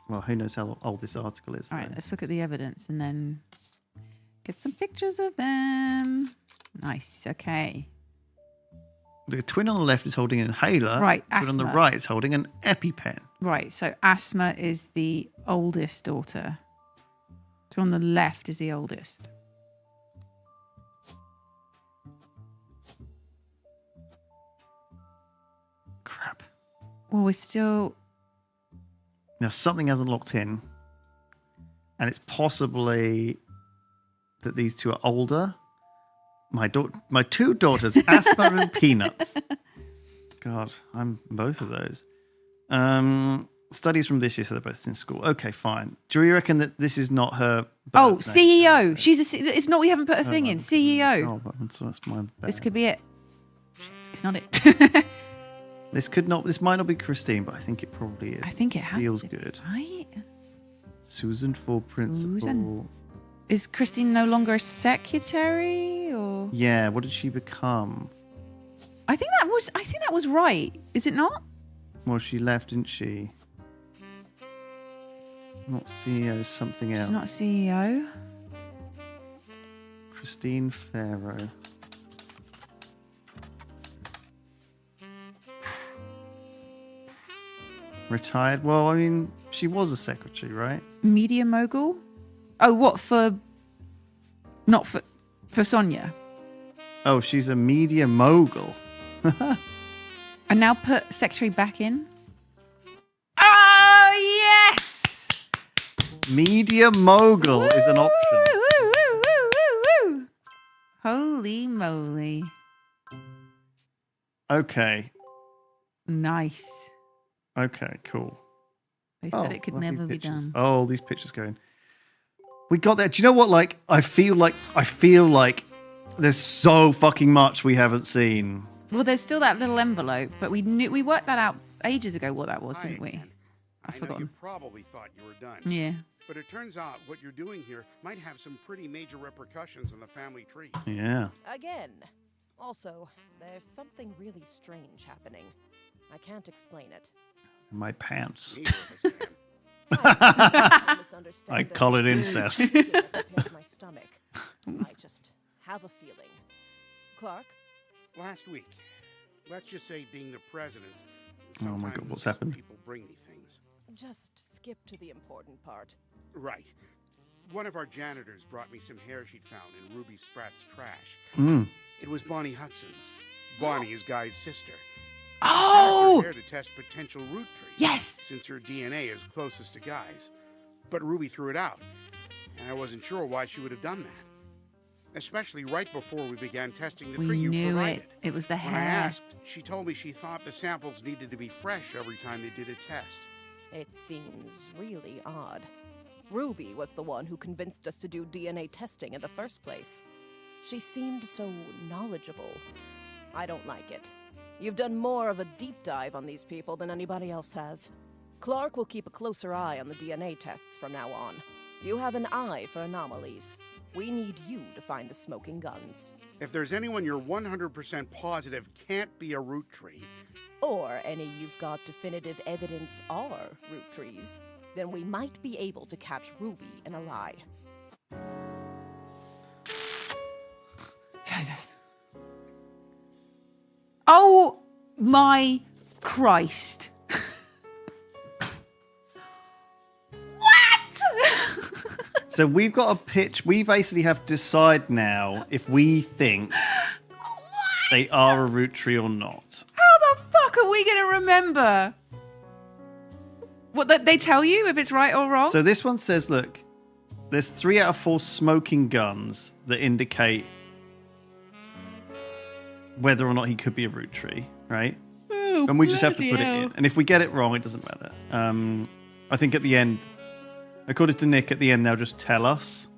Well, who knows how old this article is. All right, let's look at the evidence and then get some pictures of them. Nice. Okay. The twin on the left is holding an inhaler. Right. The twin on the Asthma. right is holding an EpiPen. Right. So Asthma is the oldest daughter. So on the left is the oldest. Crap. Well, we're still... Now, something hasn't locked in. And it's possibly that these two are older. My two daughters, Asthma and Peanuts. God, I'm both of those. Studies from this year, so they're both in school. Okay, fine. Do you reckon that this is not her birth name? CEO. She's a... It's not... We haven't put a thing in. CEO. Oh, so that's my bad. This could be it. It's not it. This might not be Christine, but I think it probably is. I think it has Feels to, good. right? Susan for principal. Susan. Is Christine no longer a secretary, or? Yeah. What did she become? I think that was right. Is it not? Well, she left, didn't she? Not CEO, something else. She's not CEO. Christine Farrow. Retired. Well, I mean, she was a secretary, right? Media mogul. Oh, what for? Not for Sonia. Oh, she's a media mogul. And now put secretary back in. Oh yes! Media mogul is an option. Woo, woo, woo, woo, woo. Holy moly! Okay. Nice. Okay. Cool. They said it could lovely never be pictures. done. Oh, these pictures going. We got there. Do you know what? Like, I feel like there's so fucking much we haven't seen. Well, there's still that little envelope, but we worked that out ages ago. What that was, didn't we? Again. I've I know forgotten. you probably thought you were done. Yeah. But it turns out what you're doing here might have some pretty major repercussions on the family tree. Yeah. Again. Also, there's something really strange happening. I can't explain it. My pants. Neither of us can. I call it incest. My stomach. I just have a feeling. Clark? Last week, let's just say being the president. Oh my God, what's sometimes happened? People bring me things. Just skip to the important part. Right. One of our janitors brought me some hair she'd found in Ruby Spratt's trash. Mm. It was Bonnie Hudson's. Bonnie is Guy's sister. Oh! Hair to test potential root tree. Yes. Since her DNA is closest to Guy's. But Ruby threw it out, and I wasn't sure why she would have done that. Especially right before we began testing the tree We you knew provided. it. It was the When I hair. asked, she told me she thought the samples needed to be fresh every time they did a test. It seems really odd. Ruby was the one who convinced us to do DNA testing in the first place. She seemed so knowledgeable. I don't like it. You've done more of a deep dive on these people than anybody else has. Clark will keep a closer eye on the DNA tests from now on. You have an eye for anomalies. We need you to find the smoking guns. If there's anyone you're 100% positive can't be a root tree, Or any you've got definitive evidence are root trees, then we might be able to catch Ruby in a lie. Jesus. Oh my Christ. So we've got a pitch. We basically have to decide now if we think they are a root tree or not. How the fuck are we going to remember? What, that they tell you if it's right or wrong? So this one says, look, there's 3 out of 4 smoking guns that indicate whether or not he could be a Roottree, right? Oh, and we just have to put it hell. in. And if we get it wrong, it doesn't matter. I think at the end, according to Nick, at the end they'll just tell us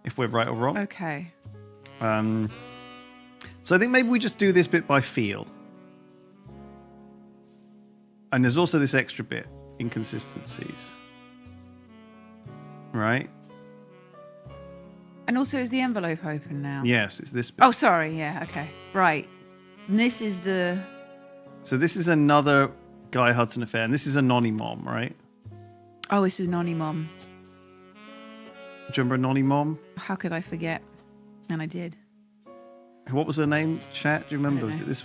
if we're right or wrong. Okay. So I think maybe we just do this bit by feel. And there's also this extra bit, inconsistencies. Right? And also, is the envelope open now? Yes, it's this bit. Oh, sorry. Yeah. Okay. Right. And this is the. So this is another Guy Hudson affair, and this is Anonymom, right? Oh, this is Nonny Mom. Do you remember Anonymom? How could I forget? And I did. What was her name, chat? Do you remember? I Was don't it this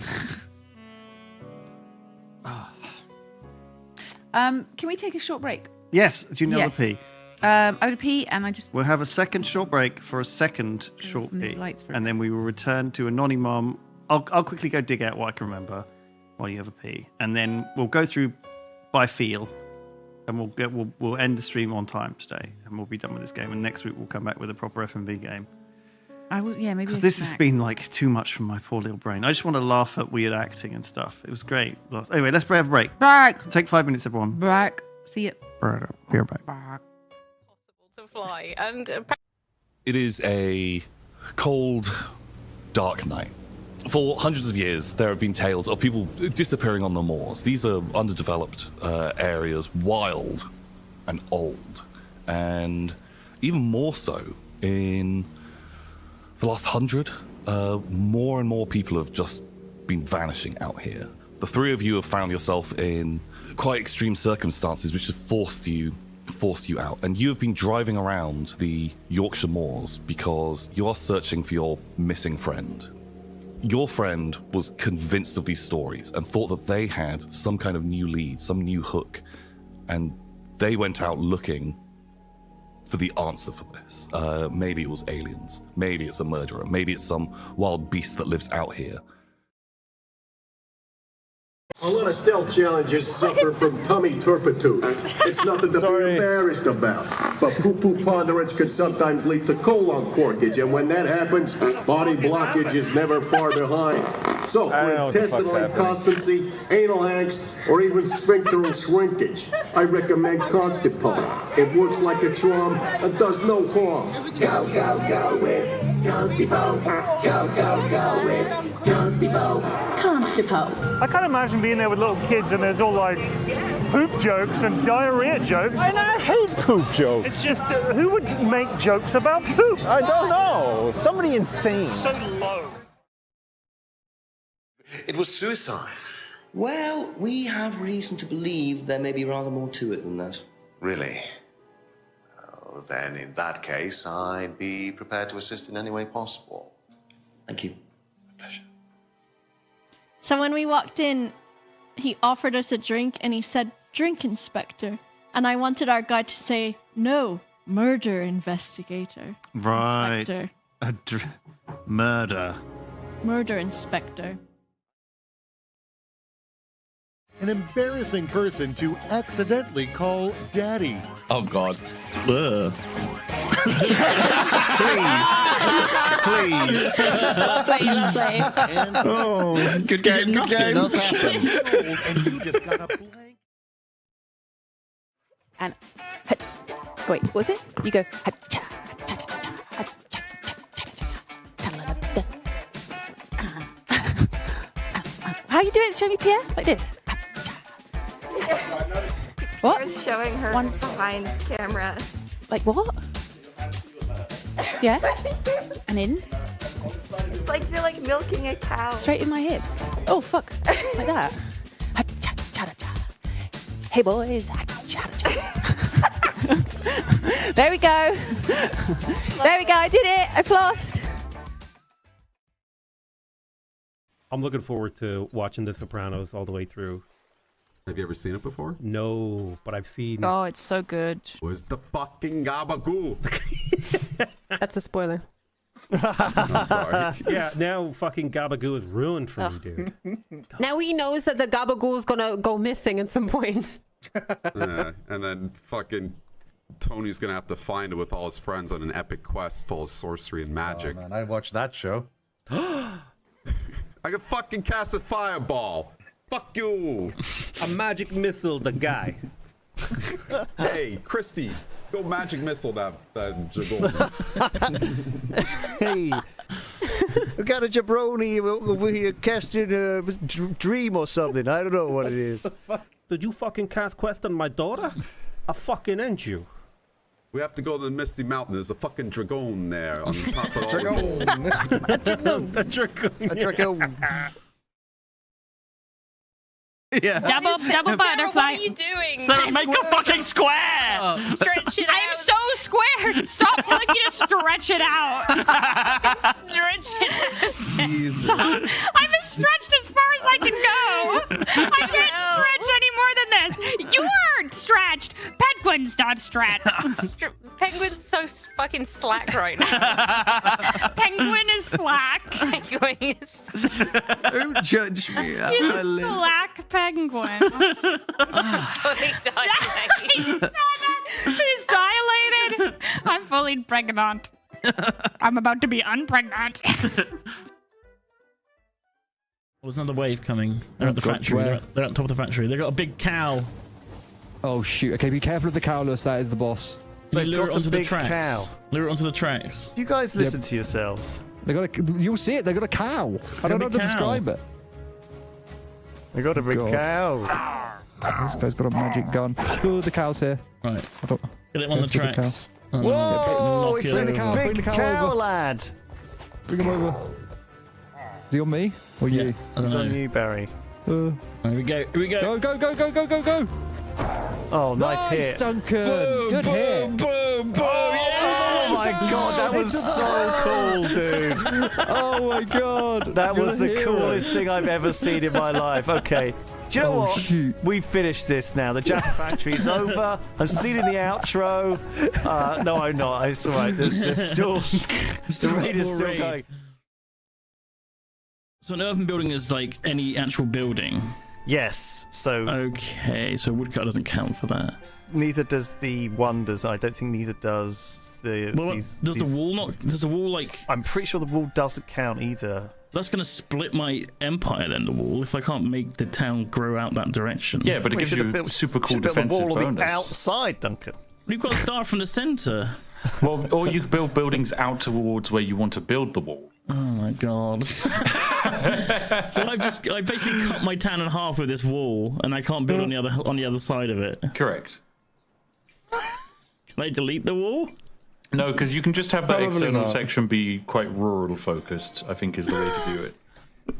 one? Can we take a short break? Yes. Do you know Yes. the P? I would pee, and I just. We'll have a second short break for a second short from these P. lights for a And then we will return to Anonymom. I'll quickly go dig out what I can remember while you have a pee. And then we'll go through by feel. And we'll end the stream on time today. And we'll be done with this game. And next week we'll come back with a proper F&B game. I will. Yeah, maybe. Because a this has snack. been like too much for my poor little brain. I just want to laugh at weird acting and stuff. It was great. Anyway, let's have a break. Back. Take 5 minutes, everyone. Back. See it. Be right back. Back. To fly and It is a cold, dark night. For hundreds of years, there have been tales of people disappearing on the moors. These are underdeveloped areas, wild and old. And even more so in the last 100, more and more people have just been vanishing out here. The 3 of you have found yourself in quite extreme circumstances which have forced you out, and you have been driving around the Yorkshire moors because you are searching for your missing friend. Your friend was convinced of these stories and thought that they had some kind of new lead, some new hook, and they went out looking for the answer for this. Maybe it was aliens, maybe it's a murderer, maybe it's some wild beast that lives out here. A lot of stealth challengers suffer from tummy turpitude. It's nothing to be embarrassed about. But poo-poo ponderance can sometimes lead to colon corkage, and when that happens, body blockage is never far behind. So, for intestinal inconstancy, anal angst, or even sphincteral shrinkage, I recommend Constipone. It works like a charm and does no harm. Go, go, go with Constipone. Go, go, go with Constipone. Constipone. I can't imagine being there with little kids and there's all like poop jokes and diarrhea jokes. And I hate poop jokes. It's just, who would make jokes about poop? I don't know. Somebody insane. So low. It was suicide. Well, we have reason to believe there may be rather more to it than that. Really? Well, then in that case, I'd be prepared to assist in any way possible. Thank you. My pleasure. So when we walked in, he offered us a drink and he said, "Drink, Inspector." And I wanted our guy to say, "No, murder investigator." Right. Inspector. Murder. Murder inspector. An embarrassing person to accidentally call daddy. Oh, God. Please. Oh, good game, good game. Does happen. And you just got a blank. And wait, was it? You go. How you do it? Show me, Pierre. Like this. What? We're showing her behind camera. Like what? Yeah. And in. It's like you're like milking a cow. Straight in my hips. Oh fuck. Like that. Hey boys. There we go. There we go. I did it. I flossed. I'm looking forward to watching The Sopranos all the way through. Have you ever seen it before? No, but I've seen... Oh, it's so good. Where's the fucking gabagoo? That's a spoiler. I'm sorry. Yeah, now fucking Gabagoo is ruined for me, dude. Now he knows that the Gabagoo is gonna go missing at some point. And then fucking Tony's gonna have to find it with all his friends on an epic quest full of sorcery and magic. Oh, man, I watched that show. I can fucking cast a fireball. Fuck you. A magic missile, the guy. Hey, Christy, go magic missile that Jagon. Hey, we got a jabroni over here casting a dream or something. I don't know what it is. Did you fucking cast quest on my daughter? I fucking end you. We have to go to the Misty Mountain. There's a fucking dragon there on top of all the A dragon. A dragon. Yeah. Double Sarah, butterfly. What are you doing? So make a fucking square. Stretch it out. I'm so square. Stop telling me to stretch it out. Stretch it out. So, I'm as stretched as far as I can go. I can't stretch any more than this. You are stretched. Penguin's not stretched. Penguin's so fucking slack right now. Penguin is slack. Penguin is. Don't judge me. He's a slack penguin. Totally dilated. He's dilated. I'm fully pregnant. I'm about to be unpregnant. There's another wave coming. They're at the factory. They're at the top of the factory. They've got a big cow. Oh shoot! Okay, be careful of the cowless. That is the boss. They've Lure got it onto a the big tracks. cow. Lure it onto the tracks. You guys listen to yourselves. They got a. You'll see it. They got a cow. I don't know how to describe it. They got a big cow. This guy's got a magic gun. Oh, the cow's here. Right. Get him on the tracks. Whoa! It's a Bring the big cow cow, over. lad. Bring him over. Is he on me or you? It's on you, Barry. Here we go. Here we go. Go! Go! Oh, nice hit. Duncan. Boom, Good boom, hit. Boom! Oh my god, that was so cool, dude. Oh my god. That You're was a the hero. coolest thing I've ever seen in my life. Okay. Do you know what? Shoot. We've finished this now. The Jaffa Factory is over. I'm seeing the outro. No, I'm not. It's all right. There's still... the raid is still going. So an urban building is like any actual building. Yes, so... Okay, so woodcut doesn't count for that. Neither does the wonders. I don't think neither does the... Well, does the wall not... Does the wall, like... I'm pretty sure the wall doesn't count either. That's going to split my empire then, the wall, if I can't make the town grow out that direction. Yeah, but it gives you a super cool defensive the wall on bonus. the outside, Duncan. You've got to start from the centre. Well, or you could build buildings out towards where you want to build the wall. Oh my god. So I basically cut my town in half with this wall, and I can't build on the other side of it. Correct. Can I delete the wall? No, because you can just have that Probably external not. section be quite rural focused, I think is the way to view it.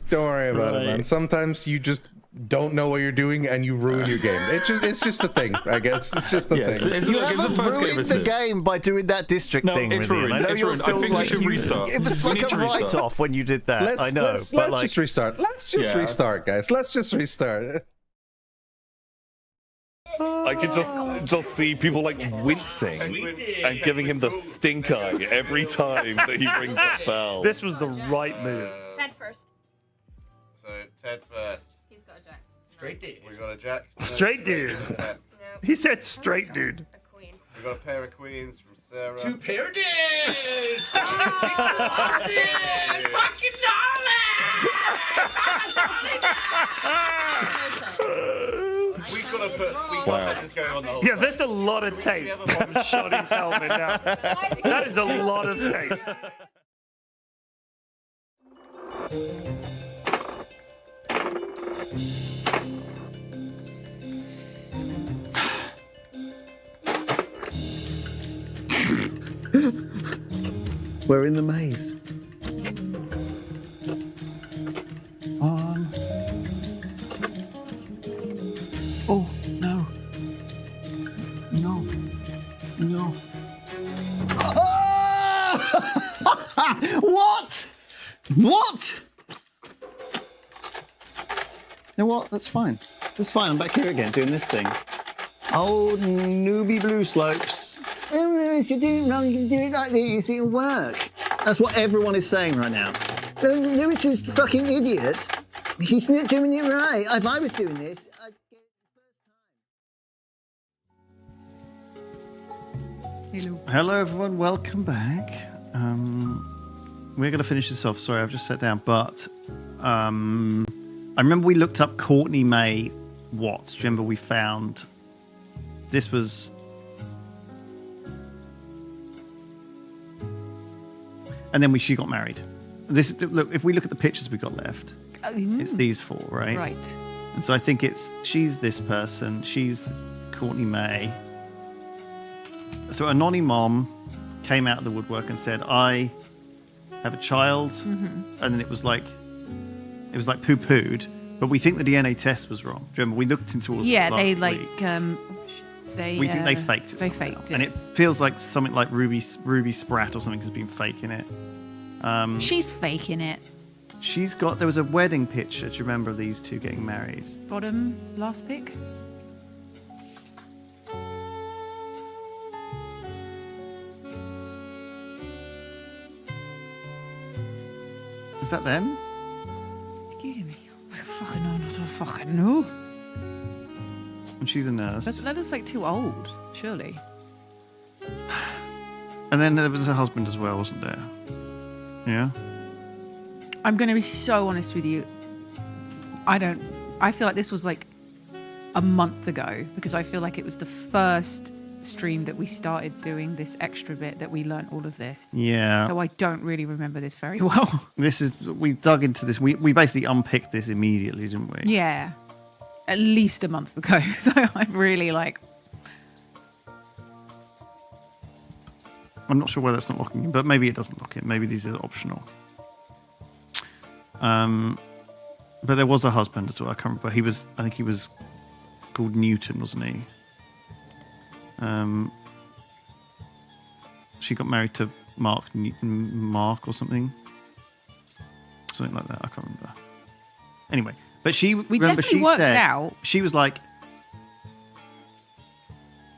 Don't worry about it, man. Right. Sometimes you just don't know what you're doing and you ruin your game. It's just a thing, I guess. It's just a thing. You haven't ruined the game by doing that district thing. it's Rivian. ruined. I know It's you're ruined. still I think we should restart. It was We like need a to restart. write-off when you did that. I know. Let's just restart. Let's just restart, guys. Let's just restart. I could just see people like wincing and giving him the stink eye every time that he rings that bell. This was the right move. Ted first. So, Ted first. He's got a jack. Straight dude. We got a jack. Straight dude. He said straight dude. We got a pair of queens from Sarah. Two pair dudes! We gotta put this going on the whole Yeah, there's a lot of tape on Shoddy's helmet now. That is a lot of tape. We're in the maze. Oh, no. No. No. What? What? You know what? That's fine. That's fine. I'm back here again doing this thing. Old newbie blue slopes. Oh, Lewis, you're doing it wrong. You can do it like this. It'll work. That's what everyone is saying right now. Lewis is a fucking idiot. He's not doing it right. If I was doing this, Hello, everyone. Welcome back. We're going to finish this off. Sorry, I've just sat down. But I remember we looked up Courtney May Watts. Do you remember we found this was... And then she got married. Look, if we look at the pictures we got left, it's these four, right? Right. And so I think she's this person. She's Courtney May. So a nonny mom came out of the woodwork and said, I have a child. And then it was like poo-pooed. But we think the DNA test was wrong. Do you remember? We looked into all of Yeah, it they last like week. We think they faked it. They somehow. faked it. And it feels like something like Ruby Spratt or something has been faking it. She's faking it. There was a wedding picture. Do you remember these two getting married? Bottom last pick. Is that them? Give me. Fucking no, not a fucking no. And she's a nurse. That looks like too old, surely. And then there was her husband as well, wasn't there? Yeah. I'm going to be so honest with you. I feel like this was like a month ago because I feel like it was the first stream that we started doing this extra bit that we learnt all of this. Yeah. So I don't really remember this very well. We dug into this. We basically unpicked this immediately, didn't we? Yeah. At least a month ago. So I'm really like... I'm not sure why that's not locking in, but maybe it doesn't lock in. Maybe these are optional. But there was a husband as well. I can't remember. I think he was called Newton, wasn't he? She got married to Mark or something like that. I can't remember. Anyway, but she We remember definitely she worked said it out. She was like,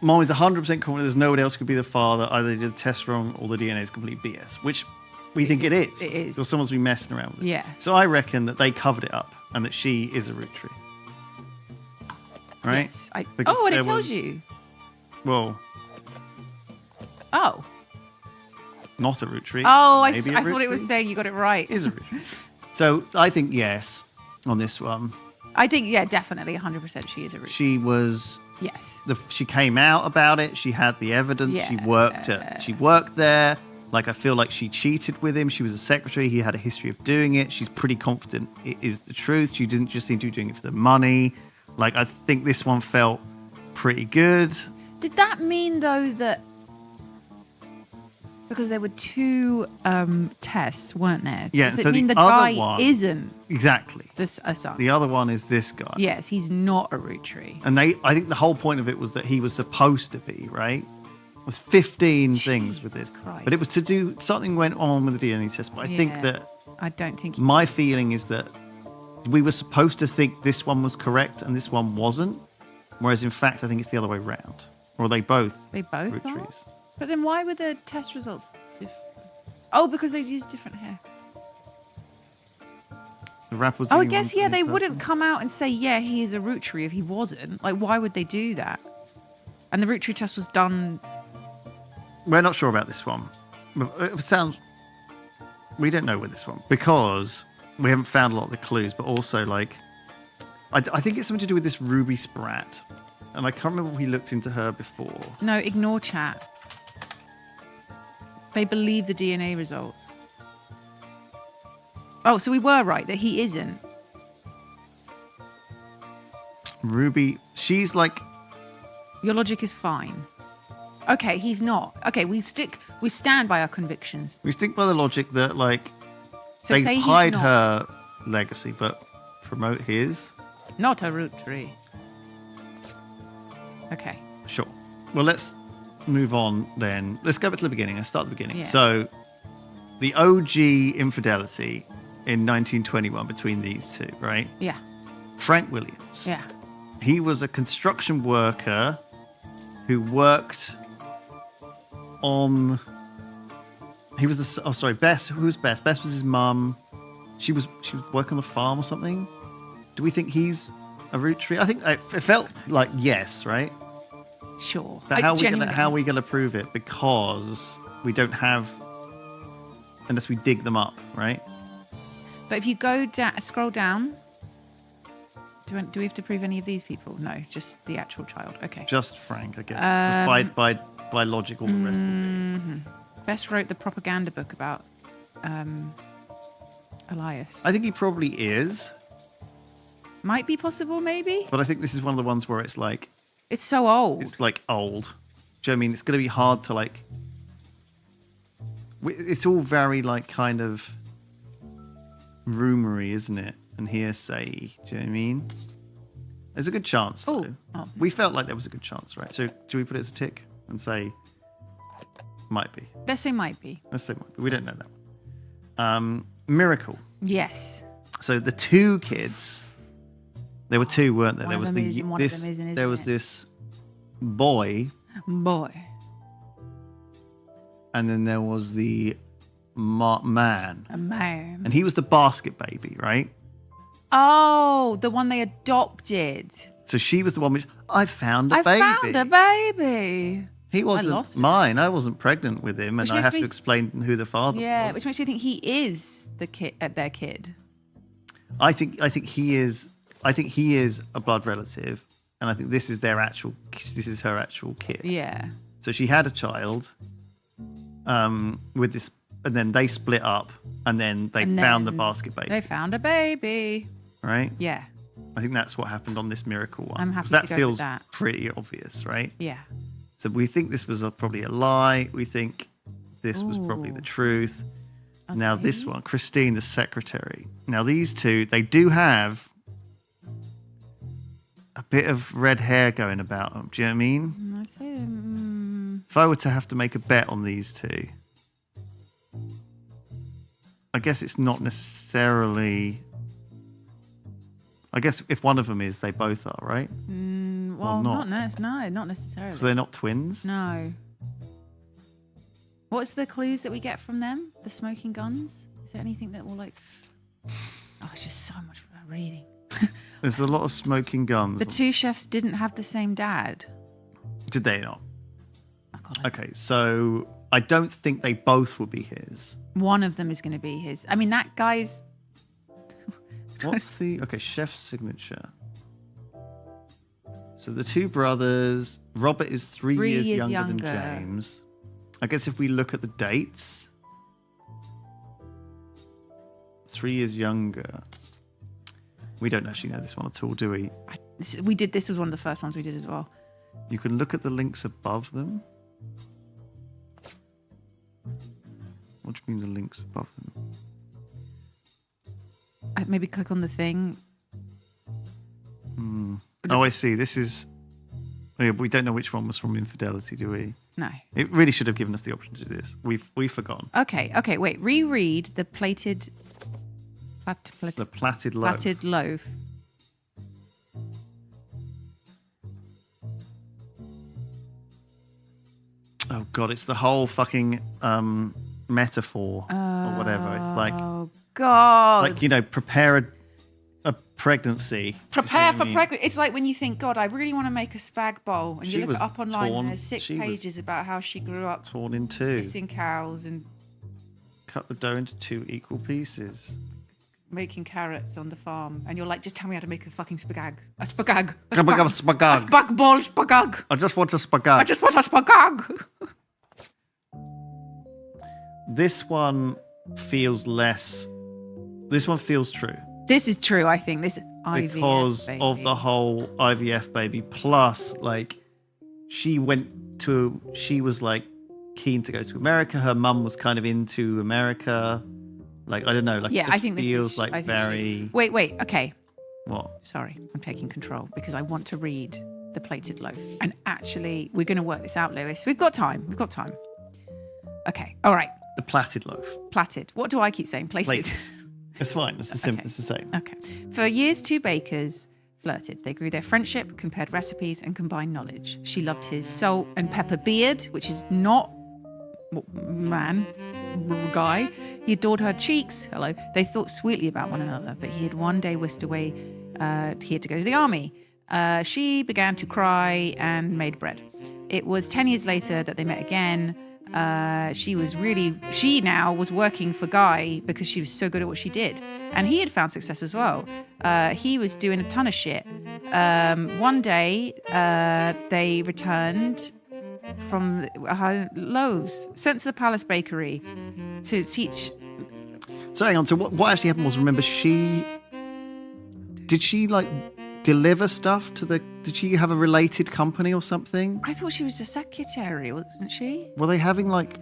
Mom is 100% confident there's no one else could be the father. Either they did the test wrong or the DNA is complete BS, which we think it is. It is. Or someone's been messing around with it. Yeah. So I reckon that they covered it up and that she is a Roottree. Right? Yes, and Because it there tells was- you. Well, Oh. not a Roottree. Oh, I Maybe a thought it was Roottree. saying you got it right. Is a Roottree. So I think yes on this one. I think, yeah, definitely 100% she is a root. She was. Yes. She came out about it. She had the evidence. Yeah. She worked there. Like, I feel like she cheated with him. She was a secretary. He had a history of doing it. She's pretty confident it is the truth. She didn't just seem to be doing it for the money. Like, I think this one felt pretty good. Did that mean, though, that because there were two tests, weren't there? Yeah, Does it so mean the the other guy one- isn't Exactly. a son? The other one is this guy. Yes, he's not a root tree. And I think the whole point of it was that he was supposed to be, right? There's 15 things with this. Christ. But it was to do, something went on with the DNA test. But I think Yeah. that I don't think. my feeling is that we were supposed to think this one was correct and this one wasn't. Whereas in fact, I think it's the other way round. Or are they both They both root are? trees? But then why were the test results different? Oh, because they used different hair. The rap was. Oh, I only guess, one yeah, for they this wouldn't person. come out and say, yeah, he is a root tree if he wasn't. Like, why would they do that? And the root tree test was done. We're not sure about this one. It sounds. We don't know with this one because we haven't found a lot of the clues, but also, like, I think it's something to do with this Ruby Spratt. And I can't remember if we looked into her before. No, ignore chat. They believe the DNA results. Oh, so we were right that he isn't. Ruby, she's like. Your logic is fine. Okay, he's not. Okay, we stand by our convictions. We stick by the logic that, like, So say they he's hide not. her legacy, but promote his. Not a root tree. Okay. Sure. Well, let's move on then. Let's go back to the beginning. Let's start at the beginning. Yeah. So, the OG infidelity in 1921 between these two, right? Yeah. Frank Williams. Yeah. He was a construction worker who worked on. He was the. Oh, sorry, Bess. Who was Bess? Bess was his mum. She was working on the farm or something. Do we think he's a root tree? I think it felt like yes, right? Sure. But how are we gonna prove it? Because we don't have, unless we dig them up, right? But if you go down, scroll down. Do we have to prove any of these people? No, just the actual child. Okay. Just Frank, I guess. Just by logic, all the rest would be. Best wrote the propaganda book about Elias. I think he probably is. Might be possible, maybe. But I think this is one of the ones where it's like... It's so old. It's like old. Do you know what I mean? It's going to be hard to like... It's all very like kind of rumory, isn't it? And hearsay. Do you know what I mean? There's a good chance. Though. Oh. We felt like there was a good chance, right? So do we put it as a tick and say might be? Let's say might be. Let's say might be. We don't know that. Miracle. Yes. So the two kids, there were two, weren't there? One of them is and one of them isn't, there was this boy. And then there was the man. A man. And he was the basket baby, right? Oh, the one they adopted. So she was the one which I found a baby. I found a baby. He wasn't mine. I wasn't pregnant with him, and I have to explain who the father was. Yeah, which makes you think he is the kid, their kid. I think he is. I think he is a blood relative, and I think this is her actual kid. Yeah. So she had a child, with this, and then they split up, and then they found the basket baby. They found a baby. Right? Yeah. I think that's what happened on this miracle one. I'm happy 'Cause that to go feels with that. pretty obvious, right? Yeah. So we think this was probably a lie. We think this was probably the truth. Okay. Now this one, Christine, the secretary. Now these two, they do have a bit of red hair going about them. Do you know what I mean? That's it. If I were to have to make a bet on these two, I guess it's not necessarily... I guess if one of them is, they both are, right? Well, not necessarily. So they're not twins? No. What's the clues that we get from them? The smoking guns? Is there anything that will like... Oh, it's just so much about reading. There's a lot of smoking guns. The two chefs didn't have the same dad. Did they not? Okay, so I don't think they both will be his. One of them is going to be his. I mean, that guy's... What's the... Okay, chef's signature. So the two brothers... Robert is 3 years younger than James. I guess if we look at the dates... 3 years younger. We don't actually know this one at all, do we? This was one of the first ones we did as well. You can look at the links above them. What do you mean the links above them? Maybe click on the thing. Oh, I see. This is... Oh, yeah, but we don't know which one was from Infidelity, do we? No. It really should have given us the option to do this. We've forgotten. Okay, wait. Reread the plated... The platted loaf. Platted loaf. Oh, God, it's the whole fucking metaphor or whatever. It's like... Oh, God. Like, you know, prepare a pregnancy. Prepare for pregnancy. It's like when you think, God, I really want to make a spag bowl. And you look it up online and there's 6 pages about how she grew up. Torn in two. Kissing cows and... Cut the dough into 2 equal pieces. Making carrots on the farm. And you're like, just tell me how to make a fucking spagag. A spagag. A spagag. A spag ball spagag. I just want a spagag. I just want a spagag. This one feels less... This one feels true. This is true, I think. This IVF because baby. of the whole IVF baby. Plus, like, she was like keen to go to America. Her mum was kind of into America. Like, I don't know. Like, yeah, it just I think feels this is like very... Wait, okay. What? Sorry, I'm taking control because I want to read the plated loaf. And actually, we're going to work this out, Lewis. We've got time. Okay, all right. The platted loaf. Platted. What do I keep saying? Plated. It's fine. It's the same. It's the same. Okay. For years, 2 bakers flirted. They grew their friendship, compared recipes, and combined knowledge. She loved his salt and pepper beard, which is not guy. He adored her cheeks. Hello. They thought sweetly about one another, but he had one day whisked away. He had to go to the army. She began to cry and made bread. it was 10 years later that they met again. She now was working for Guy because she was so good at what she did. And he had found success as well. He was doing a ton of shit. One day, they returned from loaves sent to the Palace Bakery to teach. So hang on. So what actually happened was, remember, did she like deliver stuff to the? Did she have a related company or something? I thought she was a secretary, wasn't she? Were they having like?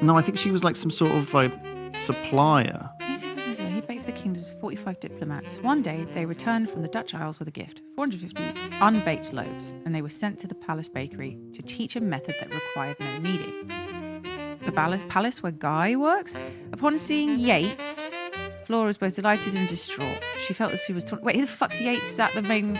No, I think she was like some sort of like supplier. He baked for the kingdom's 45 diplomats. One day, they returned from the Dutch Isles with a gift, 450 unbaked loaves, and they were sent to the Palace Bakery to teach a method that required no kneading. The palace where Guy works. Upon seeing Yates, Flora was both delighted and distraught. She felt that she was torn. Wait, who the fuck's Yates? Is that the main?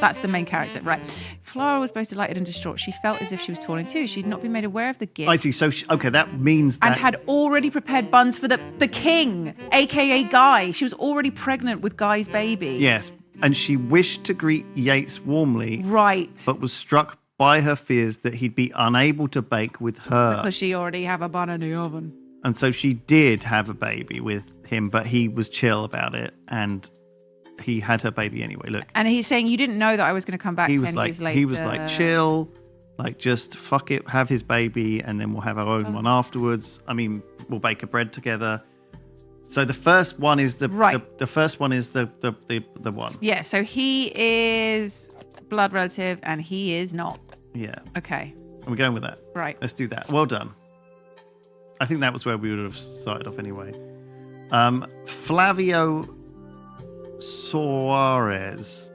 That's the main character, right? Flora was both delighted and distraught. She felt as if she was torn in two. She'd not been made aware of the gift. I see. So okay, that means that and had already prepared buns for the king, aka Guy. She was already pregnant with Guy's baby. Yes, and she wished to greet Yates warmly, right? But was struck by her fears that he'd be unable to bake with her because she already have a bun in the oven. And so she did have a baby with him, but he was chill about it, and he had her baby anyway. Look, and he's saying, "You didn't know that I was going to come back 10 years later." He was like, chill, like just fuck it, have his baby, and then we'll have our own one afterwards. I mean, we'll bake a bread together. So the first one is the first one is the one. Yeah. So he is blood relative, and he is not. Yeah. Okay. And we're going with that. Right. Let's do that. Well done. I think that was where we would have started off anyway. Flavio Soares.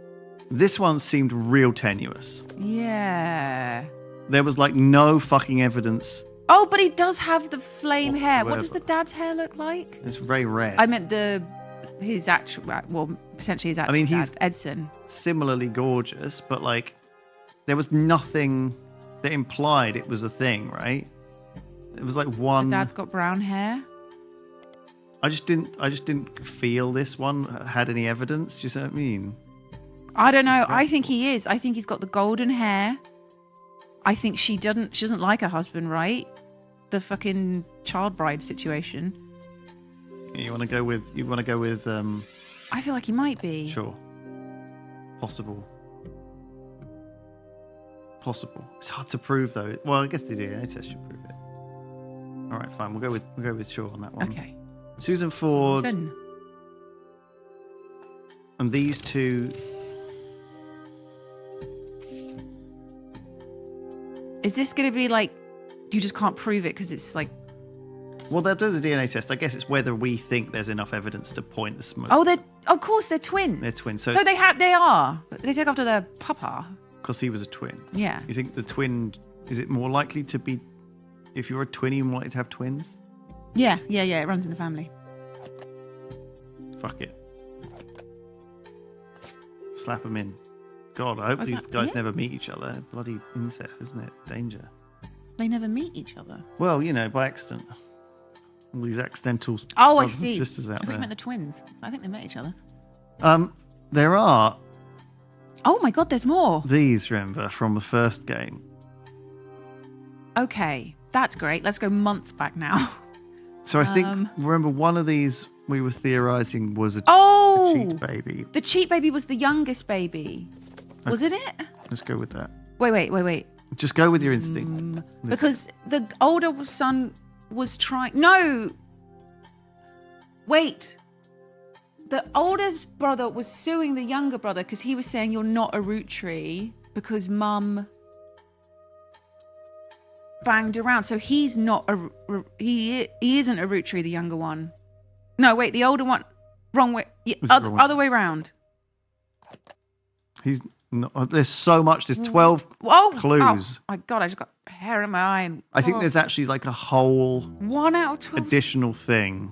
This one seemed real tenuous. Yeah. There was like no fucking evidence. Oh, but he does have the flame hair. What does the dad's hair look like? It's very rare. I meant his actual, well, potentially his actual he's dad, Edson. Similarly gorgeous, but like there was nothing that implied it was a thing, right? It was like one. The dad's got brown hair. I just didn't feel this one had any evidence. Do you see what I mean? I don't know. I think he is. I think he's got the golden hair. I think she doesn't like her husband, right? The fucking child bride situation. You want to go with I feel like he might be. Sure. Possible. It's hard to prove though. Well, I guess the DNA test should prove it. All right, fine. We'll go with Shaw on that one. Okay. Susan Ford. And these two. Is this going to be like you just can't prove it because it's like? Well, they'll do the DNA test. I guess it's whether we think there's enough evidence to point the smoke. Oh, of course they're twins. They're twins. So they are. They take after their papa. Because he was a twin. Yeah. You think the twin, is it more likely to be, if you're a twin, you might have twins? Yeah. It runs in the family. Fuck it. Slap them in. God, I hope these guys never meet each other. Bloody incest, isn't it? Danger. They never meet each other. Well, by accident. All these accidental. Oh, I see. Sisters out I think there. I meant the twins. I think they met each other. There are. Oh my God, there's more. These, remember, from the first game. Okay, that's great. Let's go months back now. So I think, remember, one of these we were theorizing was a cheat baby. The cheat baby was the youngest baby. Okay. Wasn't it? Let's go with that. Wait. Just go with your instinct. Because the older son was trying... No! Wait. The older brother was suing the younger brother because he was saying you're not a Roottree because mum banged around. So he's not he isn't a Roottree, the younger one. No, wait, the older one. Wrong way. Yeah, other way round. He's not, there's so much. There's 12 clues. Oh my God, I just got hair in my eye. And, I think there's actually like a whole 1 out of 12 additional thing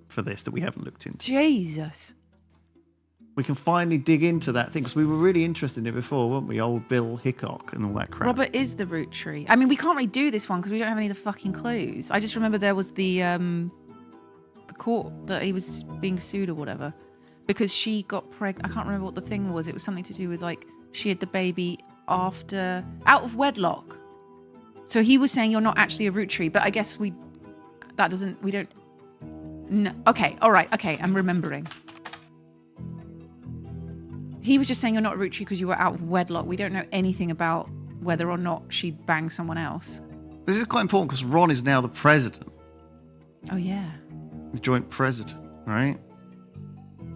for this that we haven't looked into. Jesus. We can finally dig into that thing because we were really interested in it before, weren't we? Old Bill Hickok and all that crap. Robert is the Roottree. I mean, we can't really do this one because we don't have any of the fucking clues. I just remember there was the court that he was being sued or whatever because she got pregnant. I can't remember what the thing was. It was something to do with like she had the baby out of wedlock. So he was saying you're not actually a Roottree, but I guess we don't. No, okay, all right, okay, I'm remembering. He was just saying you're not a Roottree because you were out of wedlock. We don't know anything about whether or not she banged someone else. This is quite important because Ron is now the president. Oh, yeah. The joint president, right?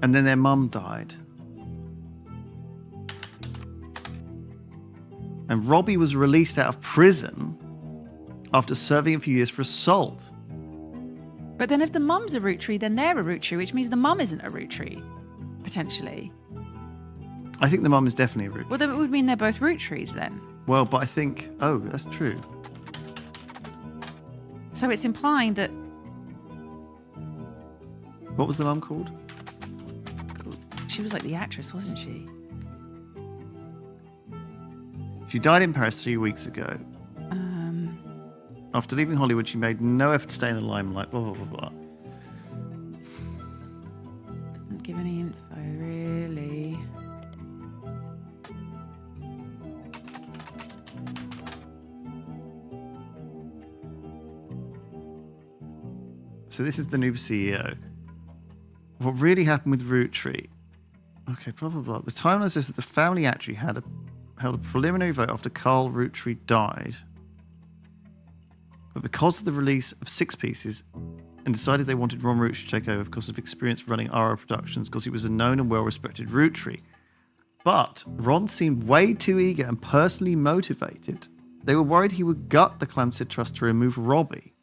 And then their mum died. And Robbie was released out of prison after serving a few years for assault. But then if the mum's a Roottree, then they're a Roottree, which means the mum isn't a Roottree, potentially. I think the mum is definitely a Roottree. Well, that would mean they're both Roottrees then. Well, but I think... Oh, that's true. So it's implying that... What was the mum called? She was like the actress, wasn't she? She died in Paris 3 weeks ago. After leaving Hollywood, she made no effort to stay in the limelight, blah, blah, blah, blah. Doesn't give any info, really. So this is the new CEO. What really happened with Roottree? Okay, blah, blah, blah. The timeline says that the family actually held a preliminary vote after Carl Roottree died. But because of the release of 6 Pieces and decided they wanted Ron Roottree to take over because of experience running RO Productions because he was a known and well-respected Roottree. But Ron seemed way too eager and personally motivated. They were worried he would gut the Clancy Trust to remove Robbie.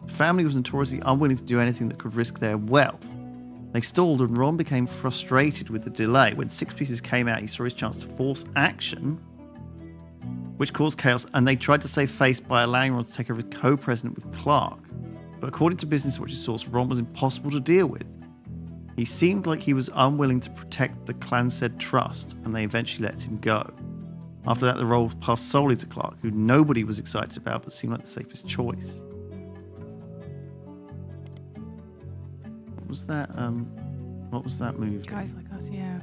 The family was notoriously unwilling to do anything that could risk their wealth. They stalled and Ron became frustrated with the delay. When 6 Pieces came out, he saw his chance to force action, which caused chaos, and they tried to save face by allowing Ron to take over as co-president with Clark. But according to Business Watch's source, Ron was impossible to deal with. He seemed like he was unwilling to protect the Clancy Trust, and they eventually let him go. After that, the role passed solely to Clark, who nobody was excited about, but seemed like the safest choice. What was that movie? Guys Like Us, yeah.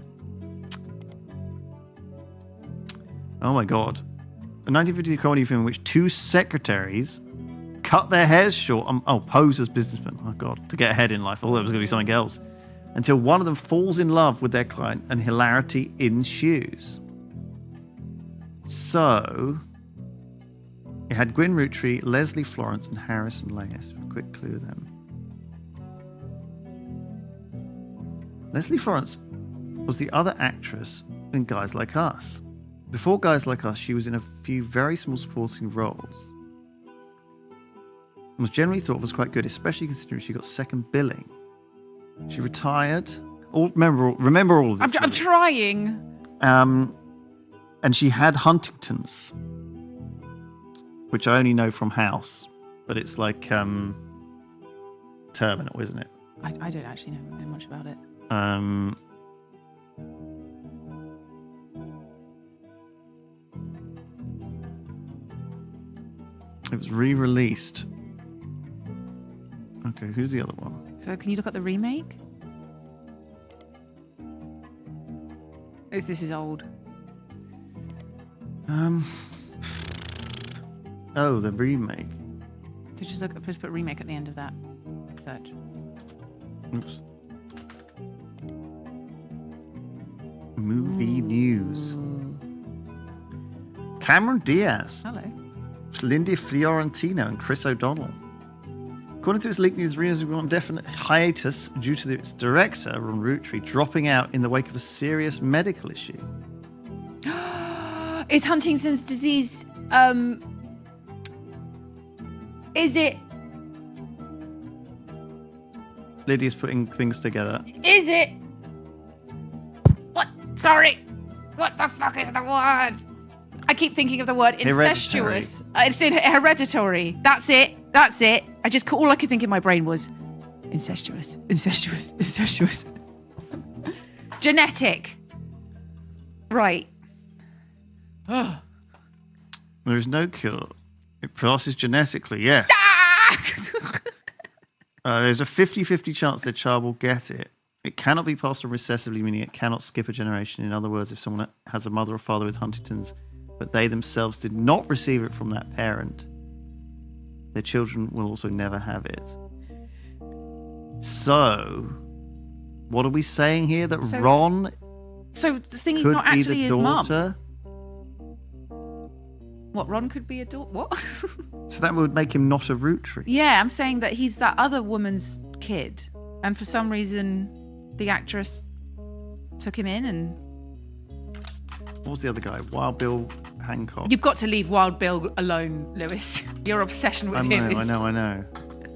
Oh my god. A 1952 comedy film in which 2 secretaries cut their hairs short, pose as businessmen, oh god, to get ahead in life. I thought it was going to be something else. Until one of them falls in love with their client and hilarity ensues. So, it had Gwyn Roottree, Leslie Florence, and Harrison Langus. A quick clue of them. Leslie Florence was the other actress in Guys Like Us. Before Guys Like Us, she was in a few very small supporting roles. And was generally thought of as quite good, especially considering she got second billing. She retired. Remember all of this. I'm trying. And she had Huntington's, which I only know from House, but it's like terminal, isn't it? I don't actually know much about it. It was re-released. Okay, who's the other one? So can you look at the remake? This is old. Oh, the remake. So just put remake at the end of that search. Oops. Movie news. Cameron Diaz. Hello. Lindy Fiorentino and Chris O'Donnell. According to its leaked news, Arenas will be on definite hiatus due to its director, Ron Roottree, dropping out in the wake of a serious medical issue. It's Huntington's disease. Is it? Lydia's putting things together. Is it? What? Sorry. What the fuck is the word? I keep thinking of the word incestuous. It's in hereditary. That's it. All I could think in my brain was incestuous. Genetic. Right. There is no cure. It passes genetically, yes. There's a 50-50 chance their child will get it. It cannot be passed on recessively, meaning it cannot skip a generation. In other words, if someone has a mother or father with Huntington's, but they themselves did not receive it from that parent, their children will also never have it. So, what are we saying here? That Ron So the thing, he's could not be actually the his mum. daughter? What, Ron could be a daughter? What? So that would make him not a Roottree. Yeah, I'm saying that he's that other woman's kid. And for some reason, the actress took him in and... What was the other guy? Wild Bill Hancock. You've got to leave Wild Bill alone, Lewis. Your obsession with him is... I know.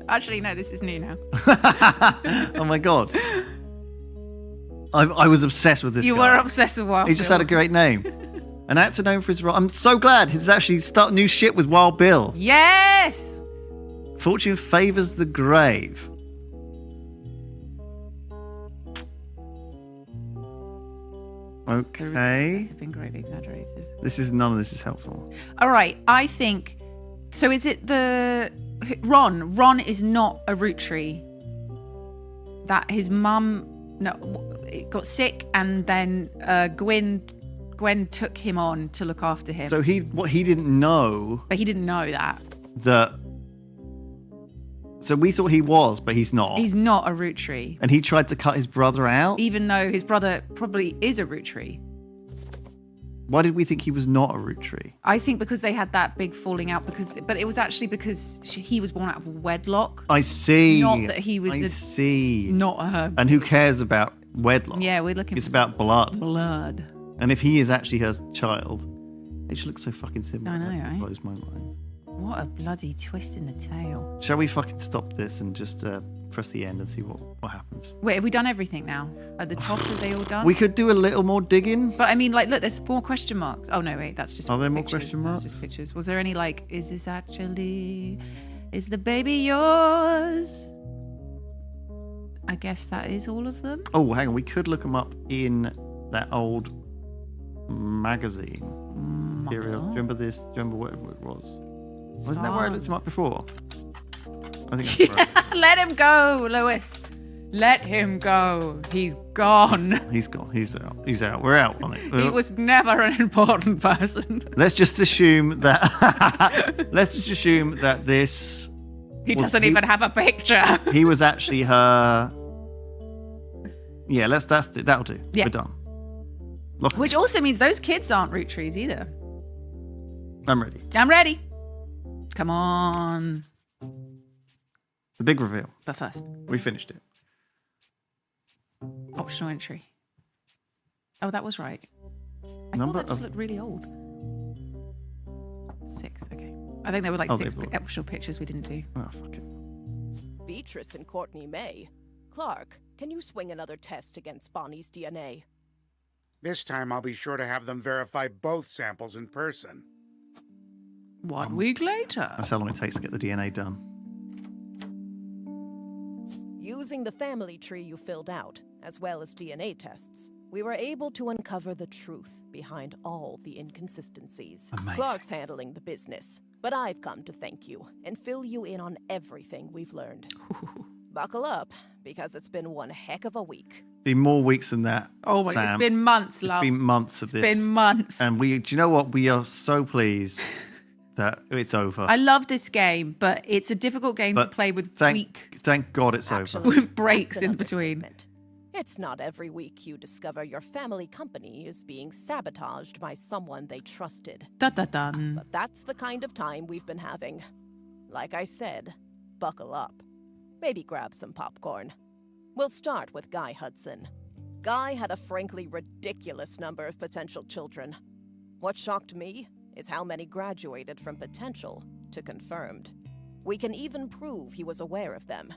Actually, no, this is new now. Oh my god. I was obsessed with this You guy. were obsessed with Wild Bill. He just had a great name. An actor known for his role. I'm so glad he's actually starting new shit with Wild Bill. Yes! Fortune favors the grave. Okay. Have been greatly exaggerated. None of this is helpful. All right, I think... So is it the... Ron? Ron is not a Roottree. That his mum got sick, and then Gwen took him on to look after him. So he didn't know. But he didn't know that. So we thought he was, but he's not. He's not a Roottree. And he tried to cut his brother out? Even though his brother probably is a Roottree. Why did we think he was not a Roottree? I think because they had that big falling out, but it was actually because he was born out of wedlock. I see. Not that he was not her. And who cares about wedlock? Yeah, we're looking It's for about blood. Blood. And if he is actually her child, they should look so fucking similar. I know, That right? blows my mind. What a bloody twist in the tail. Shall we fucking stop this and just press the end and see what happens? Wait, have we done everything now? At the top, are they all done? We could do a little more digging. But I mean, like, look, there's 4 question marks. Oh, no, wait, that's just Are there more pictures. question marks? That's just pictures. Was there any, like, is the baby yours? I guess that is all of them. Oh, hang on. We could look them up in that old magazine. Imperial. Do you remember this? Do you remember whatever it was? Wasn't that where I looked him up before? I think that's right. Let him go, Lewis. Let him go. He's gone. He's gone. He's out. He's out. We're out on it. He was never an important person. Let's just assume that. Let's just assume that this. He doesn't even have a picture. He was actually her. Yeah, that'll do. Yeah. We're done. Which also means those kids aren't Roottrees either. I'm ready. I'm ready. Come on. The big reveal. But first, we finished it. Optional entry. Oh, that was right. I Number thought that just of- looked really old. 6, okay. I think there were like Oh, 6 they were. optional pictures we didn't do. Oh, fuck it. Beatrice and Courtney May. Clark, can you swing another test against Bonnie's DNA? This time I'll be sure to have them verify both samples in person. 1 week later. That's how long it takes to get the DNA done. Using the family tree you filled out, as well as DNA tests, we were able to uncover the truth behind all the inconsistencies. Amazing. Clark's handling the business, but I've come to thank you and fill you in on everything we've learned. Buckle up, because it's been one heck of a week. Been more weeks than that. Oh my, Sam. it's been months, love. It's been months of this. It's been months. And do you know what? We are so pleased that it's over. I love this game, but it's a difficult game to play with Thank God it's over. with breaks in between. It's not every week you discover your family company is being sabotaged by someone they trusted. Dun. But that's the kind of time we've been having. Like I said, buckle up. Maybe grab some popcorn. We'll start with Guy Hudson. Guy had a frankly ridiculous number of potential children. What shocked me is how many graduated from potential to confirmed. We can even prove he was aware of them.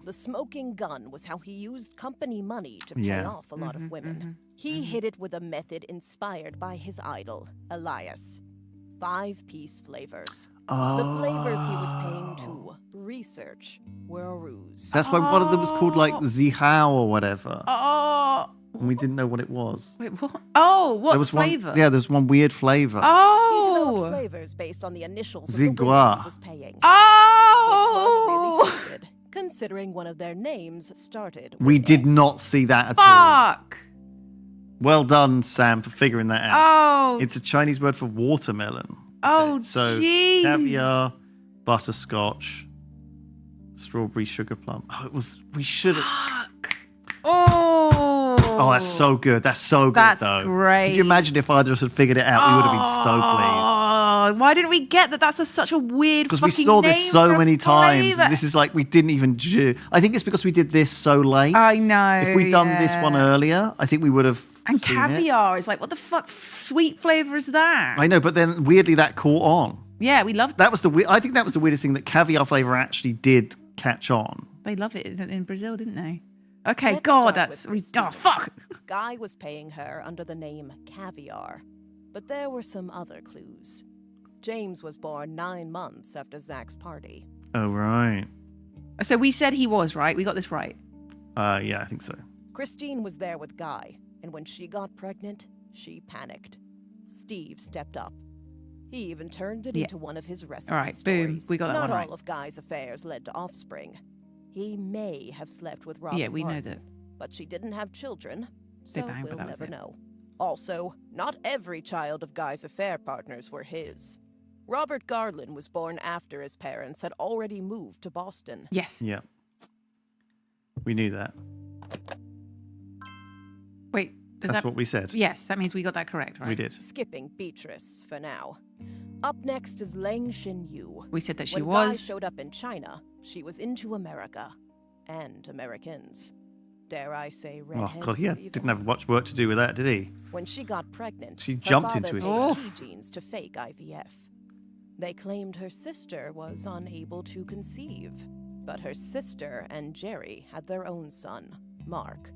The smoking gun was how he used company money to pay off a lot of women. He hid it with a method inspired by his idol, Elias. 5-piece flavors. The flavors he was paying to research were a ruse. That's why one of them was called like Zihao or whatever. Oh. And we didn't know what it was. Wait, what? Oh, what There was flavor? there was one weird flavor. He developed flavors based on the initials of the women Zigua. he was paying. Oh! Which was really stupid, considering one of their names started with We did X. not see that at all. Fuck! Well done, Sam, for figuring that out. Oh. It's a Chinese word for watermelon. Oh, So jeez. caviar, butterscotch, strawberry, sugar plum. Oh, it was. We should have. Oh, that's so good. That's so good, That's though. great. Could you imagine if either of us had figured it out? We would have been so pleased. Oh, why didn't we get that? That's such a weird Because we fucking saw this name so for a many times. flavour. And this is like we didn't even do. I think it's because we did this so late. I know. If we'd done this one earlier, I think we would have. And seen caviar is like, what the fuck sweet flavour is that? I know, but then weirdly that caught on. Yeah, we loved That was I think that was the weirdest thing, that caviar flavour actually did catch on. They love it in Brazil, didn't they? Okay, Let's God, start that's with oh fuck. Guy was paying her under the name Caviar, but there were some other clues. James was born 9 months after Zach's party. Oh, right. So we said he was right. We got this right. Yeah, I think so. Christine was there with Guy, and when she got pregnant, she panicked. Steve stepped up. He even turned it into one of his recipe All right, stories. boom. We got that Not one right. all of Guy's affairs led to offspring. He may have slept with Robert Yeah, we know Martin, that. but she didn't have children, They so banged, but we'll that was never it. know. Also, not every child of Guy's affair partners were his. Robert Garland was born after his parents had already moved to Boston. Yes. Yeah. We knew that. Wait, That's what we said. Yes, that means we got that correct, right? We did. Skipping Beatrice for now. Up next is Leng Xinyu. We said that she when Guy was. showed up in China, she was into America and Americans. Dare I say redheads? Oh, God, yeah. even. Didn't have much work to do with that, did he? When she got pregnant, She her jumped father into it. paid Oh. Qigenes to fake IVF. They claimed her sister was unable to conceive, but her sister and Jerry had their own son, Mark.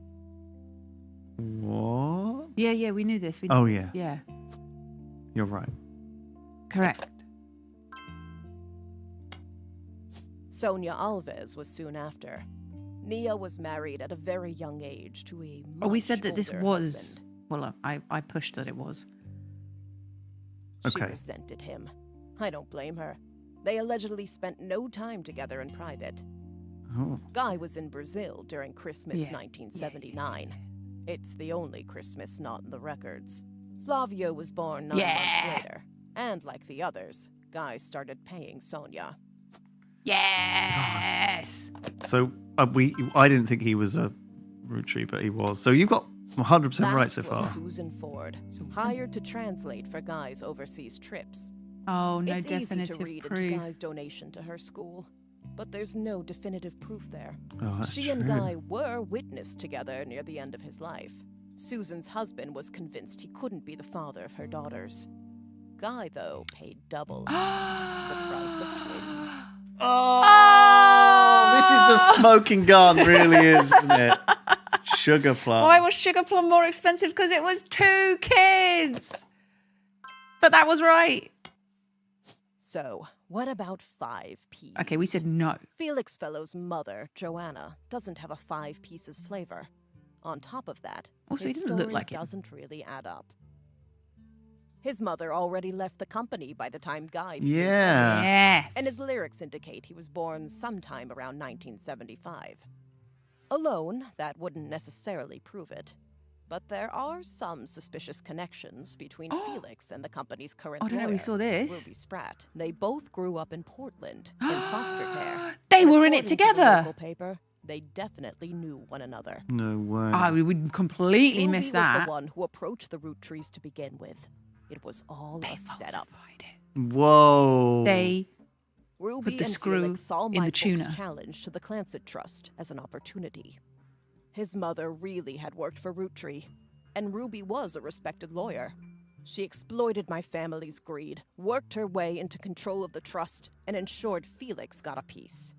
What? Yeah, we knew this. We knew Oh, this. yeah. Yeah, You're right. correct. Sonia Alves was soon after. Nia was married at a very young age to a Oh, we much said that this older was. husband. Well, I pushed that it was. She resented him. I don't blame her. They allegedly spent no time together in private. Oh. Guy was in Brazil during Christmas Yeah. 1979. It's the only Christmas not in the records. Flavio was born 9 months later. And like the others, Guy started paying Sonia. Yes. So I didn't think he was a Roottree, but he was. So you've got 100% right so Last was far. Susan Ford, hired to translate for Guy's overseas trips. Oh, no It's easy to definitive read into proof. Guy's donation to her school, but there's no definitive proof there. Oh, that's She and true. Guy were witnessed together near the end of his life. Susan's husband was convinced he couldn't be the father of her daughters. Guy, though, paid double the price of twins. Oh, this is the smoking gun, really is, isn't it? Sugar plum. Why was Sugar Plum more expensive? Because it was 2 kids. But that was right. So, what about 5 P's? Okay, we said no. Felix Fellow's mother, Joanna, doesn't have a 5 pieces flavor. On top of that, Also, he his doesn't look story like him. doesn't really add up. His mother already left the company by the time Guy became Yeah. president, Yes. and his lyrics indicate he was born sometime around 1975. Alone, that wouldn't necessarily prove it. But there are some suspicious connections between Felix and the company's current I don't know, we lawyer, saw this. Ruby Spratt. They both grew up in Portland in foster care. They And were in it according to the together. local paper, they definitely knew one another. No way. Oh, we would completely Ruby miss was that. the one who approached the Roottrees to begin with. It was all a setup. Whoa. They Ruby put the and screw Felix saw in my the book's tuna. challenge to the Clancet Trust as an opportunity. His mother really had worked for Roottree, and Ruby was a respected lawyer. She exploited my family's greed, worked her way into control of the trust, and ensured Felix got a piece.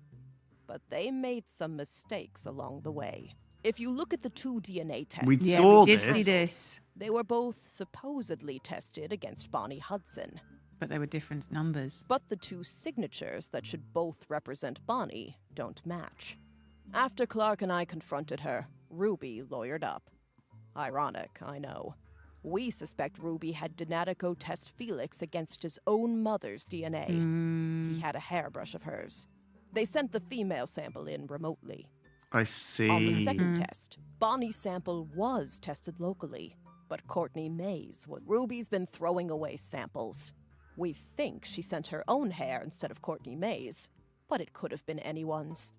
But they made some mistakes along the way. If you look at the 2 DNA tests, We saw we did this. see this. they were both supposedly tested against Bonnie Hudson. But they were different numbers. But the 2 signatures that should both represent Bonnie don't match. After Clark and I confronted her, Ruby lawyered up. Ironic, I know. We suspect Ruby had Donatico test Felix against his own mother's DNA. He had a hairbrush of hers. They sent the female sample in remotely. I see. On the second test, Bonnie's sample was tested locally. But Courtney Mays was... Ruby's been throwing away samples. We think she sent her own hair instead of Courtney Mays, but it could have been anyone's.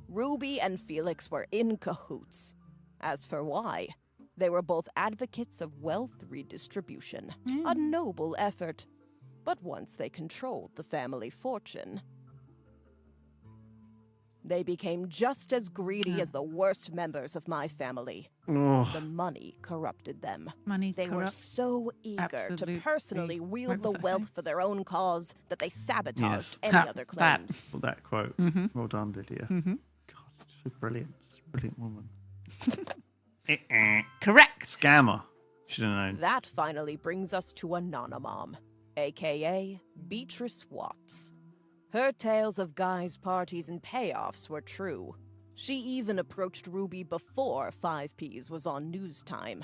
Ruby and Felix were in cahoots. As for why, they were both advocates of wealth redistribution. A noble effort. But once they controlled the family fortune, they became just as greedy as the worst members of my family. The money corrupted them. They were so eager to personally wield the wealth for their own cause that they sabotaged any other claims. That quote. Well done, Lydia. God, she's a brilliant woman. Correct. Scammer. Should have known. That finally brings us to Anonymom, aka Beatrice Watts. Her tales of Guy's parties and payoffs were true. She even approached Ruby before 5Ps was on news time.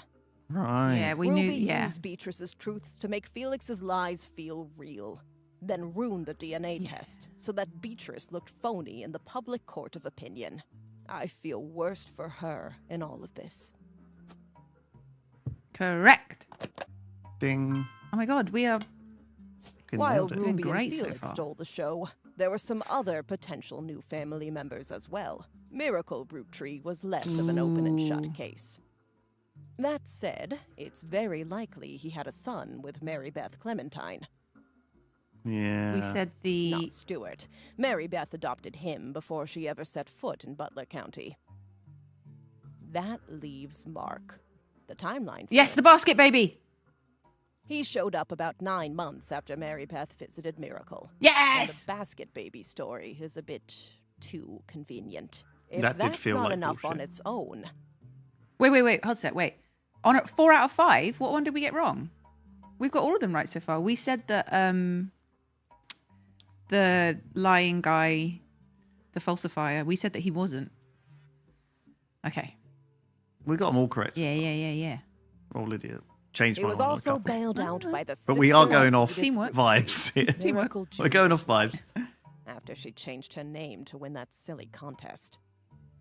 Right. Yeah, we Ruby knew. Yeah. used Beatrice's truths to make Felix's lies feel real, then ruined the DNA test so that Beatrice looked phony in the public court of opinion. I feel worst for her in all of this. Correct. Ding. Oh my God, we are. While doing Ruby great and so Felix far. stole the show, there were some other potential new family members as well. Miracle Roottree was less of an open and shut case. That said, it's very likely he had a son with Mary Beth Clementine. Yeah. We said Not Stuart. Mary Beth adopted him before she ever set foot in Butler County. That leaves Mark. The timeline. Yes, the basket baby. He showed up about 9 months after Mary Beth visited Miracle. Yes! And the basket baby story is a bit too convenient. If That did that's feel not like enough bullshit. on its own. Wait. Hold a sec. Wait. On 4 out of 5, what one did we get wrong? We've got all of them right so far. We said that the lying guy, the falsifier, we said that he wasn't. Okay. We got them all correct. Yeah. Oh, Lydia. Changed It my was mind on a also couple. bailed out by the But we are sister going of off Edith vibes here. Miracle We're going Junior's off vibes. after she changed her name to win that silly contest.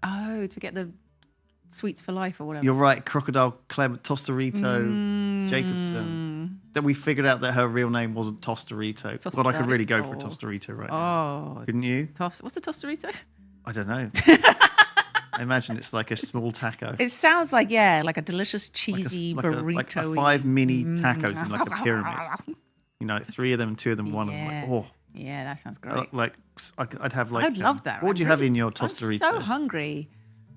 Oh, to get the sweets for life or whatever. You're right. Crocodile Clem Tostarito Jacobson. That we figured out that her real name wasn't Tostarito. God, I could really go for Tostarito right now. Oh. Couldn't you? What's a tostarito? I don't know. I imagine it's like a small taco. It sounds like, like a delicious cheesy burrito. Like a 5 mini tacos in like a pyramid. You know, 3 of them, 2 of them, 1 of them. Like, oh. Yeah, that sounds great. Like I'd have like. I'd love that. What would you have in your I'm Tostarito? so hungry.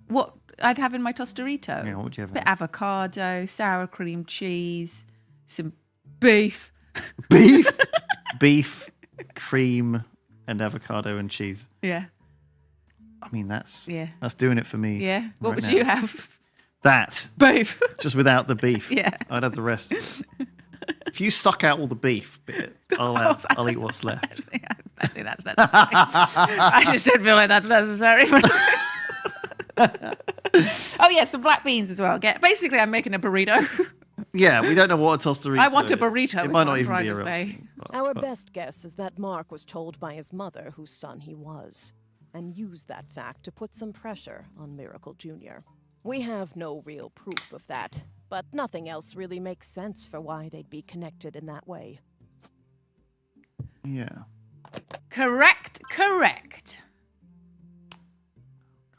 What I'd have in my tostarito? Yeah, what would you have? Bit avocado, sour cream cheese, some beef. Beef, cream, and avocado and cheese. Yeah. I mean, that's Yeah. that's doing it for me. Yeah. What right would now. you have? That. Beef. Just without the beef. Yeah. I'd have the rest. If you suck out all the beef bit, I'll eat what's left. I think that's necessary. I just don't feel like that's necessary. Oh yes, some black beans as well. Basically, I'm making a burrito. Yeah, we don't know what a Tostarito I want a is. burrito. It is might what not I'm even trying be a to real say. thing. Our best guess is that Mark was told by his mother whose son he was, and used that fact to put some pressure on Miracle Jr. We have no real proof of that, but nothing else really makes sense for why they'd be connected in that way. Yeah. Correct.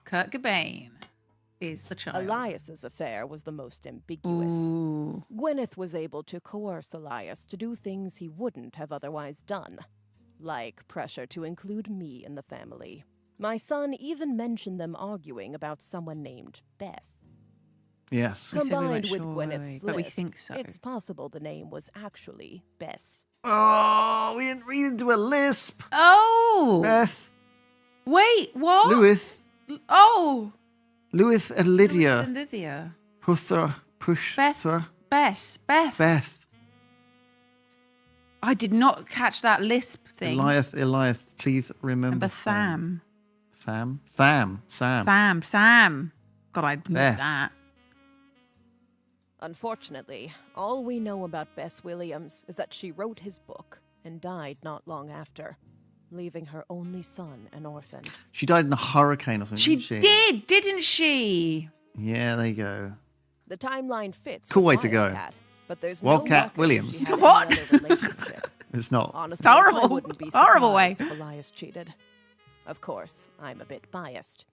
Kurt Cobain is the child. Elias's affair was the most ambiguous. Ooh. Gwyneth was able to coerce Elias to do things he wouldn't have otherwise done, like pressure to include me in the family. My son even mentioned them arguing about someone named Beth. Yes. We said we Combined weren't with sure, Gwyneth's but we lisp, think so. it's possible the name was actually Bess. Oh, we didn't do a lisp. Oh. Beth. Wait, what? Lewis. Oh. Lewis and Lydia. And Lydia. Beth. Beth. I did not catch that lisp thing. Elias, please remember Sam. Sam. God, I knew Beth. that. Unfortunately, all we know about Bess Williams is that she wrote his book and died not long after, leaving her only son an orphan. She died in a hurricane or something. She did, didn't she? Yeah, there you go. The timeline fits. Cool with way to go. Wildcat, but there's Wildcat no Williams. She had What? any other relationship. It's not. Honestly, I Horrible. wouldn't be Horrible way. surprised if Elias cheated. Of course, I'm a bit biased.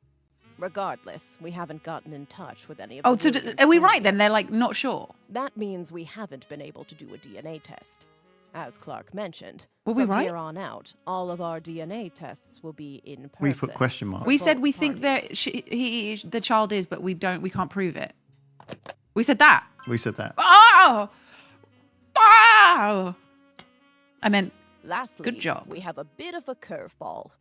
Regardless, we haven't gotten in touch with any of Oh, the so Williams are we family. right then? They're like not sure. That means we haven't been able to do a DNA test. As Clark mentioned, Were we from right? here on out, all of our DNA tests will be in person. We put question marks. We said both we think parties. that the child is, but we can't prove it. We said that. We said that. Oh! Oh! I meant, Lastly, good job. we have a bit of a curveball.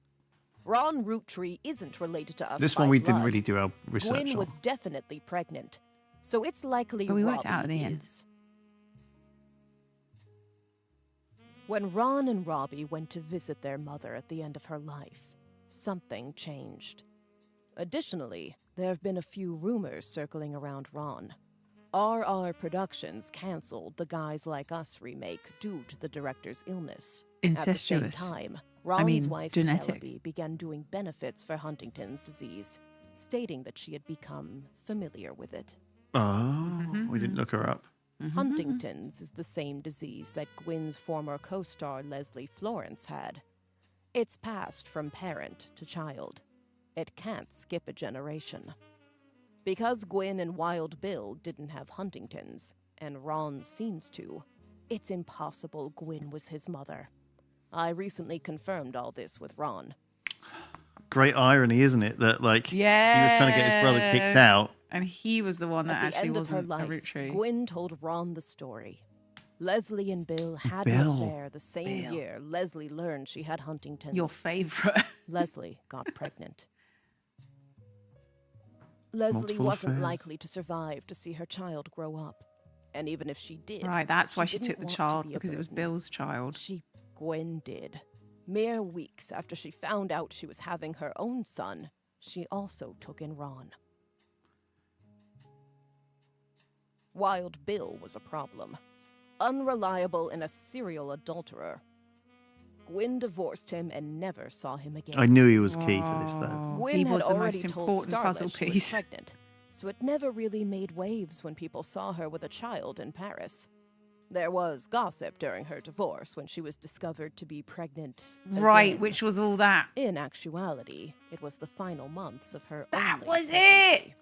Ron Roottree isn't related to us. This by one we blood. didn't really do our research Gwyn on. was definitely pregnant, so it's likely But we worked Robbie out at the end. is. When Ron and Robbie went to visit their mother at the end of her life, something changed. Additionally, there have been a few rumors circling around Ron. RR Productions canceled the Guys Like Us remake due to the director's illness. Incestuous. At the same time, I Ron's mean, wife genetic. Penelope began doing benefits for Huntington's disease, stating that she had become familiar with it. Oh, we didn't look her up. Huntington's is the same disease that Gwyn's former co-star Leslie Florence had. It's passed from parent to child. It can't skip a generation. Because Gwyn and Wild Bill didn't have Huntington's, and Ron seems to, it's impossible Gwyn was his mother. I recently confirmed all this with Ron. Great irony, isn't it? That like he was trying to get his brother kicked out. And he was the one that At the actually end of her wasn't a life, Roottree. Gwyn told Ron the story. Leslie and Bill had an Bill. affair the same year Leslie learned she had Huntington's. Your favorite. Leslie got pregnant. Leslie Multiple wasn't affairs. likely to survive to see her child grow up. And even if she did, Right, that's why she didn't took the want to child, be a because it was burden. Bill's child. Gwyn did. Mere weeks after she found out she was having her own son, she also took in Ron. Wild Bill was a problem. Unreliable and a serial adulterer. Gwyn divorced him and never saw him again. I knew he was key to this, though. Gwyn He had was the already most told important Starlet puzzle she was piece. pregnant, so it never really made waves when people saw her with a child in Paris. There was gossip during her divorce when she was discovered to be pregnant. Right, again. which was all that. In actuality, it was the final months of her That only was pregnancy. it.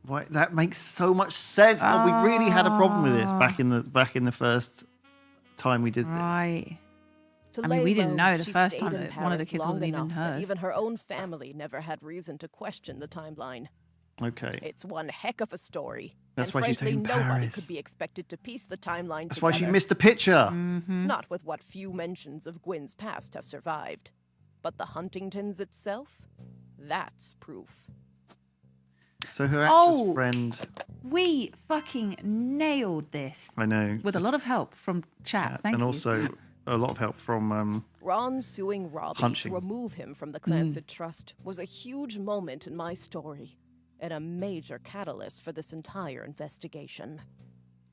Why, that makes so much sense. Oh, we really had a problem with this back in the first time we did this. Right. To I mean, lay we didn't low, know the she first stayed time in that one of the Paris kids long wasn't even enough that hers. Even her own family never had reason to question the timeline. Okay. It's one heck of a story. That's and why she's frankly, taking nobody Paris. could be expected to piece the timeline That's why she together. missed the picture. Not with what few mentions of Gwyn's past have survived. But the Huntingtons itself? That's proof. So her actress Oh. friend, We fucking nailed this. I know, With a lot of help from chat. Thank and you. also a lot of help from Ron suing Robbie Hunching. to remove him from the Clancy Trust was a huge moment in my story, and a major catalyst for this entire investigation.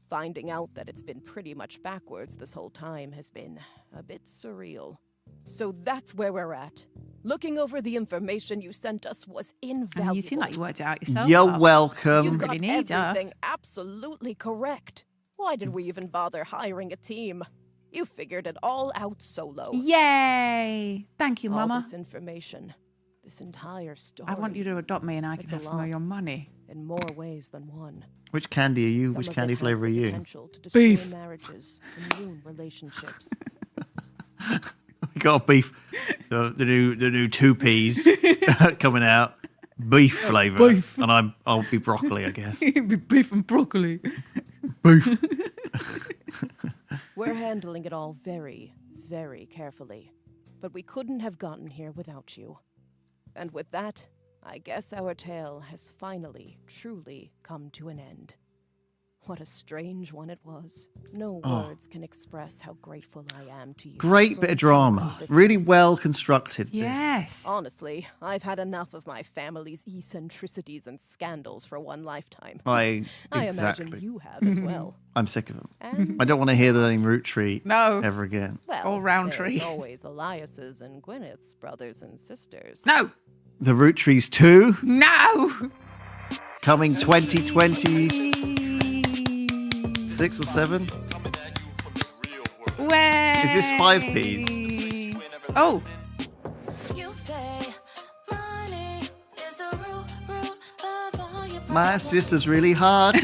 Finding out that it's been pretty much backwards this whole time has been a bit surreal. So that's where we're at. Looking over the information you sent us was invaluable. And you seem like you worked it out yourself. You're but welcome. You You got really need everything us. absolutely correct. Why did we even bother hiring a team? You figured it all out solo. Yay! Thank you, All Mama. this information, this entire story. I want you to adopt me and I It's can a have some of lot. your money. In more ways than one. which candy are you? Some Which of candy it has flavor are the you? potential to destroy Beef. marriages and ruin relationships. We got a beef. The new two peas coming out. Beef flavor. Beef. And I'll be broccoli, I guess. It'd be beef and broccoli. Beef. We're handling it all very, very carefully. But we couldn't have gotten here without you. And with that, I guess our tale has finally, truly come to an end. What a strange one it was. No Oh. words can express how grateful I am to you. Great for bit of telling me drama. this Really is. well constructed. Yes. Honestly, I've had enough of my family's eccentricities and scandals for one lifetime. I imagine exactly. you have as well. I'm sick of them. And- I don't want to hear the name Roottree No. ever again. Well, Or Roundtree. there's always Elias's and Gwyneth's brothers and sisters. No. The Roottrees 2? No. coming 2026 or 7. Way. Is this 5Ps? Oh. My sister's really hot.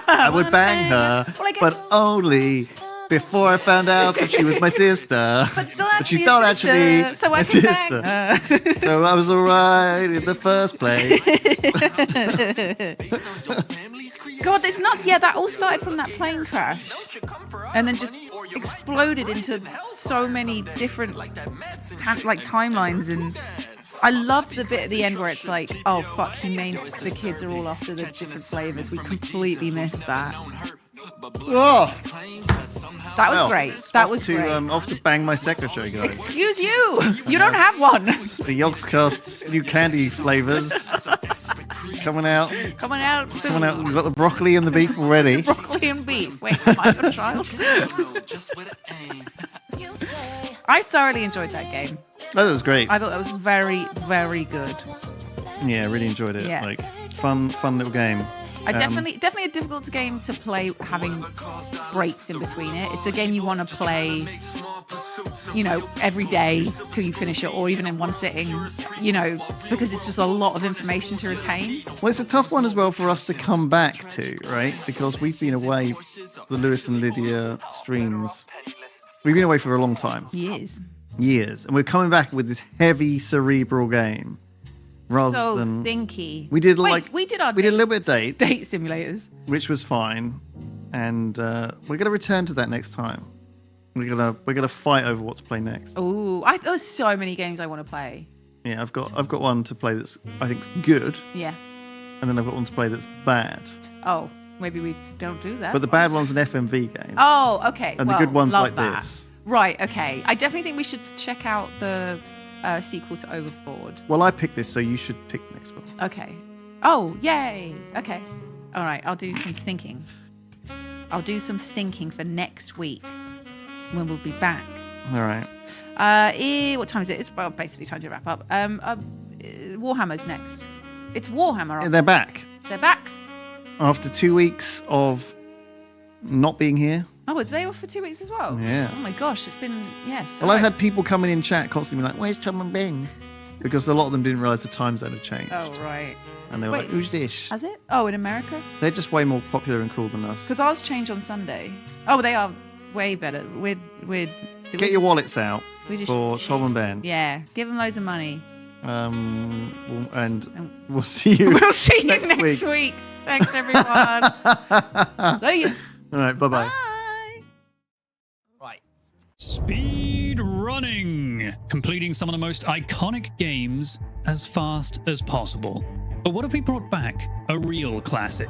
I would bang her, but only before I found out that she was my sister. But she's not actually so my sister. So I was alright in the first place. God, it's nuts. Yeah, that all started from that plane crash. And then just exploded into so many different timelines. And I loved the bit at the end where it's like, oh fuck, he named the kids are all after the different flavors. We completely missed that. Oh, that was great. That was great. Off to bang my secretary, guys. Excuse you. You don't have one. The Yogscast's new candy flavors coming out. Coming out soon. Coming out. We've got the broccoli and the beef already. Broccoli and beef. Wait, am I a child? I thoroughly enjoyed that game. Oh, that was great. I thought that was very, very good. Yeah, really enjoyed it. Yeah. Like fun little game. I definitely a difficult game to play having breaks in between it. It's a game you want to play, every day till you finish it, or even in one sitting, because it's just a lot of information to retain. Well, it's a tough one as well for us to come back to, right? Because we've been away, the Lewis and Lydia streams. We've been away for a long time. Years. And we're coming back with this heavy cerebral game. Rather than thinky. We did a little bit of date simulators, which was fine, and we're gonna return to that next time. We're gonna fight over what to play next. Oh, there's so many games I want to play. Yeah, I've got one to play that's I think good. Yeah. And then I've got one to play that's bad. Oh, maybe we don't do that. But the bad one's an FMV game. Oh, okay. And the good one's like that. this. Right. Okay. I definitely think we should check out the sequel to Overboard. Well, I picked this, so you should pick the next one. Okay. Oh, yay. Okay. All right. I'll do some thinking. I'll do some thinking for next week when we'll be back. All right. What time is it? It's basically time to wrap up. Warhammer's next. It's Warhammer. Yeah, they're back. They're back. After 2 weeks of not being here. Oh, was they off for 2 weeks as well? Yeah. Oh my gosh, it's been, yes. Well, I had people coming in chat constantly like, where's Tom and Ben? Because a lot of them didn't realise the time zone had changed. Oh, right. And they were like, who's this? Has it? Oh, in America? They're just way more popular and cool than us. Because ours changed on Sunday. Oh, they are way better. Get your wallets out for cheap. Tom and Ben. Yeah, give them loads of money. And we'll see you. We'll see you next week. Thanks, everyone. See you. All right, bye-bye. Speed running, completing some of the most iconic games as fast as possible. But what if we brought back a real classic?